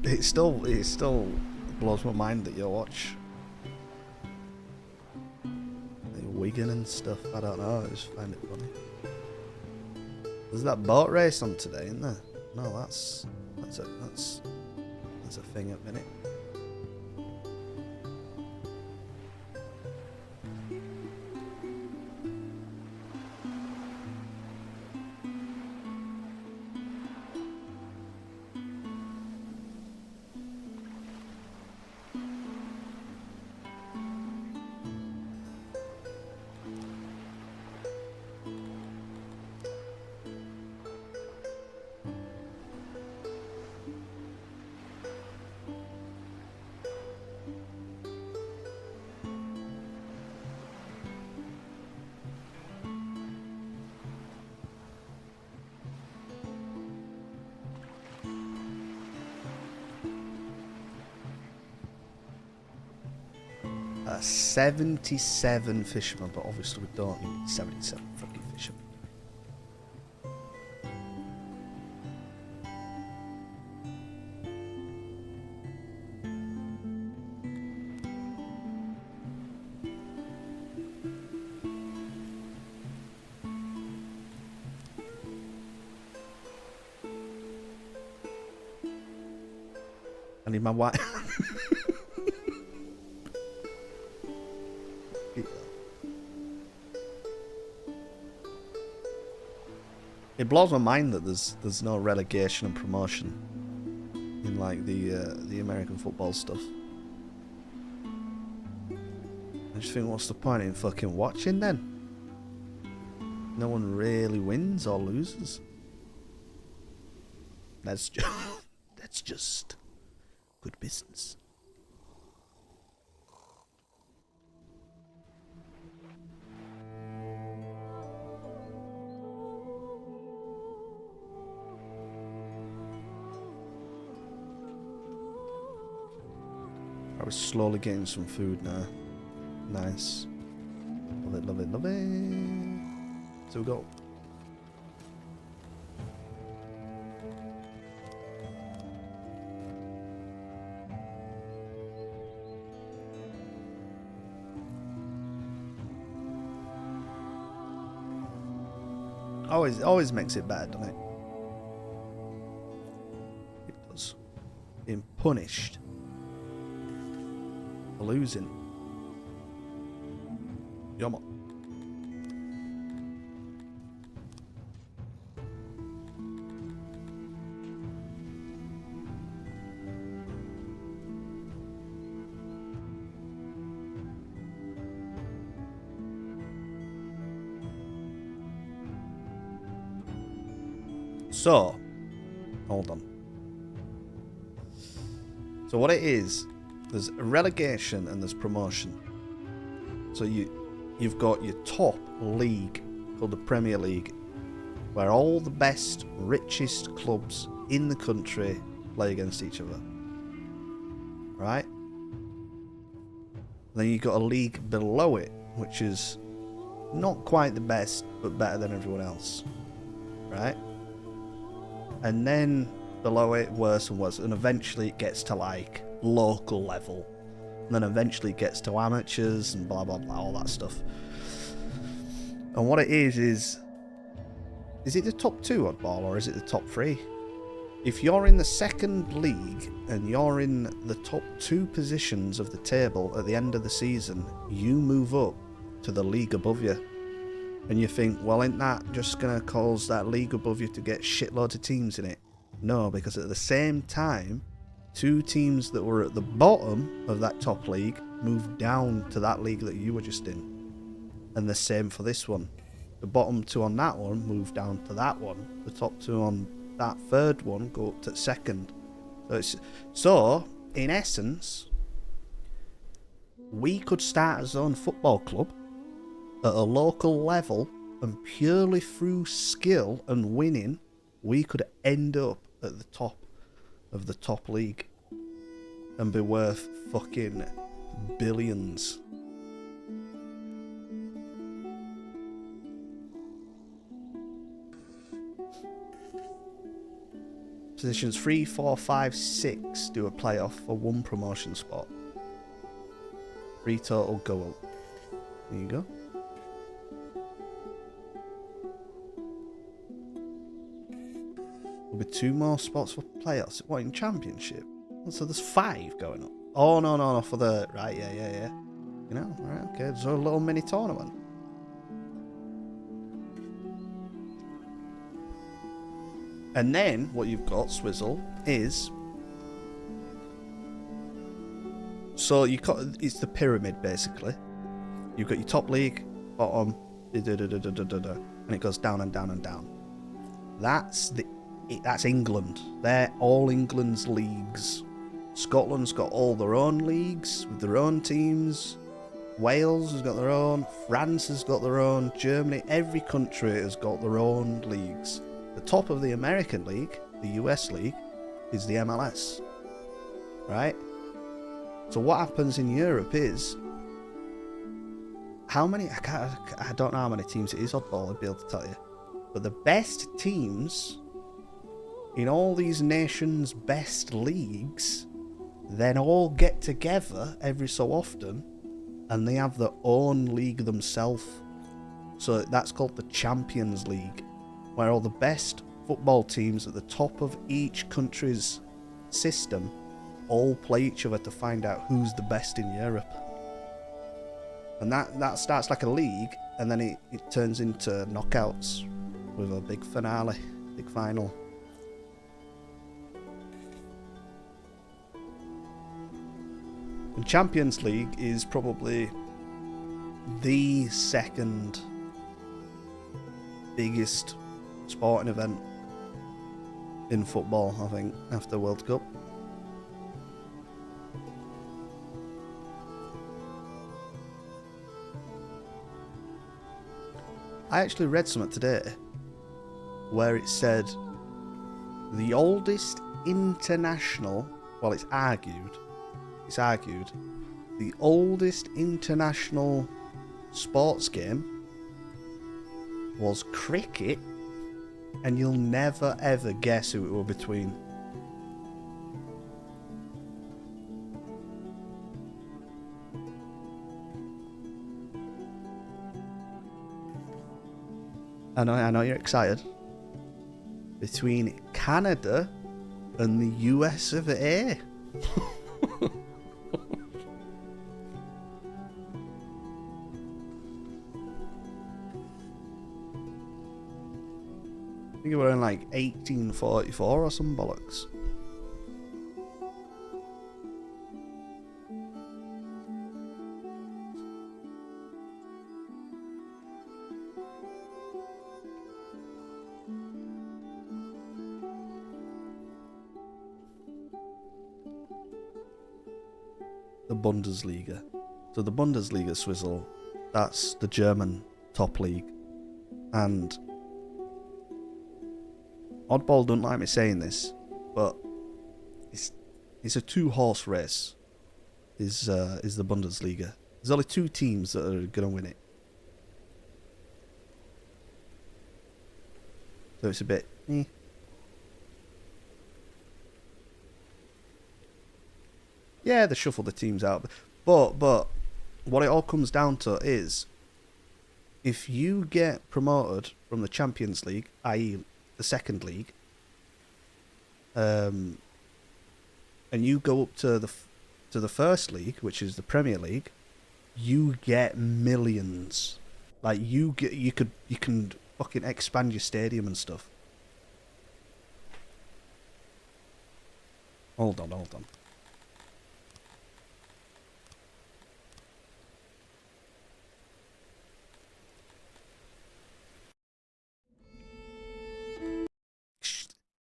It still blows my mind that you watch Wigan and stuff. I don't know. I just find it funny. There's that boat race on today, isn't there? No, that's a thing at minute. Uh, 77 fishermen, but obviously we don't need 77 fucking fishermen. I need my wife. It blows my mind that there's no relegation and promotion in like the American football stuff. I just think, what's the point in fucking watching then? No one really wins or loses. That's just good business. we're slowly getting some food now. Nice. Love it, love it, love it. So we go. Always makes it better, doesn't it? It does. Being punished for losing. Come on. So, hold on. So what it is, there's relegation and there's promotion. So you've got your top league called the Premier League, where all the best, richest clubs in the country play against each other. Right? Then you've got a league below it, which is not quite the best, but better than everyone else. Right? And then below it, worse and worse, and eventually it gets to like local level, and then eventually it gets to amateurs and blah blah blah, all that stuff. And what it is it the top 2 oddball or is it the top 3? If you're in the second league and you're in the top 2 positions of the table at the end of the season, you move up to the league above you. And you think, well, ain't that just going to cause that league above you to get shitloads of teams in it? No, because at the same time, 2 teams that were at the bottom of that top league moved down to that league that you were just in. And the same for this one. The bottom 2 on that one move down to that one. The top 2 on that third one go up to second. So in essence, we could start a zone football club at a local level, and purely through skill and winning, we could end up at the top of the top league and be worth fucking billions. Positions 3, 4, 5, 6 do a playoff for 1 promotion spot. 3 total go up. There you go. There'll be 2 more spots for playoffs. What, in championship? So there's 5 going up. Oh, no, for the... Right, yeah. You know, right, okay. There's a little mini tournament. And then, what you've got, Swizzle, is... So, it's the pyramid, basically. You've got your top league, bottom, and it goes down and down and down. That's England. They're all England's leagues. Scotland's got all their own leagues with their own teams. Wales has got their own. France has got their own. Germany, every country has got their own leagues. The top of the American League, the US League, is the MLS. Right? So what happens in Europe is... How many... I don't know how many teams it is, oddball, I'd be able to tell you. But the best teams in all these nations' best leagues then all get together every so often and they have their own league themselves. So that's called the Champions League, where all the best football teams at the top of each country's system all play each other to find out who's the best in Europe. And that starts like a league, and then it turns into knockouts with a big finale, big final. And Champions League is probably the second biggest sporting event in football, I think, after World Cup. I actually read something today where it said the oldest international, well, it's argued, it's argued, the oldest international sports game was cricket, and you'll never ever guess who it were between. I know you're excited. Between Canada and the US of A. I think it were in like 1844 or some bollocks. The Bundesliga. So the Bundesliga, Swizzle, that's the German top league. And Oddball don't like me saying this, but it's a 2-horse race. Is the Bundesliga. There's only 2 teams that are gonna win it. So it's a bit Yeah, they shuffle the teams out. But what it all comes down to is if you get promoted from the Champions League, i.e. the second league, and you go up to the first league, which is the Premier League, you get millions. Like you can fucking expand your stadium and stuff. Hold on.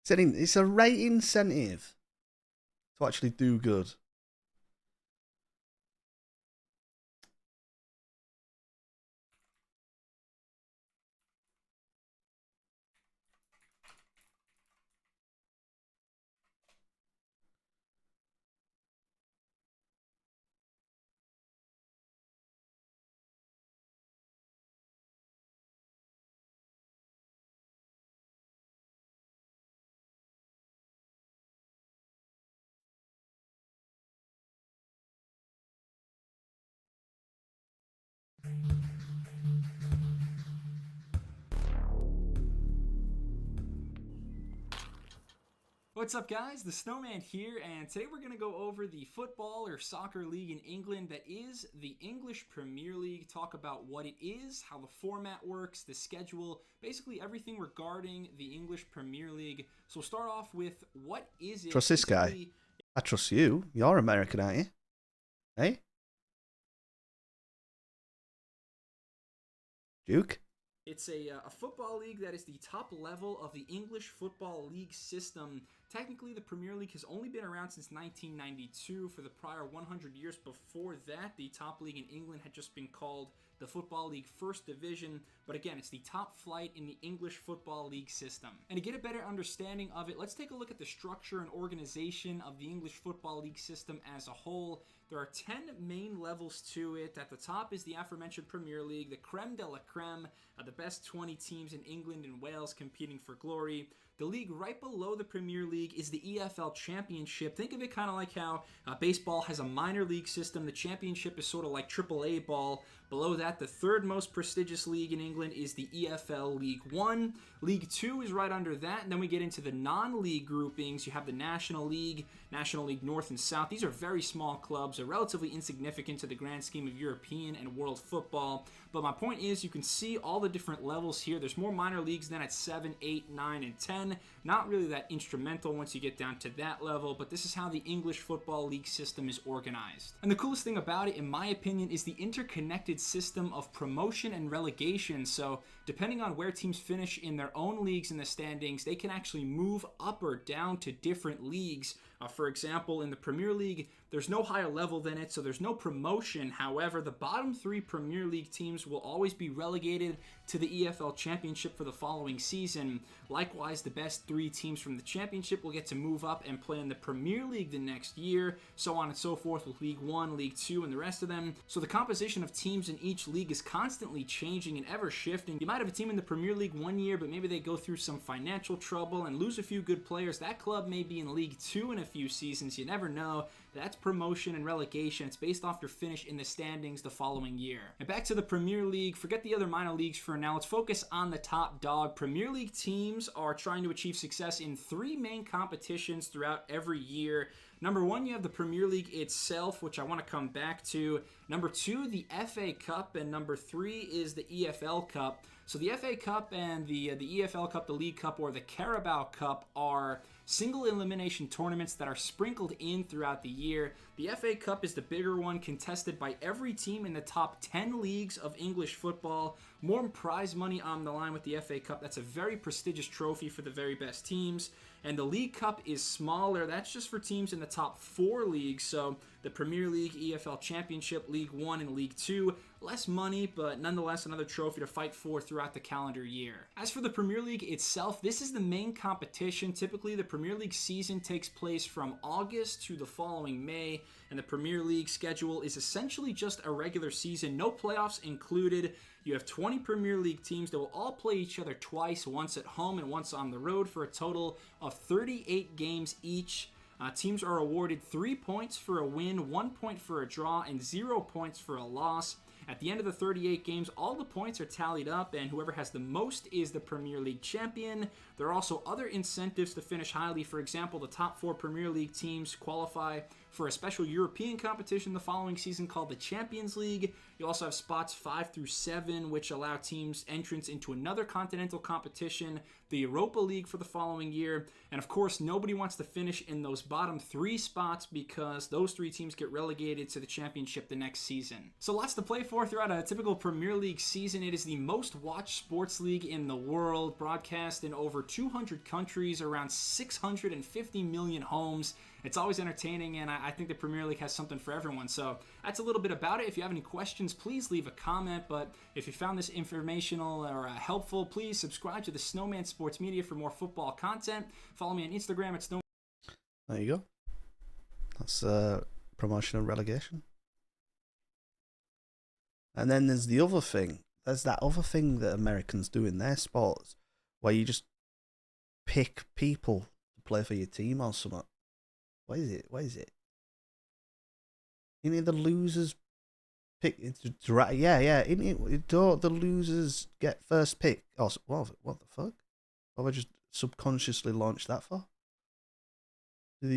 It's a right incentive to actually do good. What's up, guys? The Snowman here, and today we're going to go over the football or soccer league in England that is the English Premier League, talk about what it is, how the format works, the schedule, basically everything regarding the English Premier League. So we'll start off with what is it? Trust this guy. I trust you. You're American, aren't you? Hey? Duke? It's a football league that is the top level of the English Football League system. Technically, the Premier League has only been around since 1992. For the prior 100 years before that, the top league in England had just been called the Football League First Division. But again, it's the top flight in the English Football League system. And to get a better understanding of it, let's take a look at the structure and organization of the English Football League system as a whole. There are 10 main levels to it. At the top is the aforementioned Premier League, the creme de la creme, the best 20 teams in England and Wales competing for glory. The league right below the Premier League is the EFL Championship. Think of it kind of like how baseball has a minor league system. The Championship is sort of like AAA ball. Below that, the third most prestigious league in England is the EFL League One. League Two is right under that, and then we get into the non-league groupings. You have the National League North and South. These are very small clubs. They're relatively insignificant to the grand scheme of European and world football. But my point is, you can see all the different levels here. There's more minor leagues than at 7, 8, 9, and 10. Not really that instrumental once you get down to that level, but this is how the English Football League system is organized. And the coolest thing about it, in my opinion, is the interconnected system of promotion and relegation. So depending on where teams finish in their own leagues in the standings, they can actually move up or down to different leagues. For example, in the Premier League, there's no higher level than it, so there's no promotion. However, the bottom 3 Premier League teams will always be relegated to the EFL Championship for the following season. Likewise, the best 3 teams from the Championship will get to move up and play in the Premier League the next year, so on and so forth with League 1, League 2, and the rest of them. So the composition of teams in each league is constantly changing and ever shifting. You might have a team in the Premier League one year, but maybe they go through some financial trouble and lose a few good players. That club may be in League 2 in a few seasons. You never know. That's promotion and relegation. It's based off your finish in the standings the following year. And back to the Premier League. Forget the other minor leagues for now. Let's focus on the top dog. Premier League teams are trying to achieve success in 3 main competitions throughout every year. Number 1, you have the Premier League itself, which I want to come back to. Number 2, the FA Cup, and number 3 is the EFL Cup. So the FA Cup and the EFL Cup, the League Cup, or the Carabao Cup are single elimination tournaments that are sprinkled in throughout the year. The FA Cup is the bigger one, contested by every team in the top 10 leagues of English football. More prize money on the line with the FA Cup. That's a very prestigious trophy for the very best teams. And the League Cup is smaller. That's just for teams in the top 4 leagues. So the Premier League, EFL Championship, League 1, and League 2. Less money, but nonetheless another trophy to fight for throughout the calendar year. As for the Premier League itself, this is the main competition. Typically, the Premier League season takes place from August to the following May, and the Premier League schedule is essentially just a regular season, no playoffs included. You have 20 Premier League teams that will all play each other twice, once at home and once on the road, for a total of 38 games each. Teams are awarded 3 points for a win, 1 point for a draw, and 0 points for a loss. At the end of the 38 games, all the points are tallied up, and whoever has the most is the Premier League champion. There are also other incentives to finish highly. For example, the top 4 Premier League teams qualify for a special European competition the following season called the Champions League. You also have spots 5 through 7, which allow teams entrance into another continental competition, the Europa League, for the following year. And of course, nobody wants to finish in those bottom 3 spots because those 3 teams get relegated to the Championship the next season. So lots to play for throughout a typical Premier League season. It is the most watched sports league in the world, broadcast in over 200 countries, around 650 million homes. It's always entertaining, and I think the Premier League has something for everyone. So that's a little bit about it. If you have any questions, please leave a comment. But if you found this informational or helpful, please subscribe to the Snowman Sports Media for more football content. Follow me on Instagram at Snowman. There you go. That's promotion and relegation. And then there's the other thing. There's that other thing that Americans do in their sports, where you just pick people to play for your team or something. What is it? What is it? You know, the losers pick. Yeah. Don't the losers get first pick? Oh, what the fuck? What have I just subconsciously launched that for? Do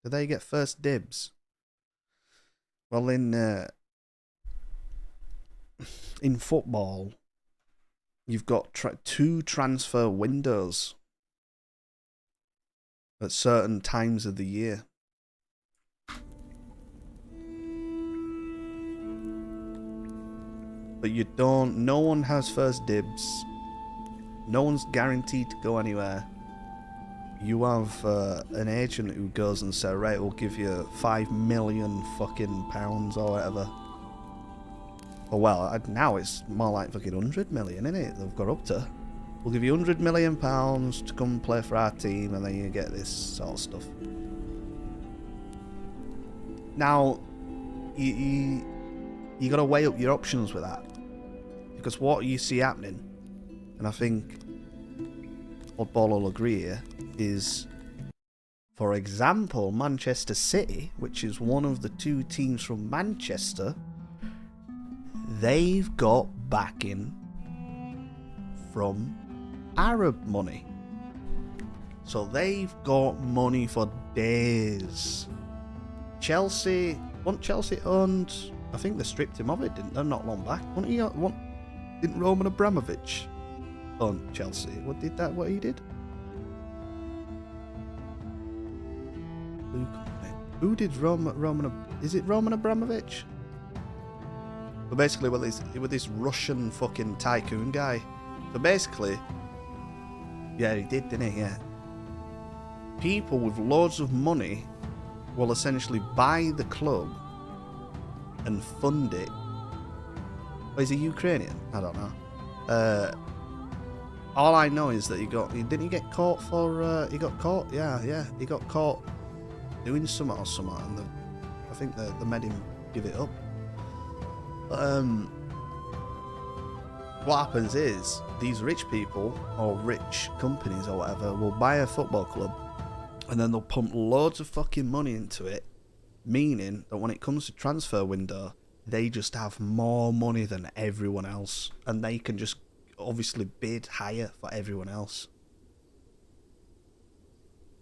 they get first dibs? Well, in football, you've got 2 transfer windows at certain times of the year. But no one has first dibs. No one's guaranteed to go anywhere. You have an agent who goes and says, right, we'll give you 5 million fucking pounds or whatever. Oh, well, now it's more like fucking 100 million, isn't it? They've got up to. We'll give you 100 million pounds to come play for our team, and then you get this sort of stuff. Now, you got to weigh up your options with that, because what you see happening, and I think Oddball will agree here, is, for example, Manchester City, which is one of the 2 teams from Manchester, they've got backing from Arab money. So they've got money for days. Chelsea owned, I think they stripped him of it, didn't they, not long back? Didn't Roman Abramovich own Chelsea? What he did? Who did is it Roman Abramovich? But basically, with this Russian fucking tycoon guy. So basically, yeah, he did, didn't he? Yeah. People with loads of money will essentially buy the club and fund it Oh, is he Ukrainian? I don't know. All I know is that didn't he get caught for, he got caught? Yeah, he got caught doing something or something, and I think they made him give it up. What happens is, these rich people, or rich companies or whatever, will buy a football club, and then they'll pump loads of fucking money into it, meaning that when it comes to transfer window, they just have more money than everyone else, and they can just obviously bid higher for everyone else.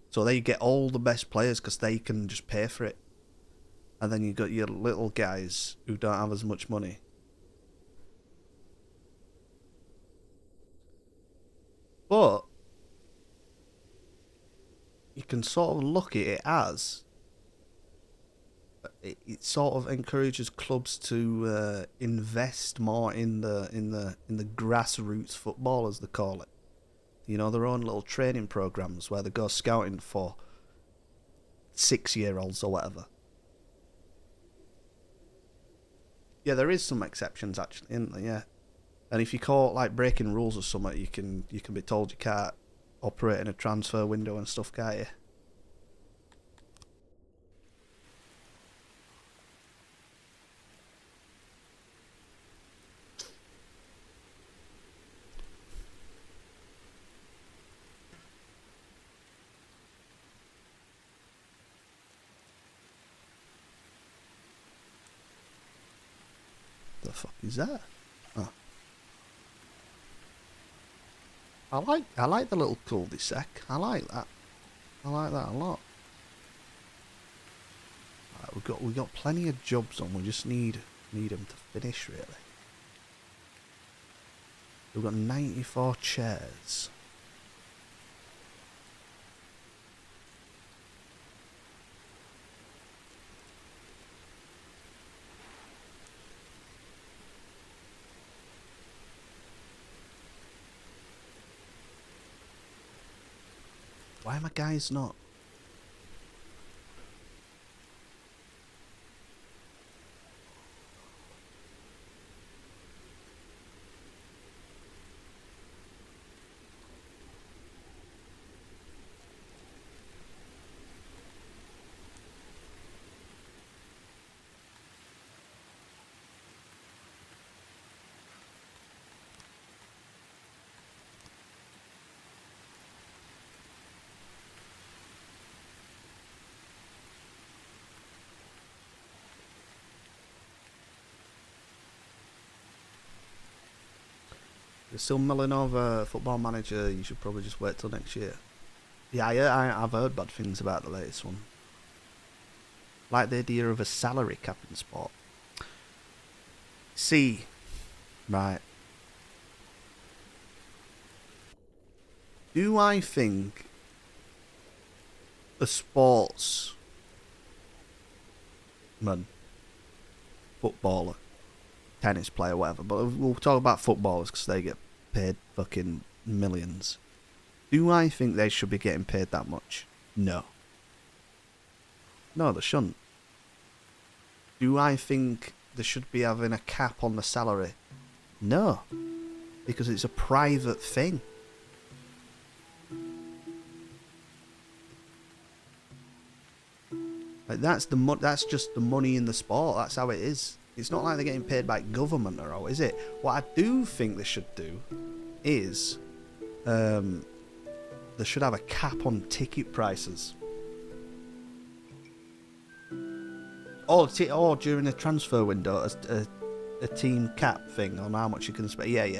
So they get all the best players because they can just pay for it. And then you got your little guys who don't have as much money. But you can sort of look at it as it sort of encourages clubs to invest more in the grassroots football, as they call it. You know, their own little training programs where they go scouting for 6-year-olds or whatever. Yeah, there is some exceptions actually, isn't there? Yeah, and if you call it like breaking rules or something, you can be told you can't operate in a transfer window and stuff, can't you? The fuck is that? Oh. I like the little cul-de-sac. I like that. I like that a lot. Right, we got plenty of jobs on. We just need them to finish, really. We've got 94 chairs. Why are my guys not? You're still mulling over Football Manager. You should probably just wait till next year. Yeah, I've heard bad things about the latest one. Like the idea of a salary cap in sport. See, right. Do I think a sportsman, footballer, tennis player, whatever, but we'll talk about footballers because they get paid fucking millions. Do I think they should be getting paid that much? No. No, they shouldn't. Do I think they should be having a cap on the salary? No. Because it's a private thing. Like that's just the money in the sport. That's how it is. It's not like they're getting paid by government or all, is it? What I do think they should do is they should have a cap on ticket prices. Or during the transfer window, a team cap thing on how much you can spend. Yeah.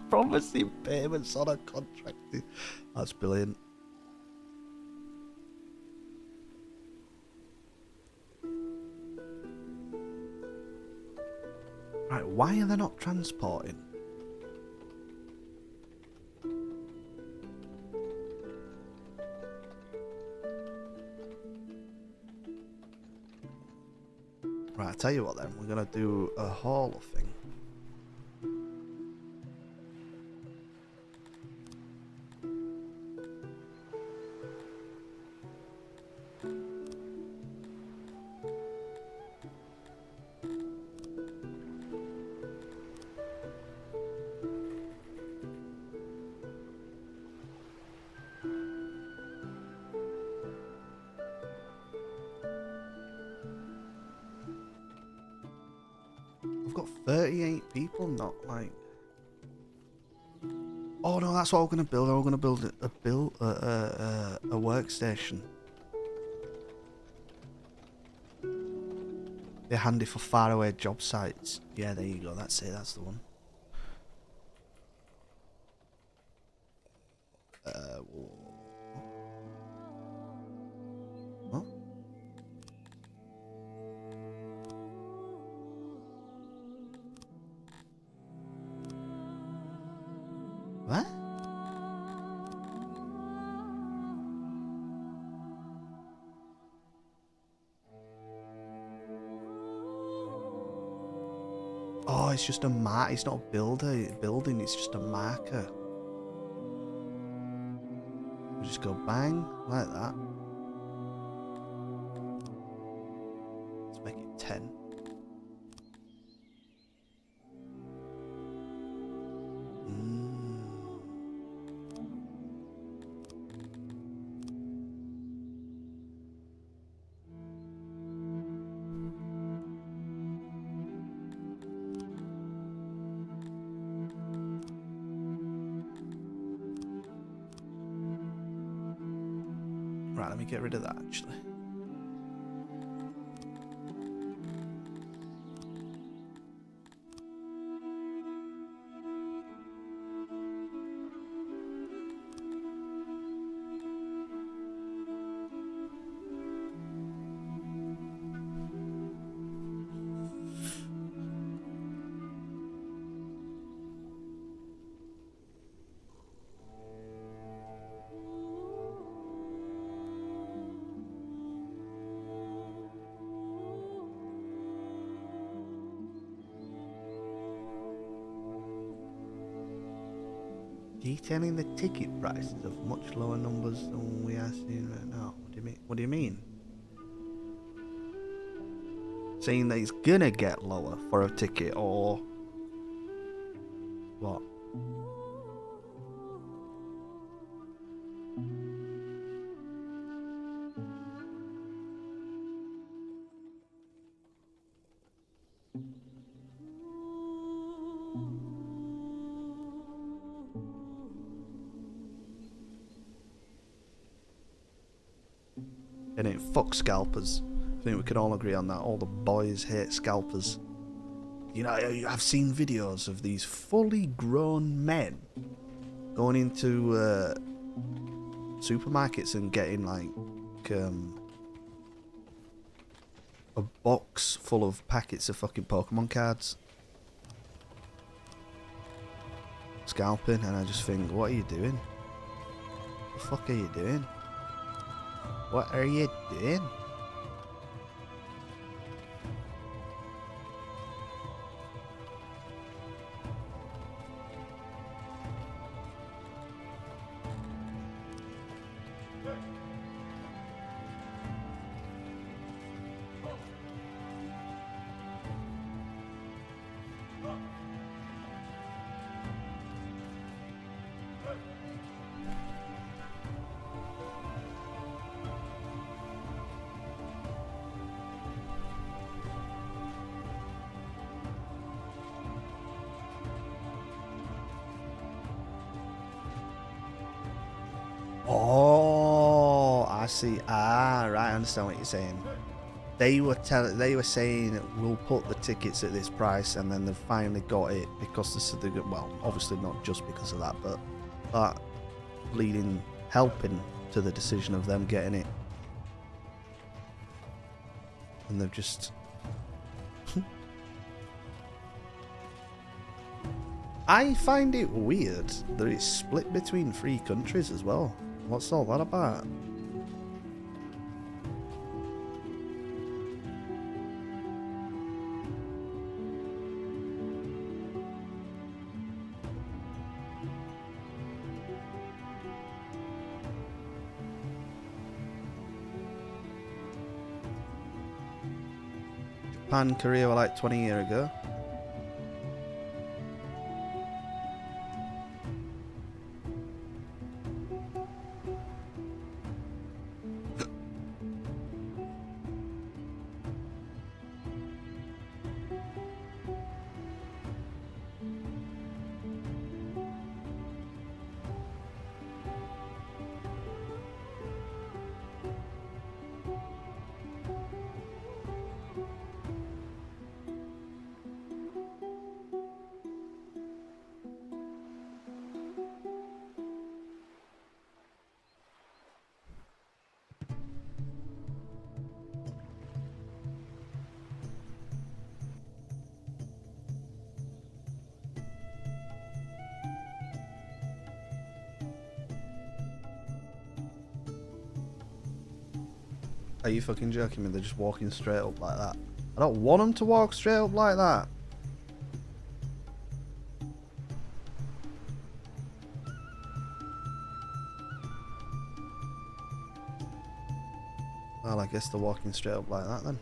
Promising payments on a contract. That's brilliant. Right, why are they not transporting? Right, I tell you what then, we're gonna do a haul thing. got 38 people, not like... Oh no, that's what I'm gonna build. I'm gonna build a workstation. They're handy for faraway job sites. Yeah, there you go. That's it. That's the one. What? What? Oh, it's just a mark. It's not a building. It's just a marker. We just go bang like that. Let's make it 10. Right, let me get rid of that actually. Detailing the ticket prices of much lower numbers than we are seeing right now. What do you mean? What do you mean? Saying that it's gonna get lower for a ticket, or what? It ain't fuck scalpers. I think we can all agree on that. All the boys hate scalpers. You know, I've seen videos of these fully grown men going into supermarkets and getting like a box full of packets of fucking Pokemon cards. Scalping, and I just think, what are you doing? What the fuck are you doing? What are you doing? Oh, I see. Ah, right. I understand what you're saying. They were saying we'll put the tickets at this price, and then they finally got it because well, obviously not just because of that, but that helping to the decision of them getting it, and they've just. I find it weird that it's split between 3 countries as well. What's all that about? Japan, Korea were like 20 years ago. Are you fucking joking me? They're just walking straight up like that. I don't want them to walk straight up like that. Well, I guess they're walking straight up like that then.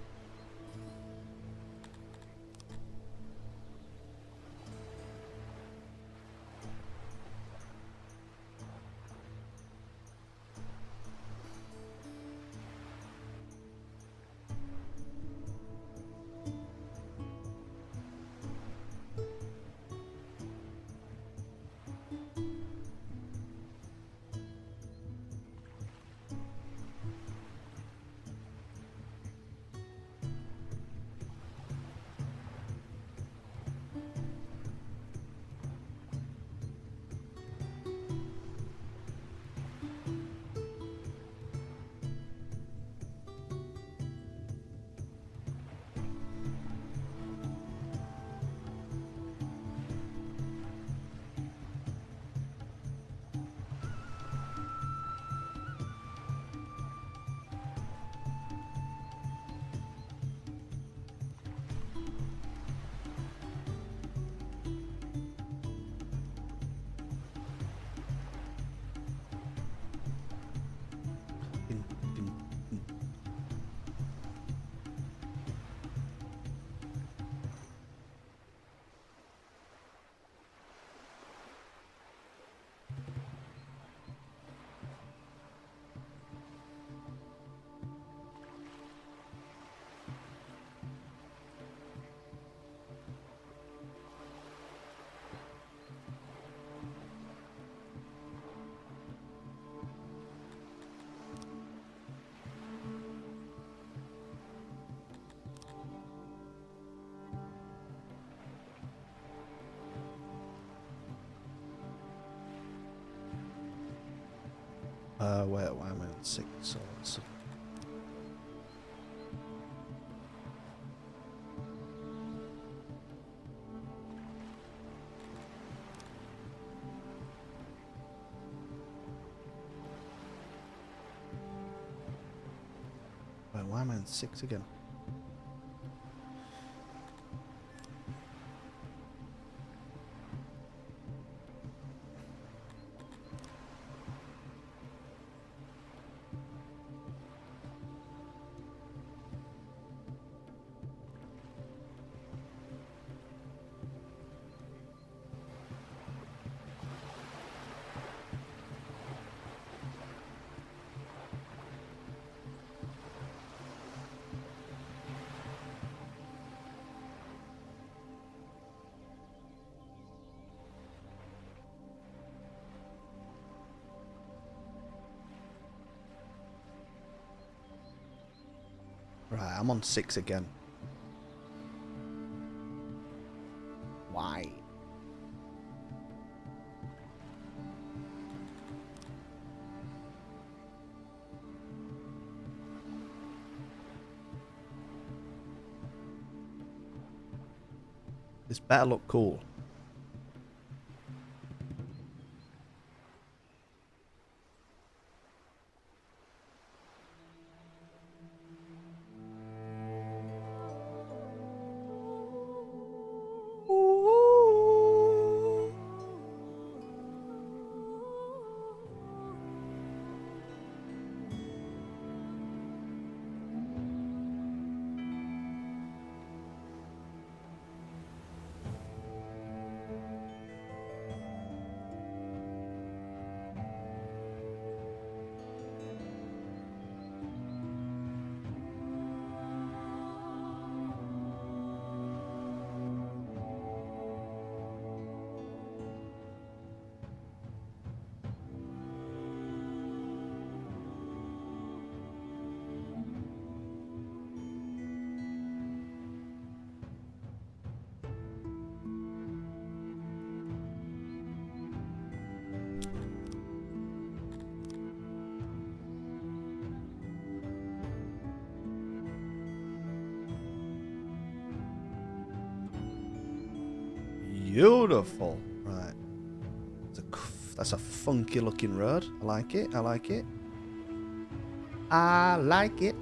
Wait, why am I on 6 swords? Wait, why am I on 6 again? Right, I'm on 6 again. Why? This better look cool. Beautiful. Right. That's a funky looking road. I like it. I like it. I like it.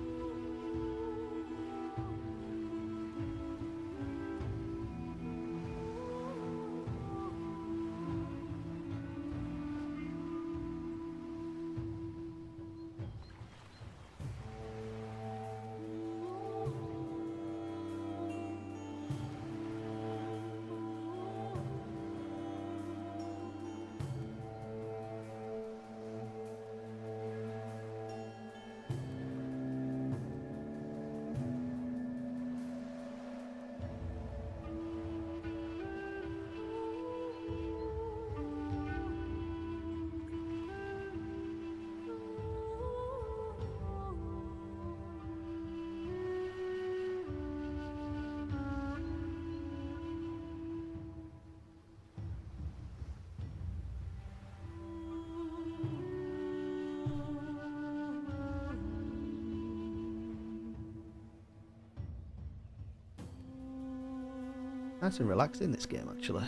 Nice and relaxing, this game, actually.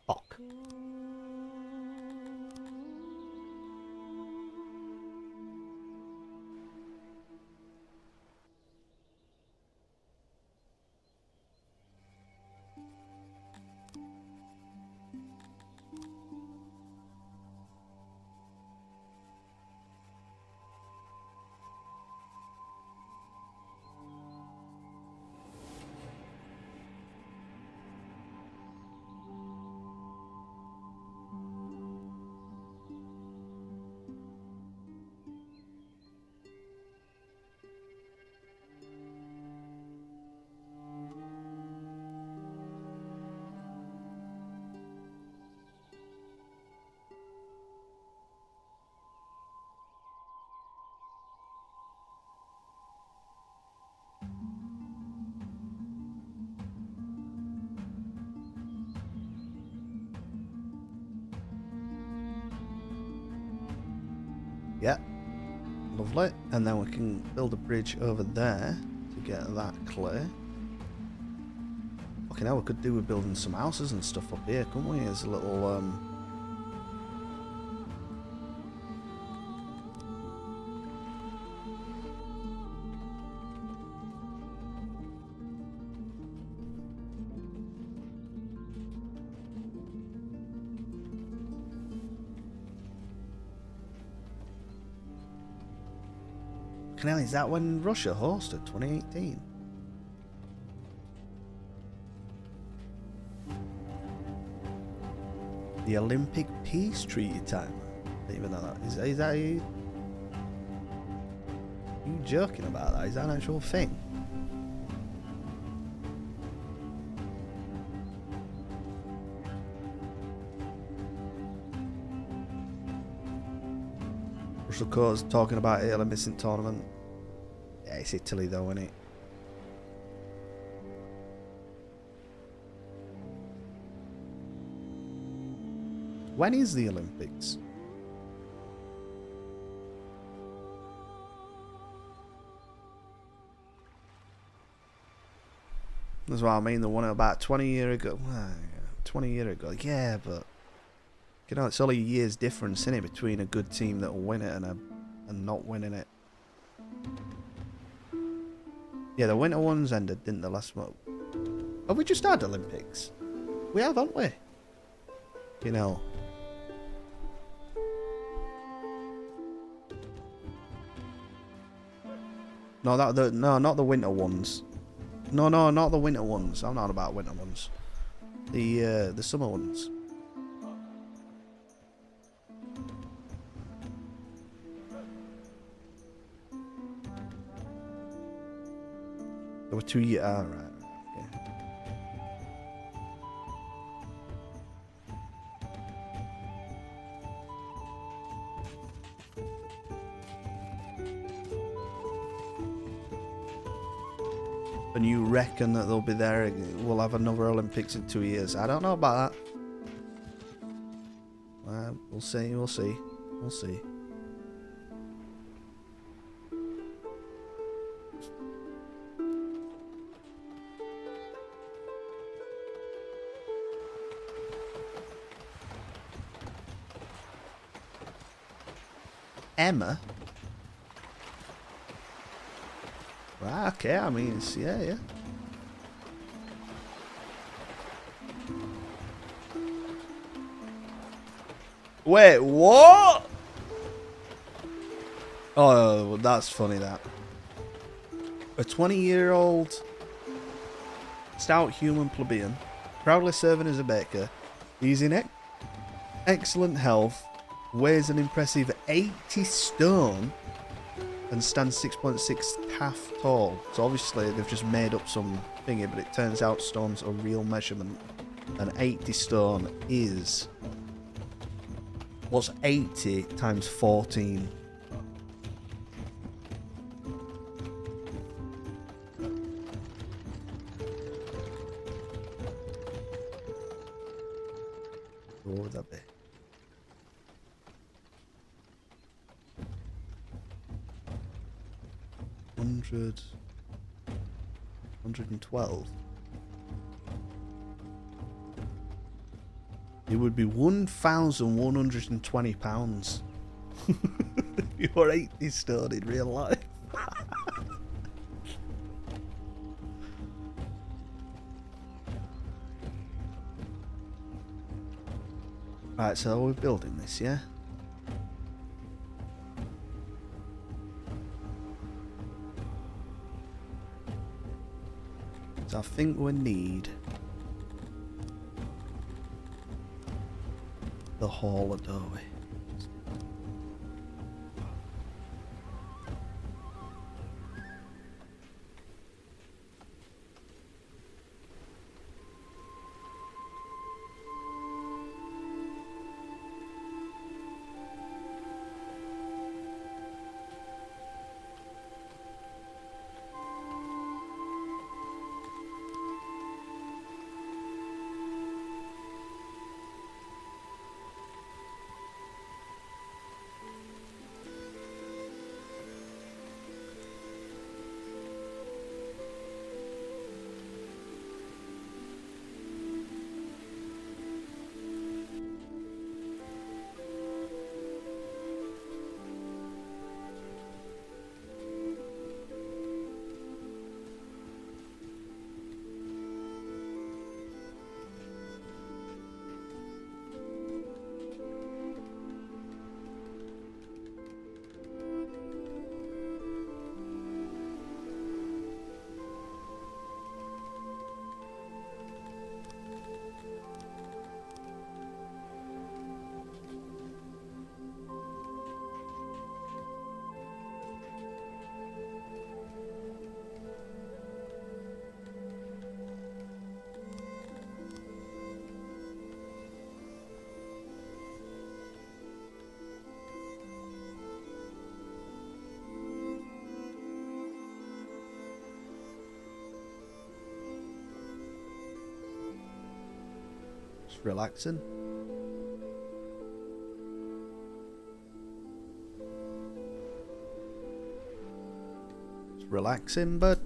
Fuck. Yeah, lovely. And then we can build a bridge over there to get that clear. Okay, now we could do with building some houses and stuff up here, couldn't we? As a little Canal, is that when Russia hosted 2018? The Olympic Peace Treaty time. I didn't even know that. Is that you joking about that? Is that an actual thing? Russell Coates talking about Italy missing tournament. Yeah, it's Italy though, isn't it? When is the Olympics? That's what I mean, the one about 20 years ago. 20 years ago, yeah, but you know, it's only a year's difference in it between a good team that will win it and not winning it. Yeah, the winter ones ended, didn't the last one? Have we just had Olympics? We have, haven't we? You know. No, not the winter ones. No, not the winter ones. I'm not about winter ones. The summer ones. There were 2 years. Ah, right. Okay. And you reckon that they'll be there? We'll have another Olympics in 2 years. I don't know about that. We'll see. We'll see. We'll see. Emma? Right, okay, I mean, it's, yeah. Wait, what? Oh, well, that's funny, that. A 20-year-old stout human plebeian, proudly serving as a baker. He's in excellent health, weighs an impressive 80 stone, and stands 6.6 half tall. So obviously they've just made up some thingy, but it turns out stone's a real measurement. And 80 stone is... What's 80 times 14? What would that be? 100, 112. It would be £1,120. You're 80 stone in real life. Right, so we're building this, yeah? So I think we need the hall of doorway. Just relaxing. Just relaxing, but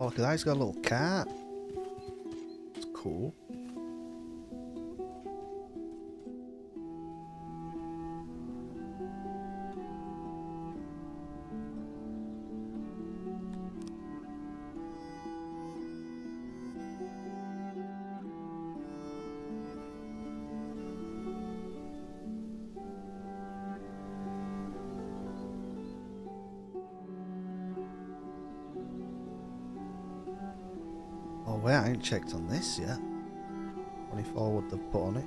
oh, look at that, he's got a little cat. It's cool. Oh wait, I ain't checked on this yet. 24 would they put on it?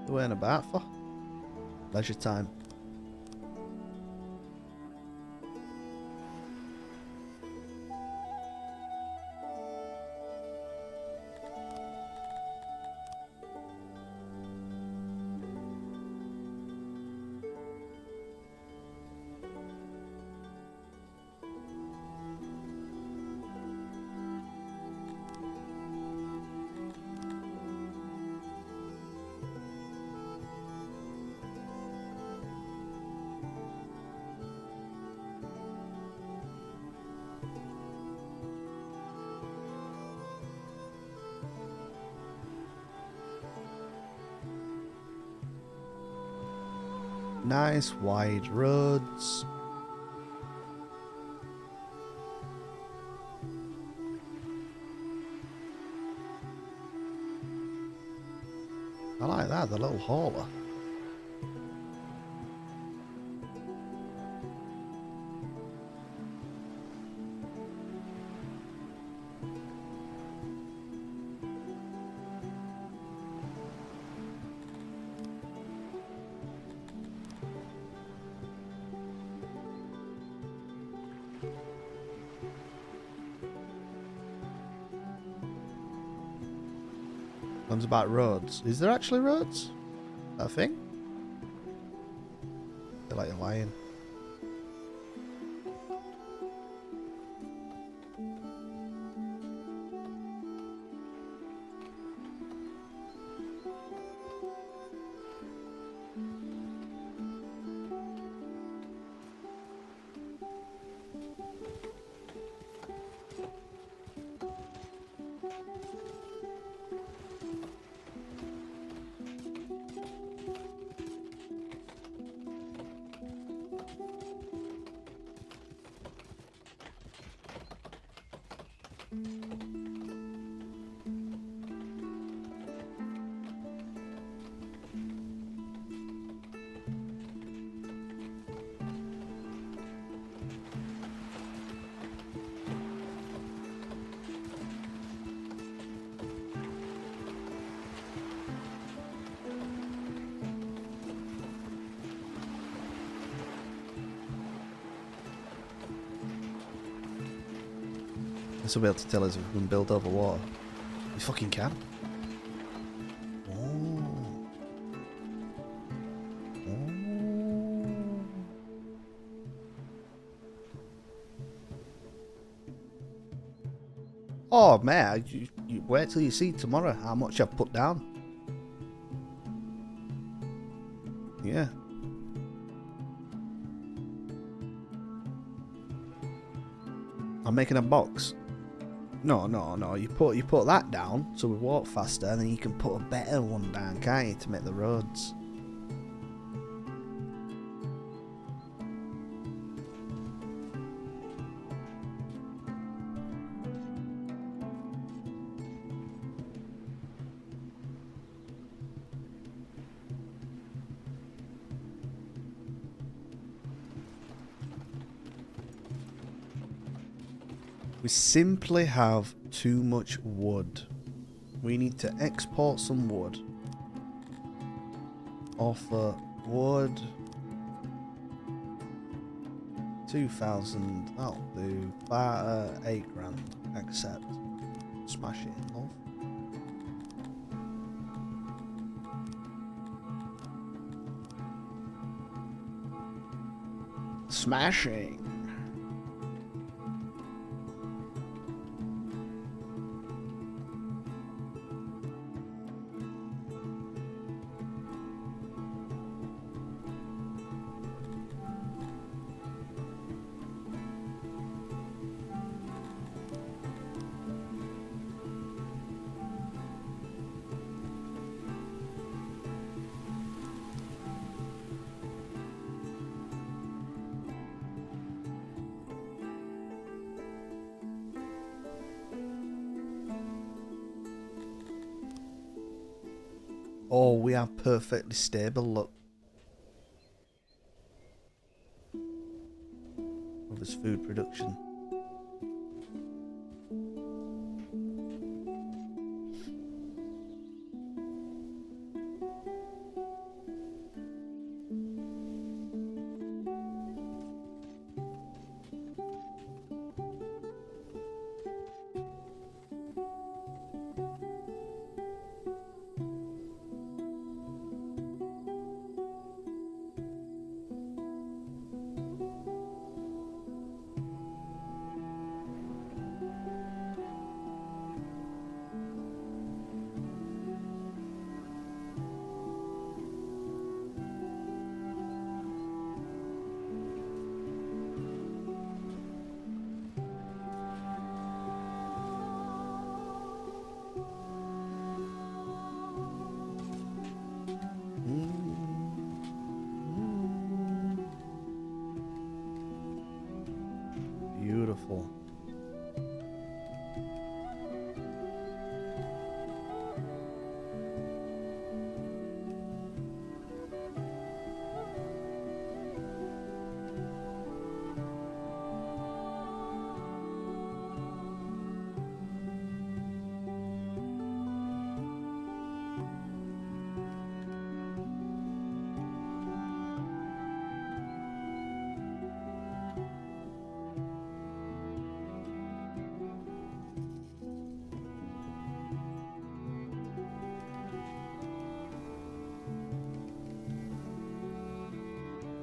What are we about for? Leisure time. Nice wide roads. I like that, the little hauler. One's about roads. Is there actually roads? That thing? I feel like you're lying. This will be able to tell us if we can build over water. We fucking can. Oh man, you wait till you see tomorrow how much I've put down. Yeah. I'm making a box. No. You put that down so we walk faster, and then you can put a better one down, can't you, to make the roads. We simply have too much wood. We need to export some wood. Offer wood. 2,000. That'll do. Barter 8 grand. Accept. Smash it, love. Smashing. Oh, we are perfectly stable, look. With his food production.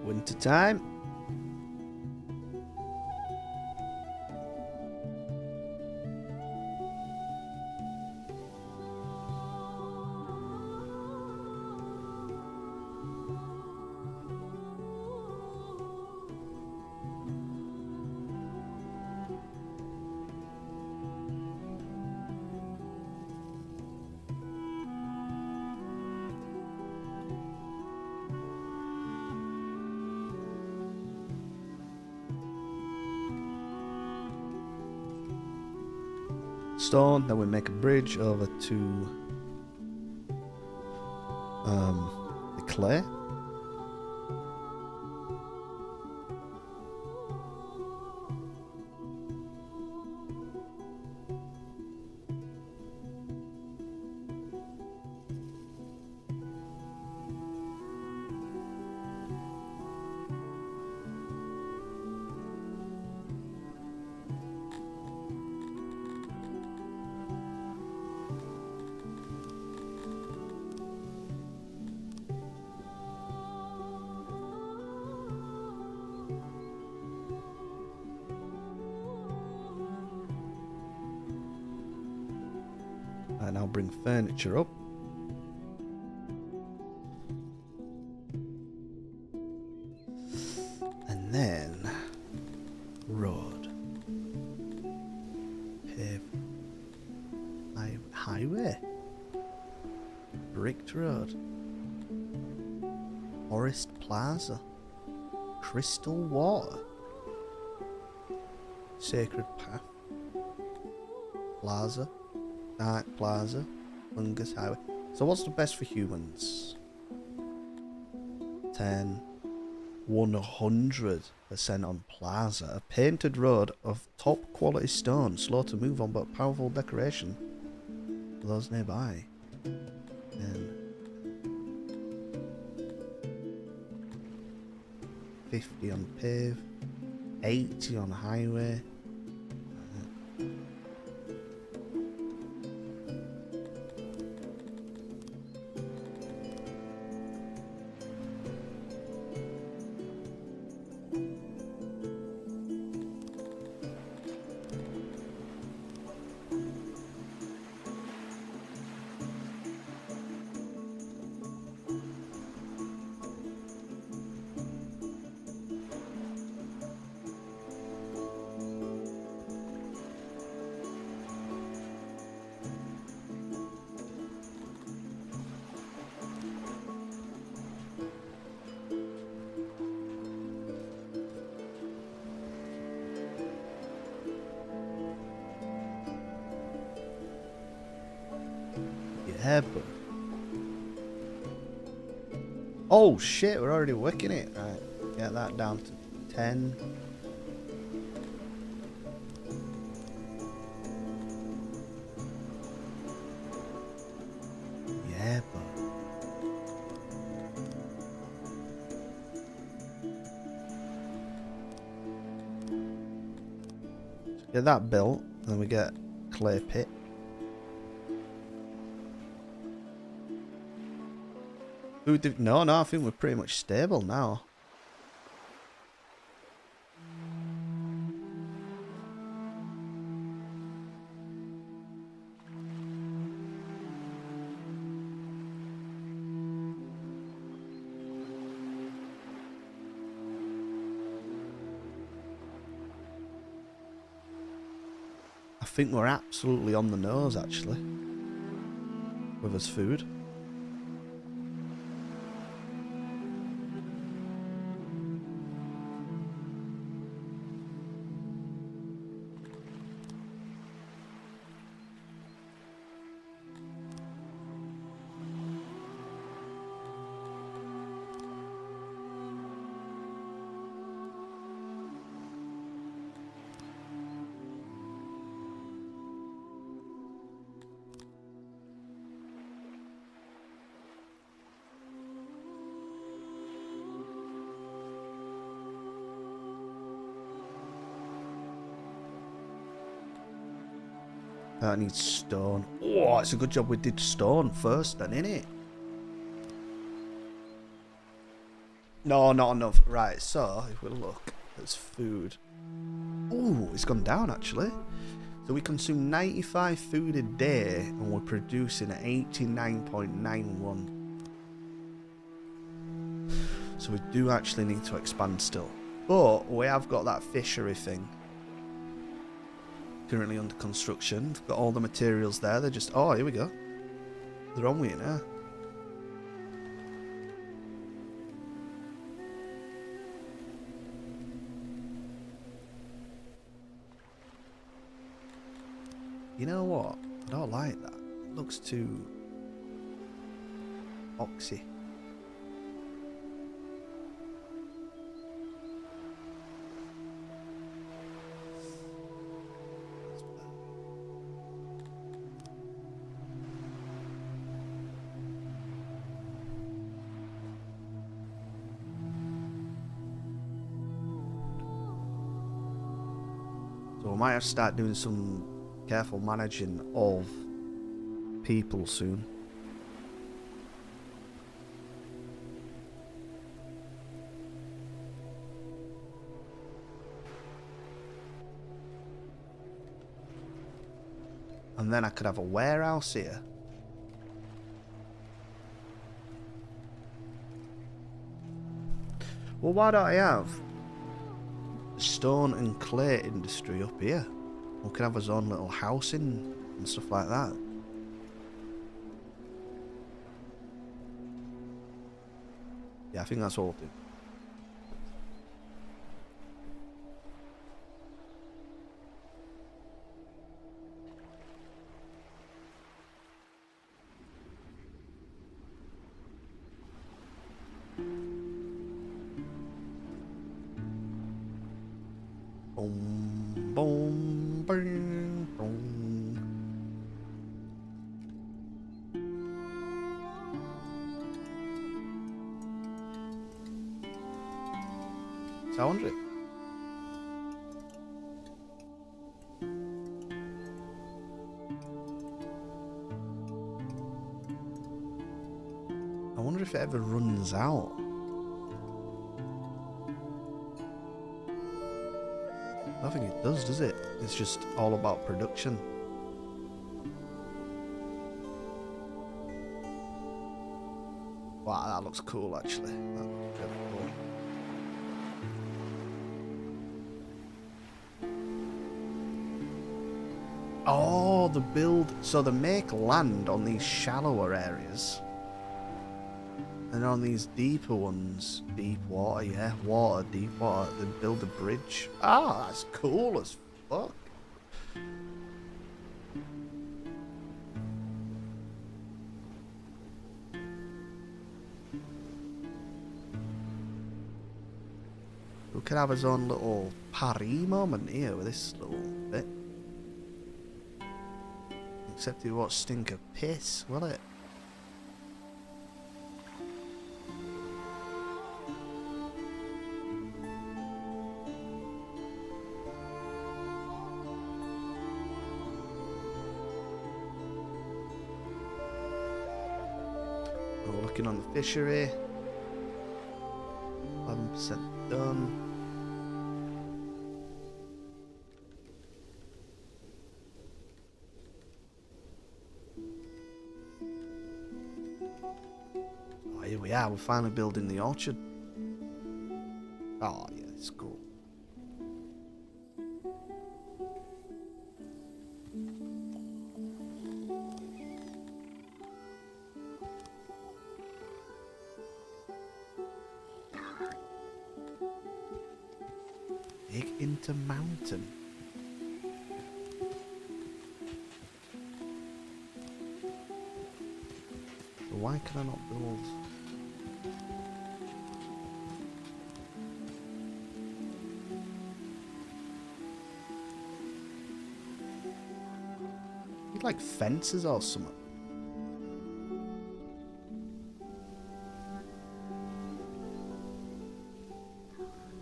Winter time. Stone, then we make a bridge over to the clay. And I'll bring furniture up. And then road. Pave. Highway. Bricked road. Forest Plaza. Crystal Water. Sacred Path. Plaza. Dark Plaza, Fungus Highway. So what's the best for humans? 10, 100% on Plaza. A painted road of top quality stone, slow to move on but powerful decoration for those nearby. And 50 on pave, 80 on highway. Yeah, but... Oh shit, we're already working it. Right, get that down to 10. Yeah, but... So get that built, then we get clay pit. No, I think we're pretty much stable now. I think we're absolutely on the nose, actually, with us food. That needs stone. Oh, it's a good job we did stone first then, innit? No, not enough. Right, so if we look, there's food. Ooh, it's gone down actually. So we consume 95 food a day and we're producing at 89.91. So we do actually need to expand still. But we have got that fishery thing currently under construction. We've got all the materials there. They're just... Oh, here we go. They're on with it now. You know what? I don't like that. It looks too boxy. So I might have to start doing some careful managing of people soon. And then I could have a warehouse here. Well, why don't I have stone and clay industry up here? We could have his own little housing and stuff like that. Yeah, I think that's all I'll do. Boom, boom, boom, boom. So I wonder. I wonder if it ever runs out. I don't think it does it? It's just all about production. Wow, that looks cool actually. That looks really cool. Oh, the build. So they make land on these shallower areas. And on these deeper ones, deep water, yeah, water, deep water, they build a bridge. Ah, that's cool as fuck. We could have his own little Paris moment here with this little bit. Except it won't stink of piss, will it? We're looking on the fishery. 11% done. Oh, here we are. We're finally building the orchard. Oh, yeah, it's cool. Dig into mountain. So why can I not build? Need like fences or something.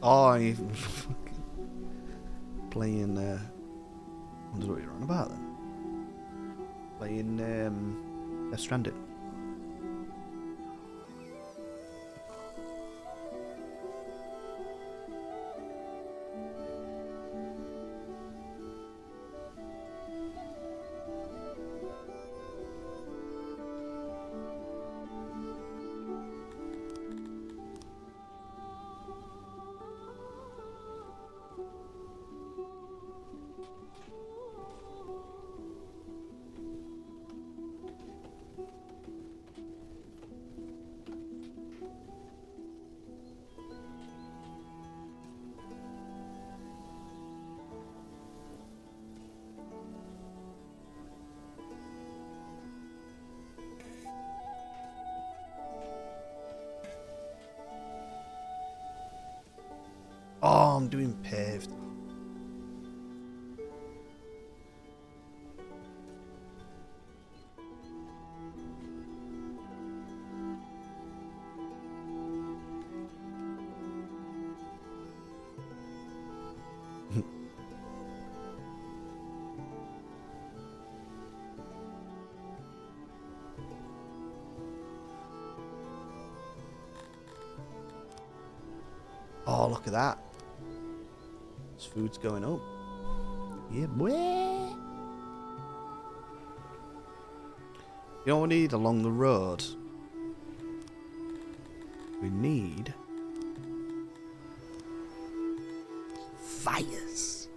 Oh, I even fucking playing. I wonder what you're on about then. Playing Death Stranding. long doing paved. Oh, look at that. This food's going up. Yeah, boy. You know what we need along the road? We need fires.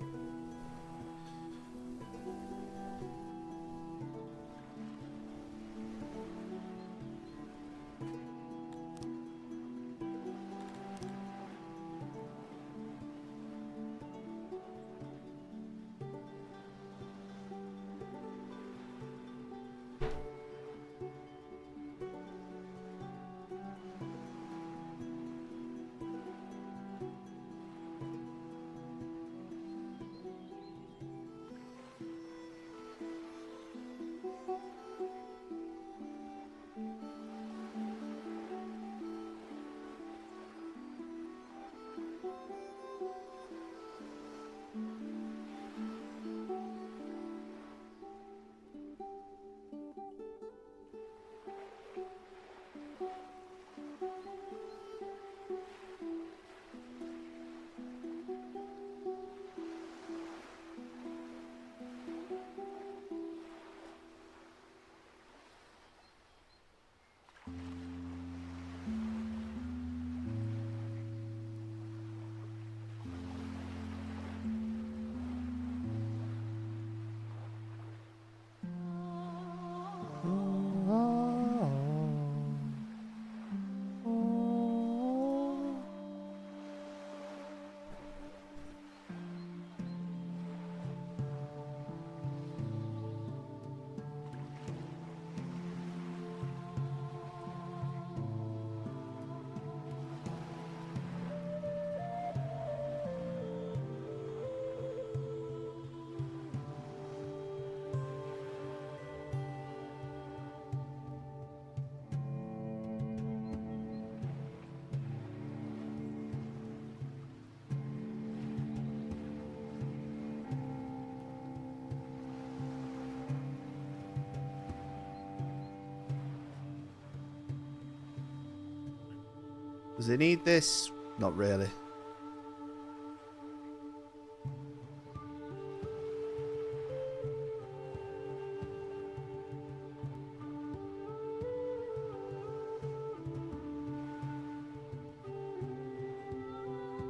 Does it need this? Not really.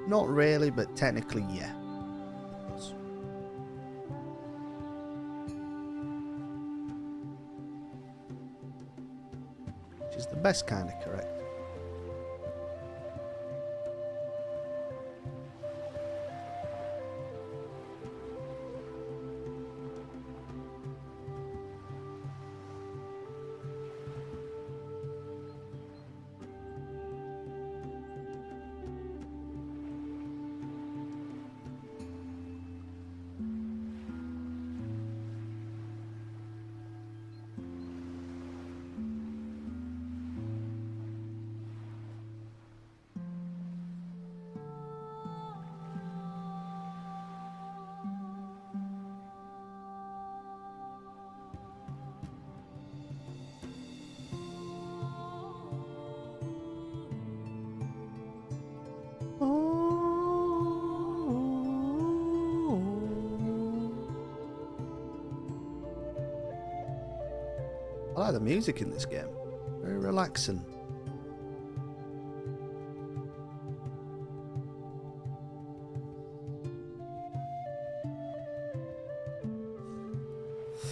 Not really, but technically, yeah. Which is the best kind of correct. I like the music in this game. Very relaxing.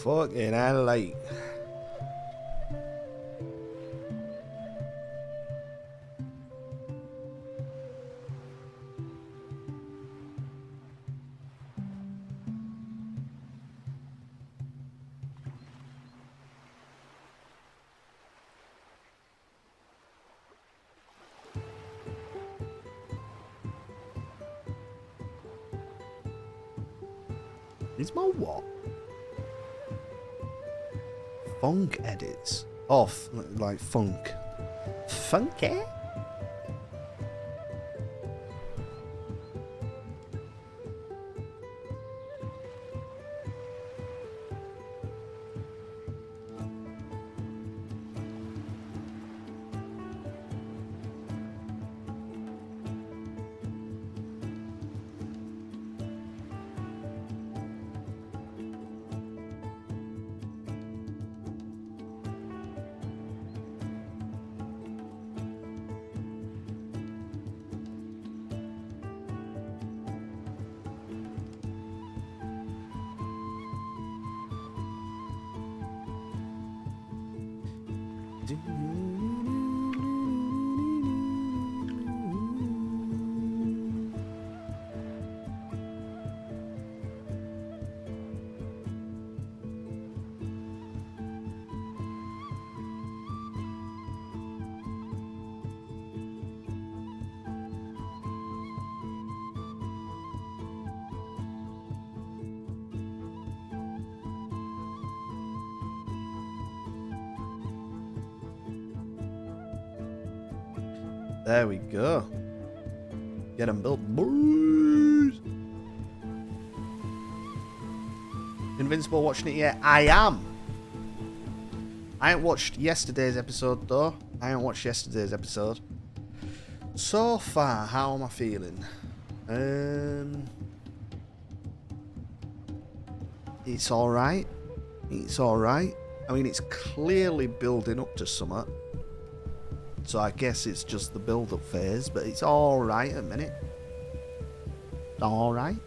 Fucking hell, like. Needs more what? Funk edits. Oh, like funk. Funky? There we go. Get them built, boys. Invincible watching it yet? I am. I ain't watched yesterday's episode though. So far, how am I feeling? It's alright. I mean, it's clearly building up to summer. So I guess it's just the build-up phase, but it's alright at the minute. Alright.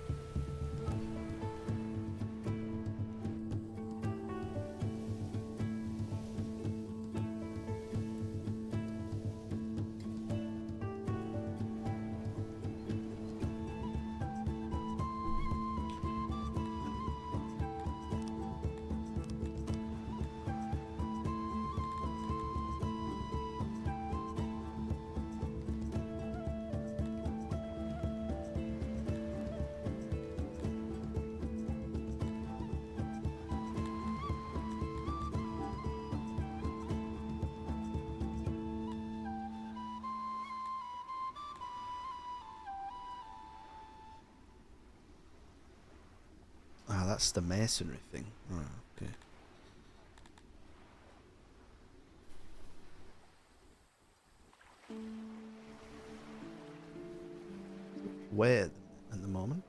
Ah, that's the masonry thing. Oh, okay. Where at the moment?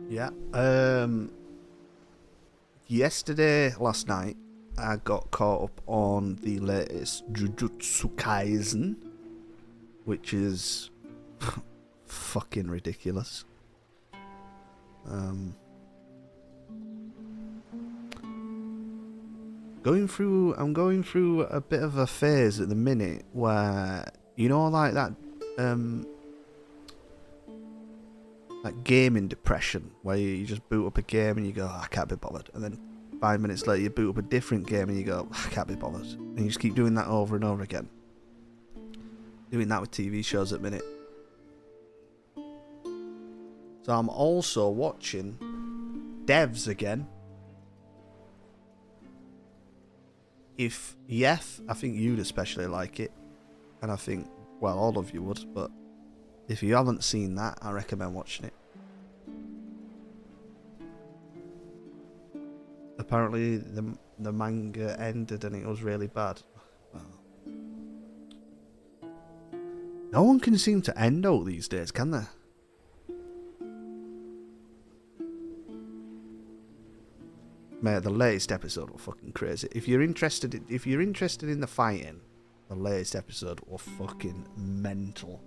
Yeah. Last night, I got caught up on the latest Jujutsu Kaisen, which is fucking ridiculous. I'm going through a bit of a phase at the minute where, you know, like that gaming depression, where you just boot up a game and you go, oh, I can't be bothered, and then 5 minutes later you boot up a different game and you go, I can't be bothered, and you just keep doing that over and over again. Doing that with TV shows at the minute. So I'm also watching Devs again. If Yeth, I think you'd especially like it, and I think, well, all of you would, but if you haven't seen that, I recommend watching it. Apparently the manga ended and it was really bad. Well, no one can seem to end out these days, can they? Mate, the latest episode was fucking crazy. If you're interested in the fighting, the latest episode was fucking mental.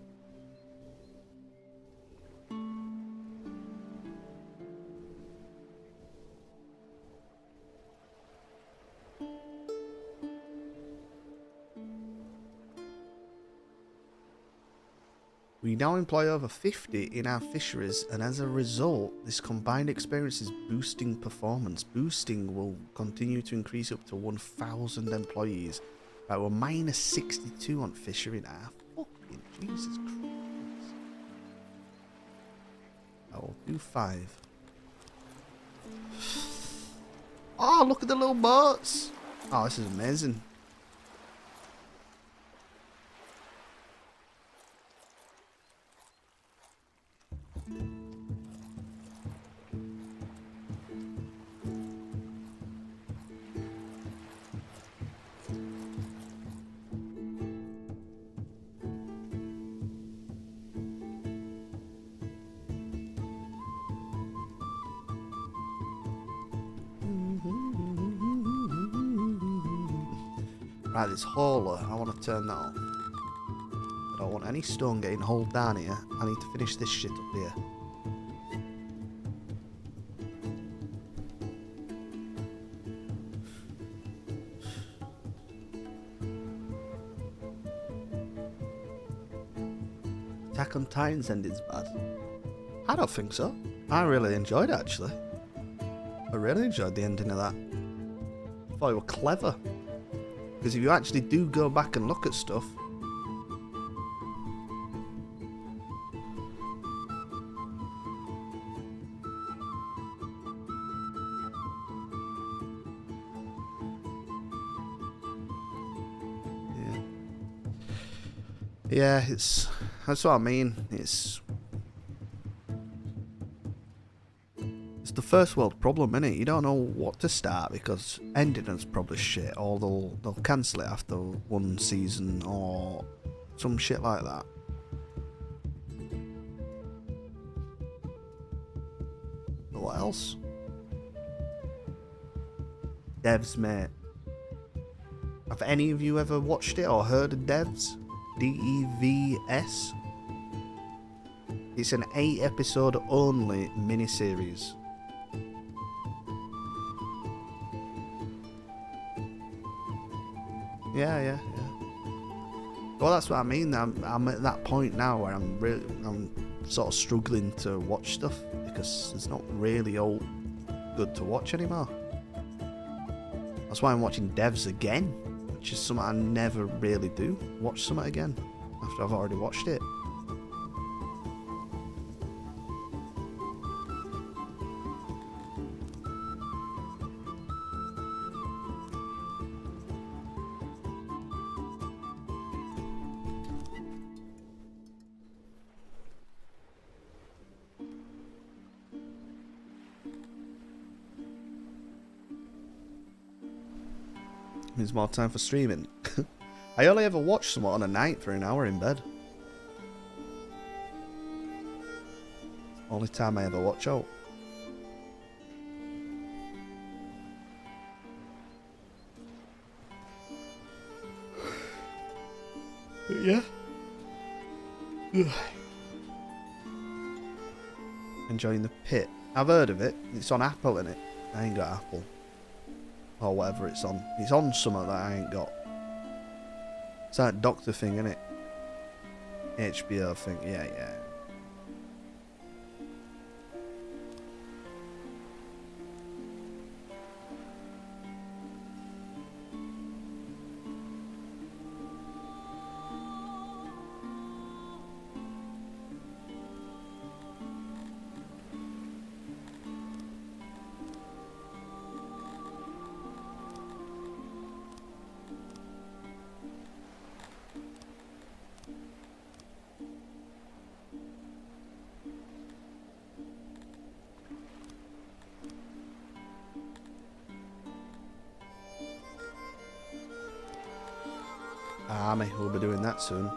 We now employ over 50 in our fisheries, and as a result, this combined experience is boosting performance. Boosting will continue to increase up to 1,000 employees. Right, we're minus 62 on fishery now. Fucking Jesus Christ. I will do 5. Oh, look at the little boats. Oh, this is amazing. Right, this hauler, I want to turn that off. I don't want any stone getting hauled down here. I need to finish this shit up here. Attack on Titan's ending's bad. I don't think so. I really enjoyed it, actually. I really enjoyed the ending of that. I thought it was clever. Because if you actually do go back and look at stuff, yeah, that's what I mean. It's the first world problem, innit? You don't know what to start because ending is probably shit, or they'll cancel it after one season or some shit like that. But what else? Devs, mate. Have any of you ever watched it or heard of Devs? DEVS? It's an 8-episode only miniseries. Yeah. Well, that's what I mean. I'm at that point now where I'm sort of struggling to watch stuff because it's not really all good to watch anymore. That's why I'm watching Devs again, which is something I never really do. Watch something again after I've already watched it. Means more time for streaming. I only ever watch something on a night for an hour in bed. Only time I ever watch out. Yeah. Enjoying the Pit. I've heard of it. It's on Apple, innit? I ain't got Apple. Or whatever it's on. It's on something that I ain't got. It's that doctor thing, innit? HBO thing. Yeah. Army will be doing that soon.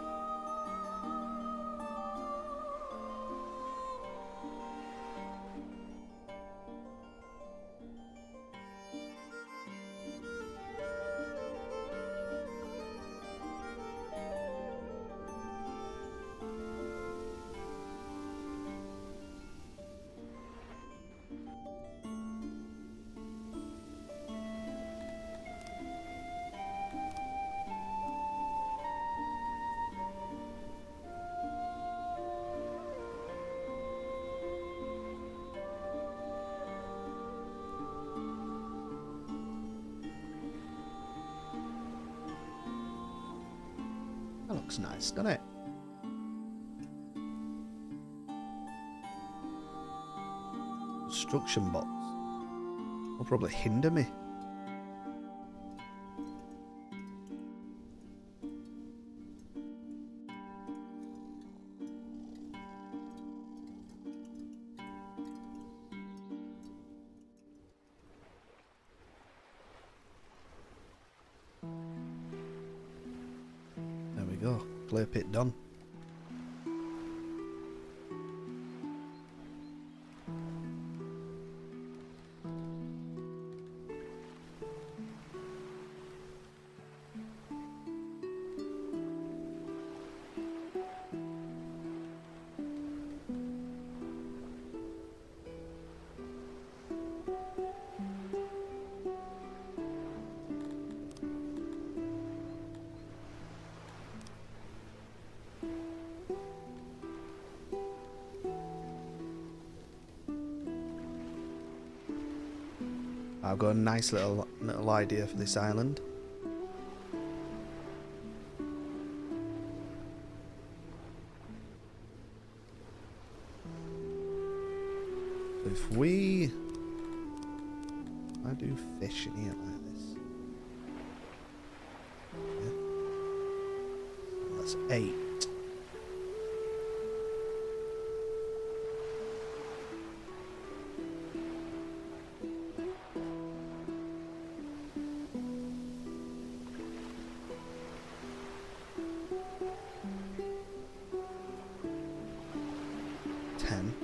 That looks nice, doesn't it? construction bots will probably hinder me. There we go. Clay pit done. I've got a nice little idea for this island. If I do fish in here like this. Yeah. That's 8.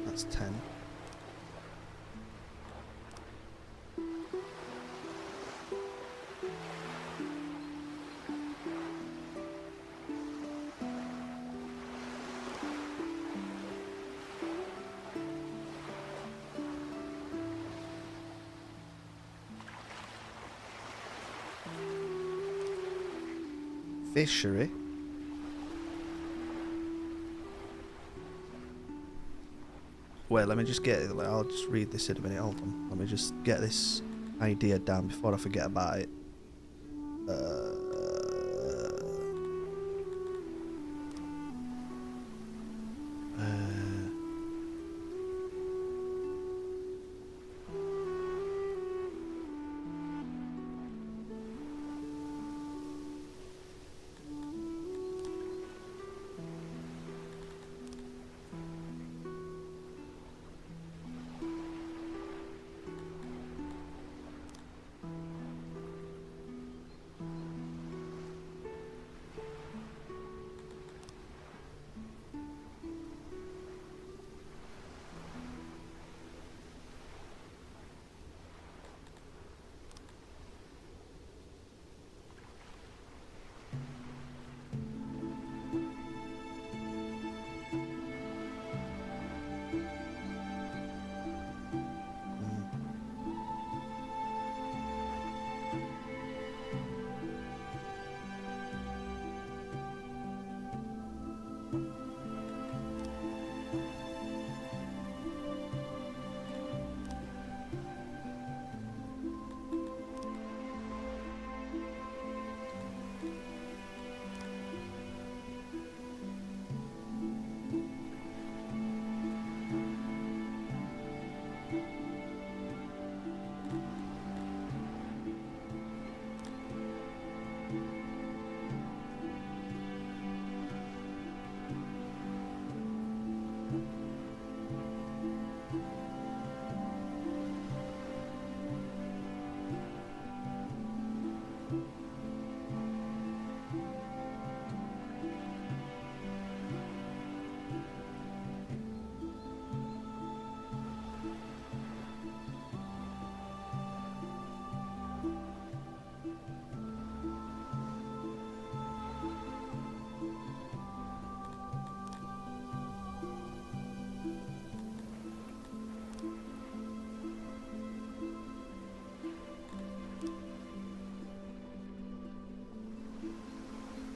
That's 10. Fishery. Wait, let me just get it. I'll just read this in a minute. Hold on. Let me just get this idea down before I forget about it.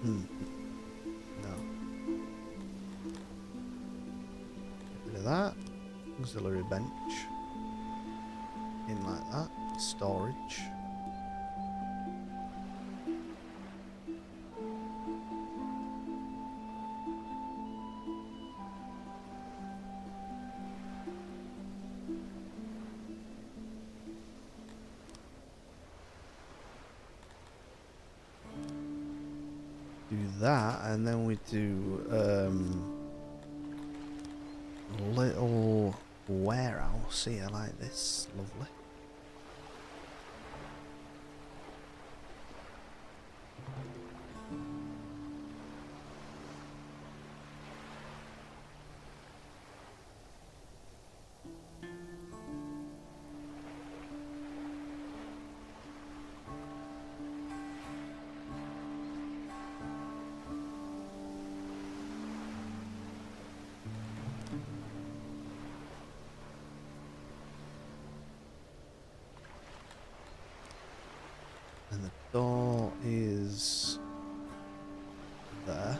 No. Get rid of that. Auxiliary bench. In like that. Storage. that, and then we do a little warehouse here like this. Lovely. And the door is there.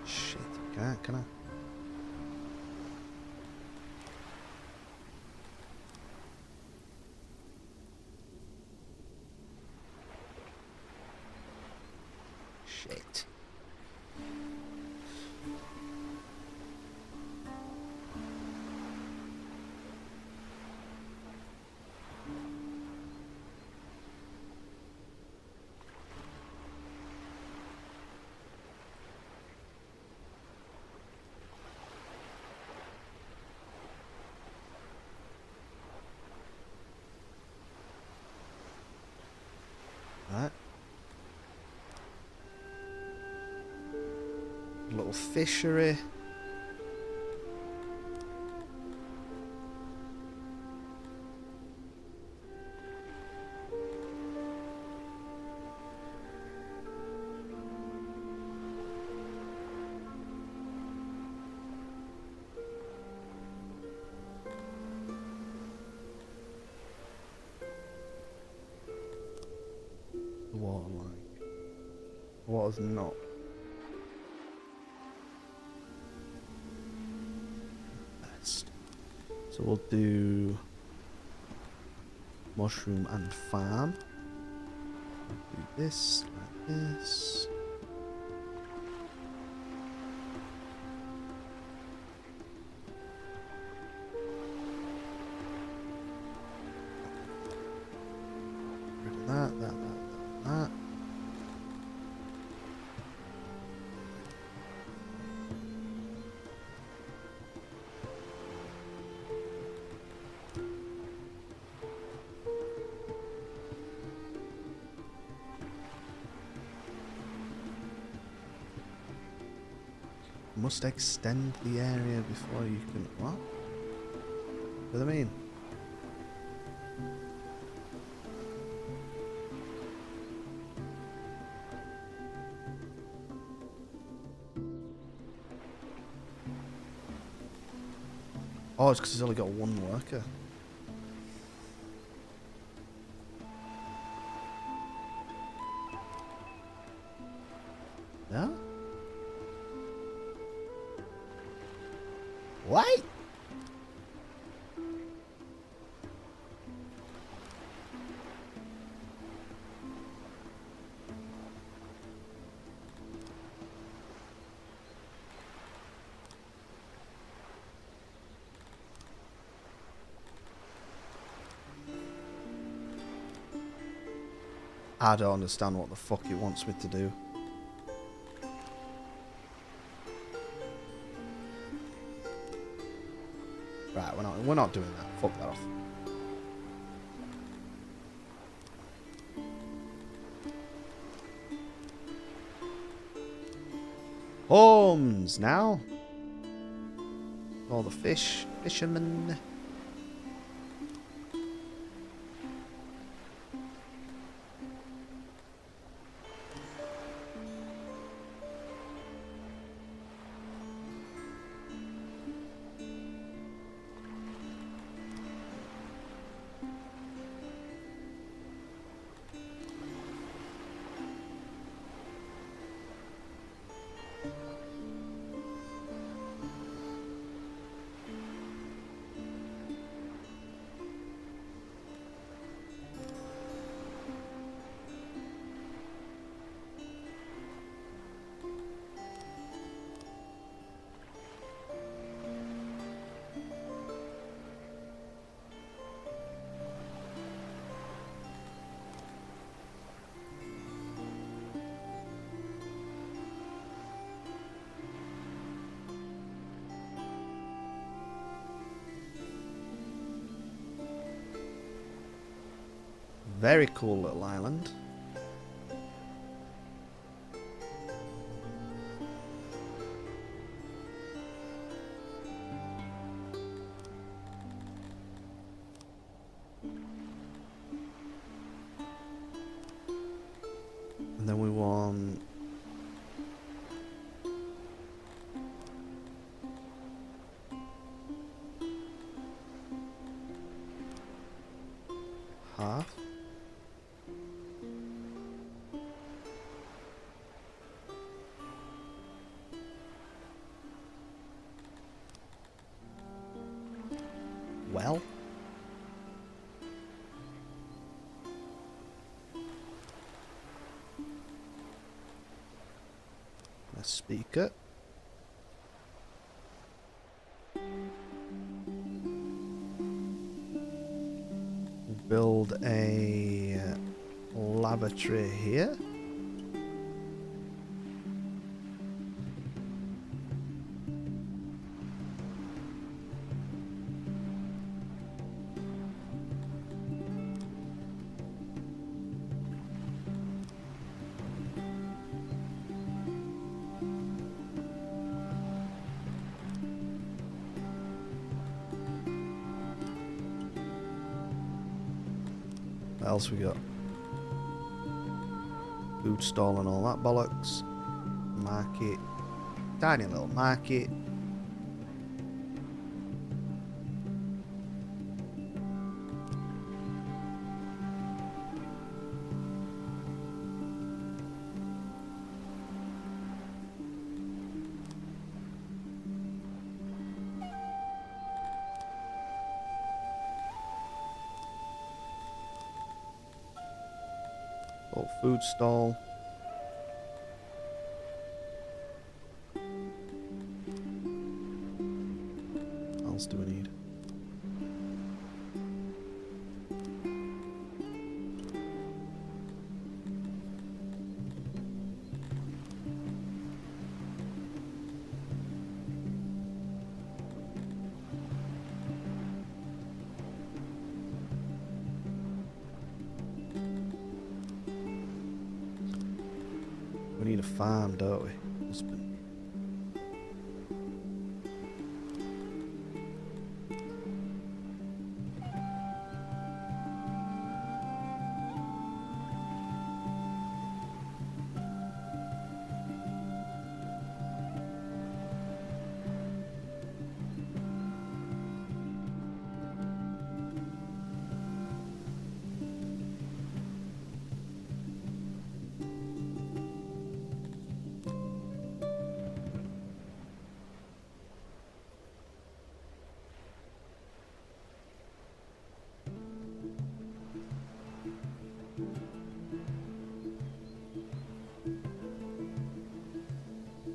Shit, can I? Shit. Right. Little fishery. The water line. Water's not. Best. So we'll do mushroom and farm. Do this like this. Rid of that. Must extend the area before you can. What? What do they mean? Oh, it's because he's only got one worker. No? What? I don't understand what the fuck it wants me to do. Right, we're not doing that. Fuck that off. Homes now. All the fishermen. Very cool little island. And then we want half. Well, a speaker. Build a lavatory here. What else we got? Food stall and all that bollocks. Market. Tiny little market. Little food stall. What else do we need? We need a farm, don't we? Husband.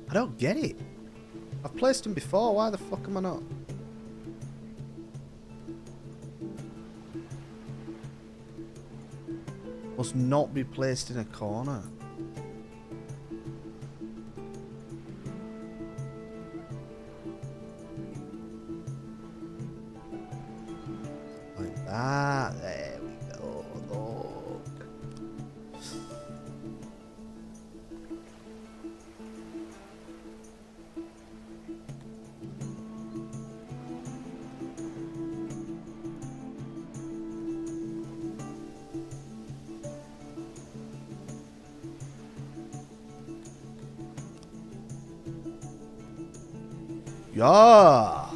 I don't get it. I've placed them before. Why the fuck am I not? Must not be placed in a corner. Like that. There we go. Look. Yeah,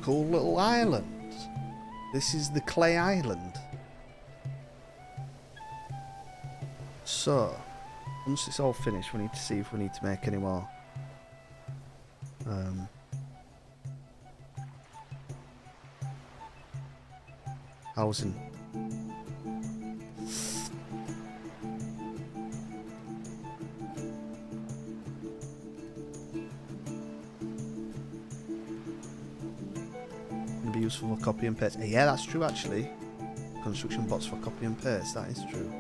cool little island. This is the clay island. So, once it's all finished, we need to see if we need to make any more. Housing. Be useful for copy and paste. Yeah, that's true actually. Construction bots for copy and paste, that is true.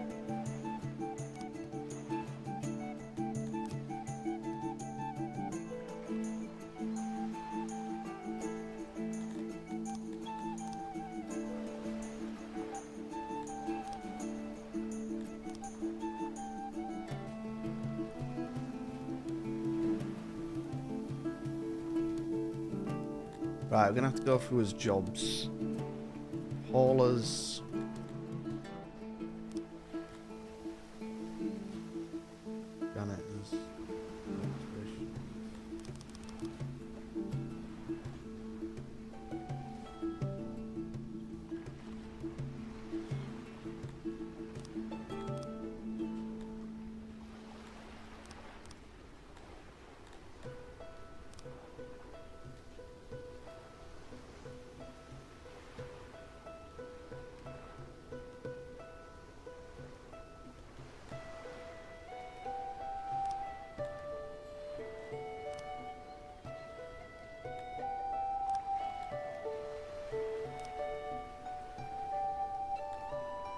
Right, we're gonna have to go through his jobs. Haulers. Janitors.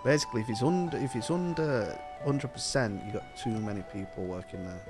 Basically, if it's under 100%, you got too many people working there.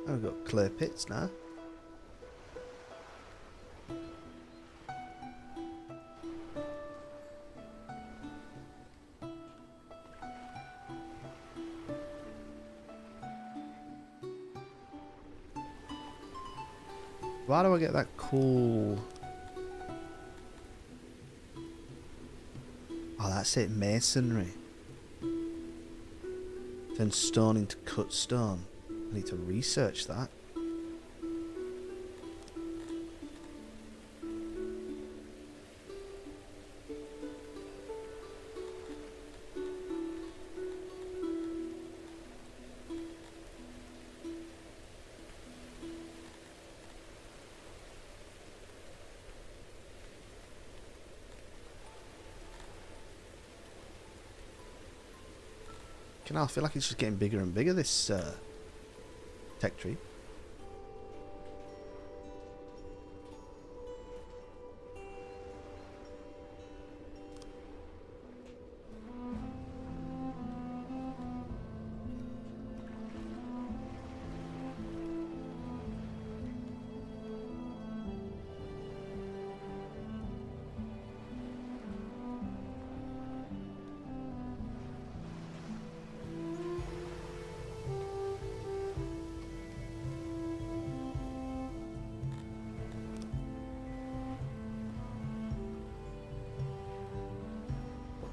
Oh, we've got clear pits now. Why do I get that cool... Oh, that's it, masonry. Turn stone into cut stone. I need to research that. I feel like it's just getting bigger and bigger, this tech tree.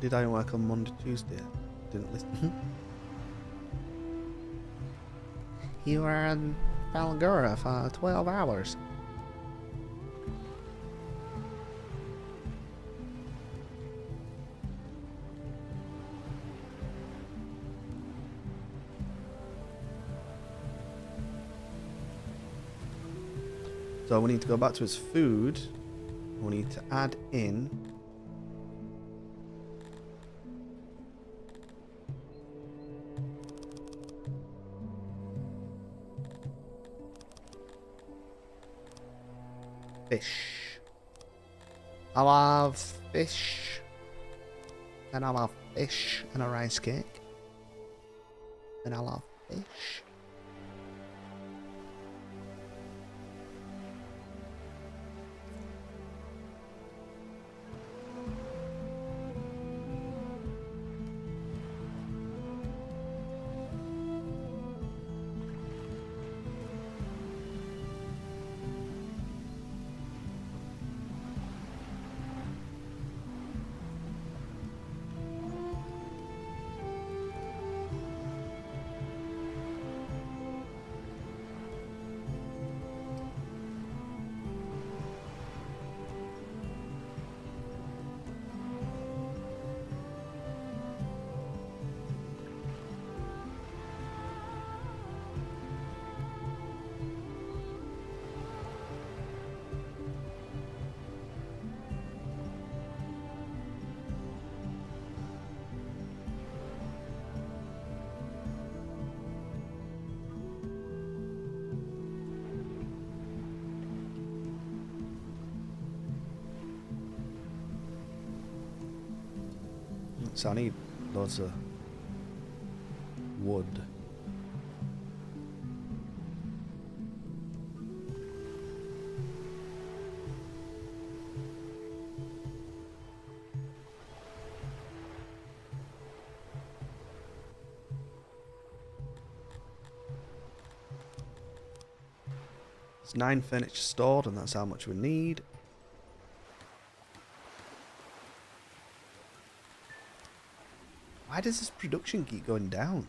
Did I work on Monday, Tuesday? Didn't listen. You were in Balgura for 12 hours. So we need to go back to his food. We need to add in fish. I'll have fish. And I'll have fish and a rice cake. And I'll have fish. So I need loads of wood. There's 9 furniture stored, and that's how much we need. Why does this production keep going down?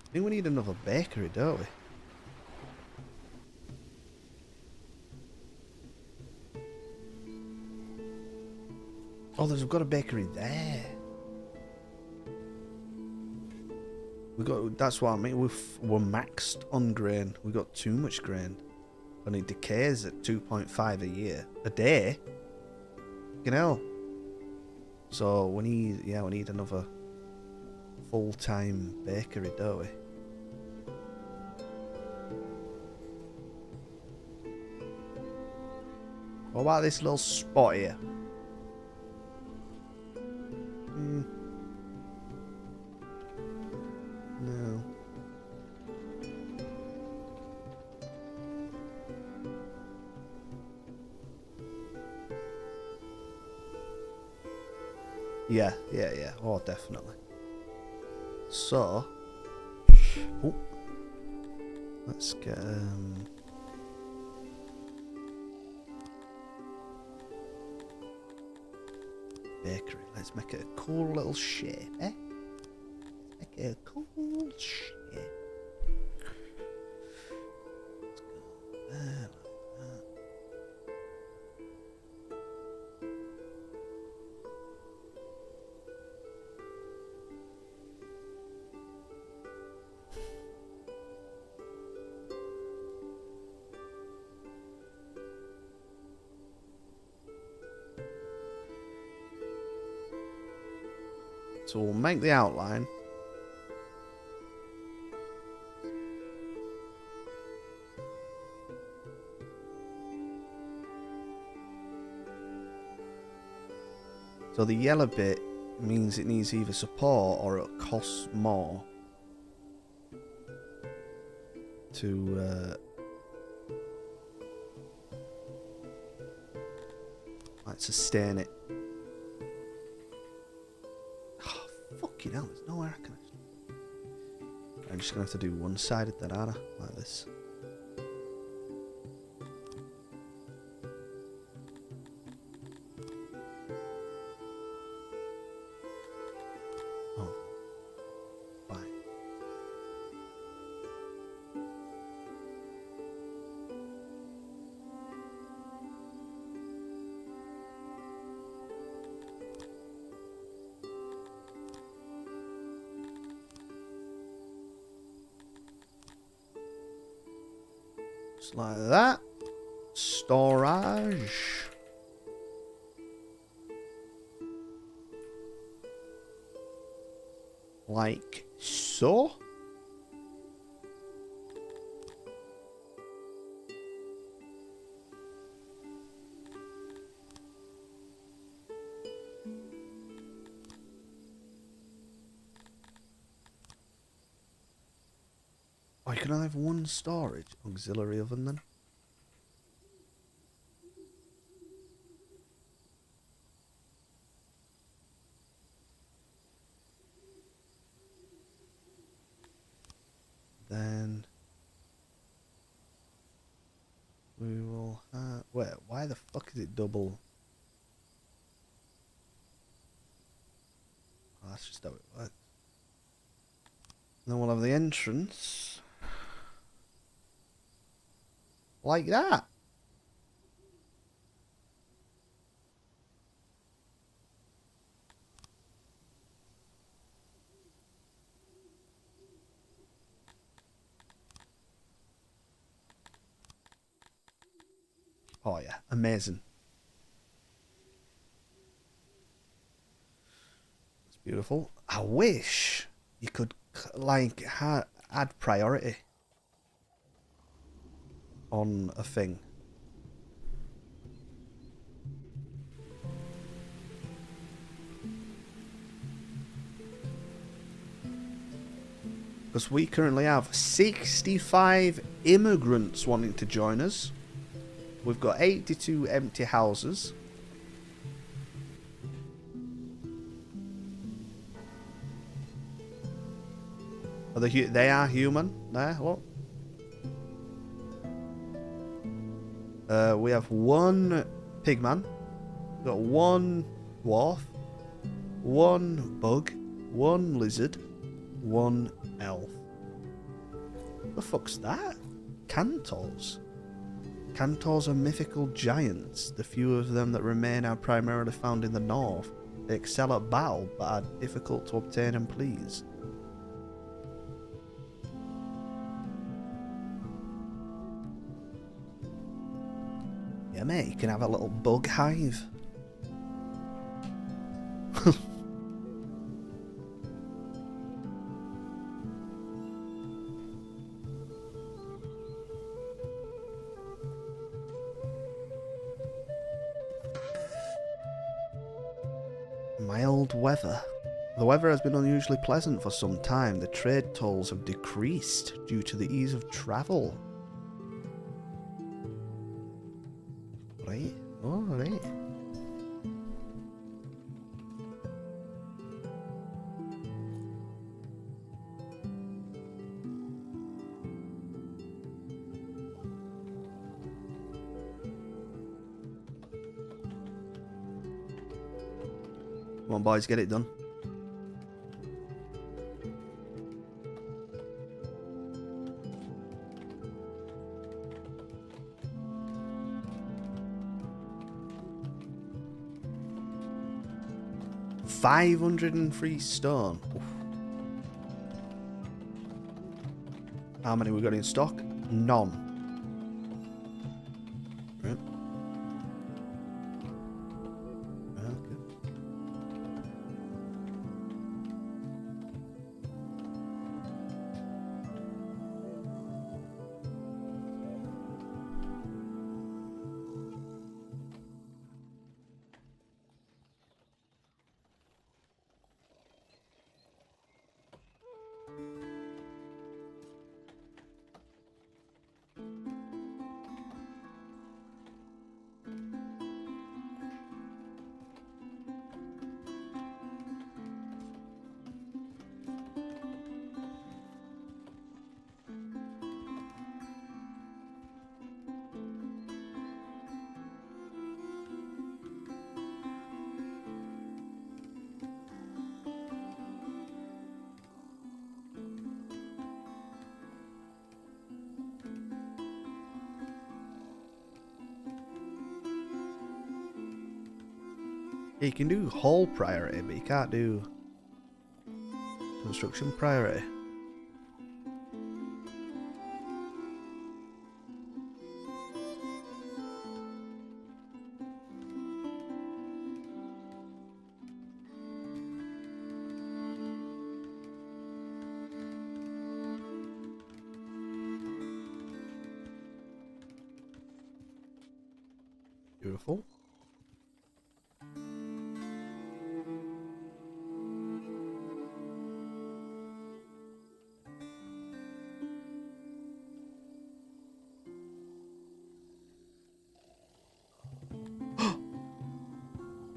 I think we need another bakery, don't we? Oh, we've got a bakery there. That's what I mean. We're maxed on grain. We got too much grain. And it decays at 2.5 a day. Fucking hell. So we need another full-time bakery, don't we? What about this little spot here? No. Yeah. Oh, definitely. So, let's get bakery. Let's make it a cool little shape, eh? Let's make it a cool shape. Let's go there like that. So we'll make the outline. So the yellow bit means it needs either support or it costs more to like sustain it. Oh, fucking hell, there's nowhere I can. I'm just gonna have to do one-sided then, aren't I? Like this. Oh, fine. Just like that. Storage. Like so. Oh, you can only have one storage auxiliary oven then? Then we will have... Wait, why the fuck is it double? Oh, that's just how it works. Then we'll have the entrance. Like that. Oh yeah, amazing. It's beautiful. I wish you could like add priority on a thing. Because we currently have 65 immigrants wanting to join us. We've got 82 empty houses. Are they are human? There, what? We have one pigman. We've got one dwarf. One bug. One lizard. One elf. The fuck's that? Cantors. Cantors are mythical giants. The few of them that remain are primarily found in the north. They excel at battle, but are difficult to obtain and please. Yeah, mate, you can have a little bug hive. Mild weather. The weather has been unusually pleasant for some time. The trade tolls have decreased due to the ease of travel. Right, alright. Come on, boys, get it done. $503 stone. Oof. How many we got in stock? None. Right. Okay. You can do hull priority, but you can't do construction priority. Beautiful.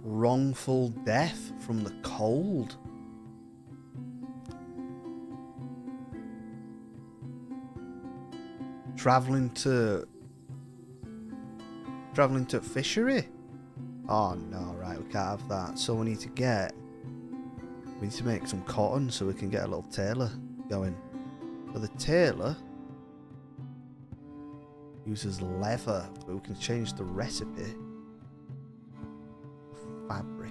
Wrongful death from the cold. Traveling to fishery? Oh no, right, we can't have that. So we need to make some cotton so we can get a little tailor going. So the tailor uses leather, but we can change the recipe. Fabric.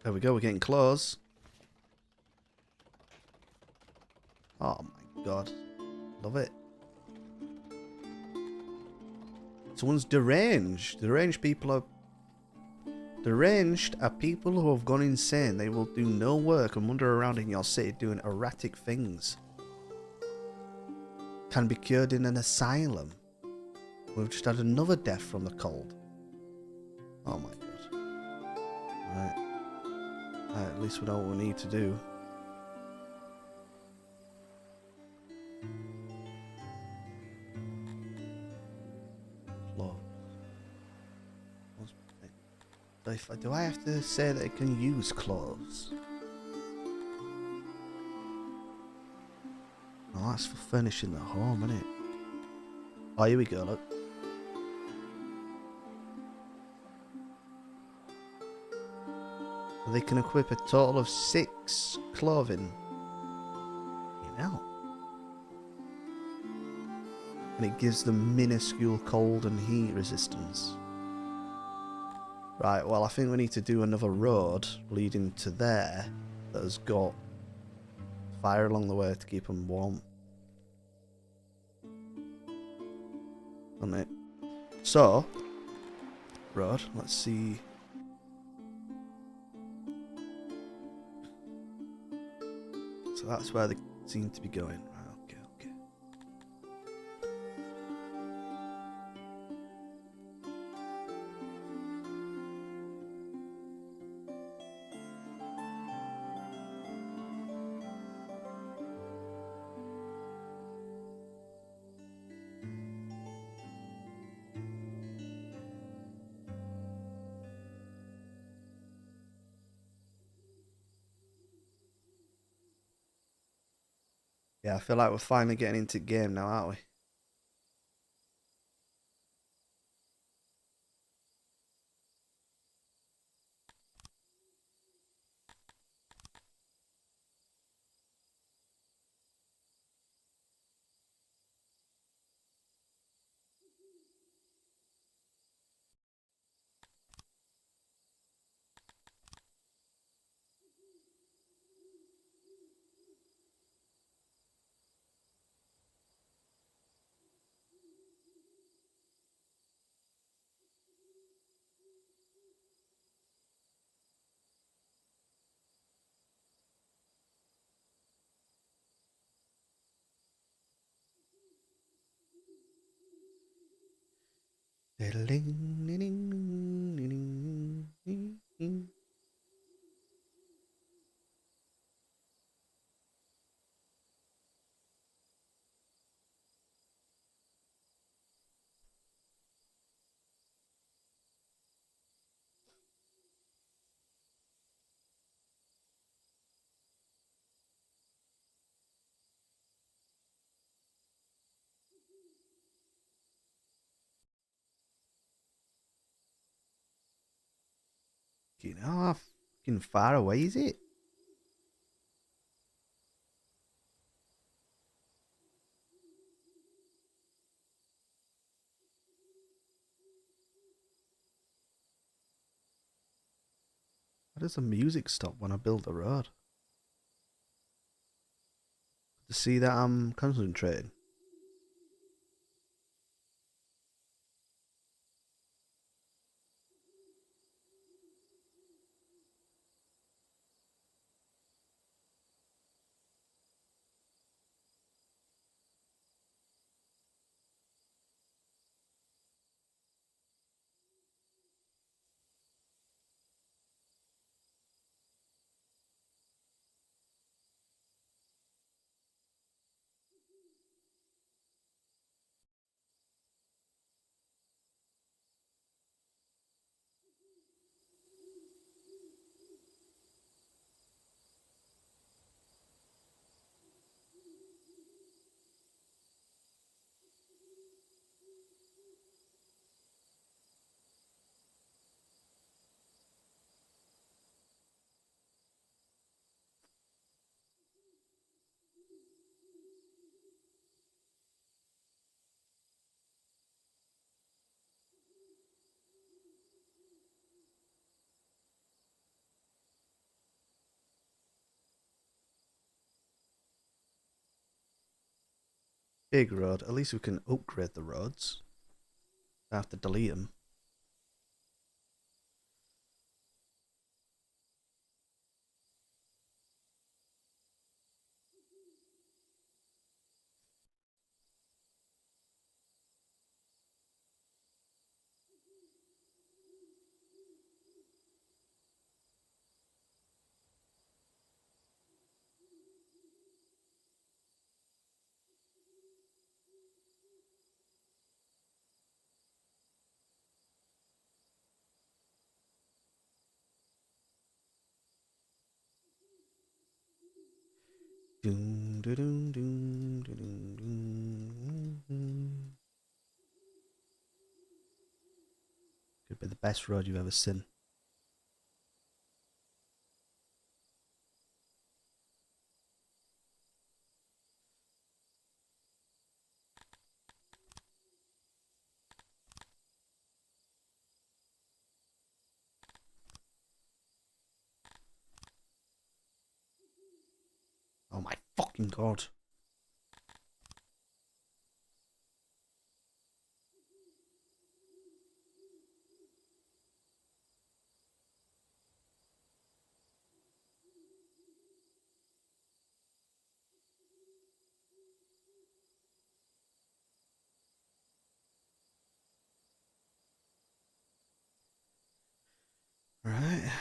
There we go, we're getting close. Oh my god. Love it. Someone's deranged. Deranged are people who have gone insane. They will do no work and wander around in your city doing erratic things. Can be cured in an asylum. We've just had another death from the cold. Oh my god. Right. At least we know what we need to do. Do I have to say that it can use clothes? Oh, that's for furnishing the home, isn't it? Oh, here we go, look. They can equip a total of 6 clothing. You know. And it gives them minuscule cold and heat resistance. Right, well, I think we need to do another road leading to there that has got fire along the way to keep them warm. Doesn't it? So, road, let's see. So that's where they seem to be going. Okay, okay. Yeah, I feel like we're finally getting into game now, aren't we? You know how fucking far away is it? Why does the music stop when I build the road? To see that I'm concentrating. Big road. At least we can upgrade the roads. I have to delete them. Doom, doom, doom, doom, doom. Could be the best road you've ever seen. Oh my fucking god. Right.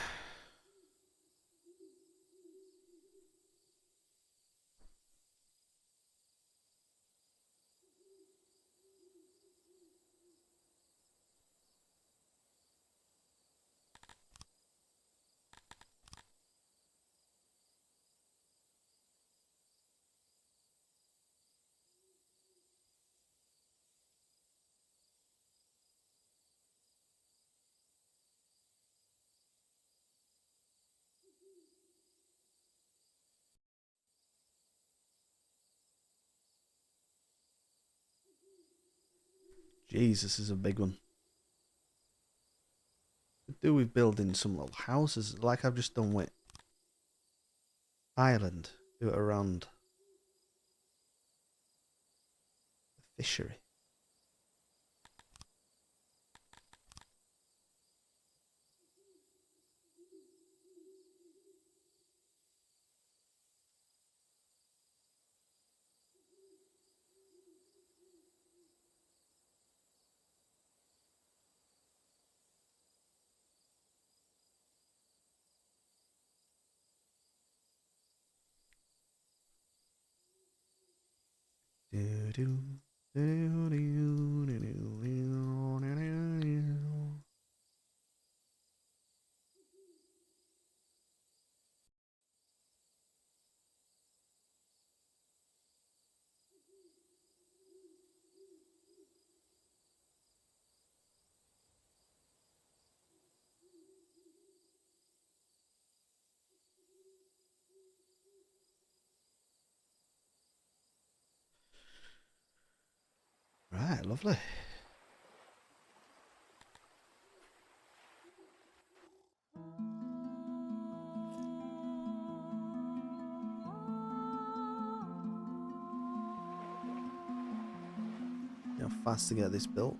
Jesus, is a big one. Could do with building some little houses like I've just done with Ireland. Do it around the fishery. Right, lovely. How fast to get this built.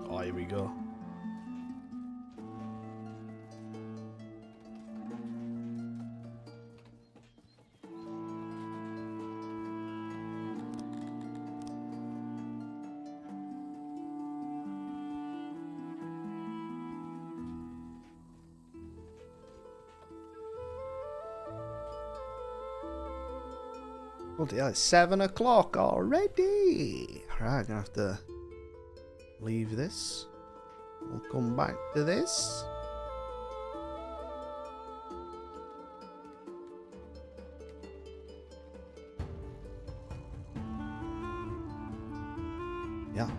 Oh, here we go. Bloody hell, it's 7 o'clock already. Right, gonna have to leave this. We'll come back to this. Yeah.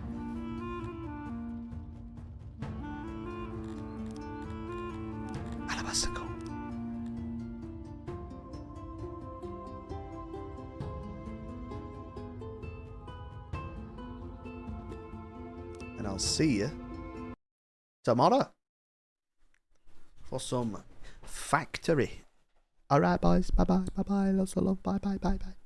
Alabaster go. And I'll see you tomorrow for some factory All right, boys. Bye bye. Bye bye. Lots of love. Bye bye. Bye bye.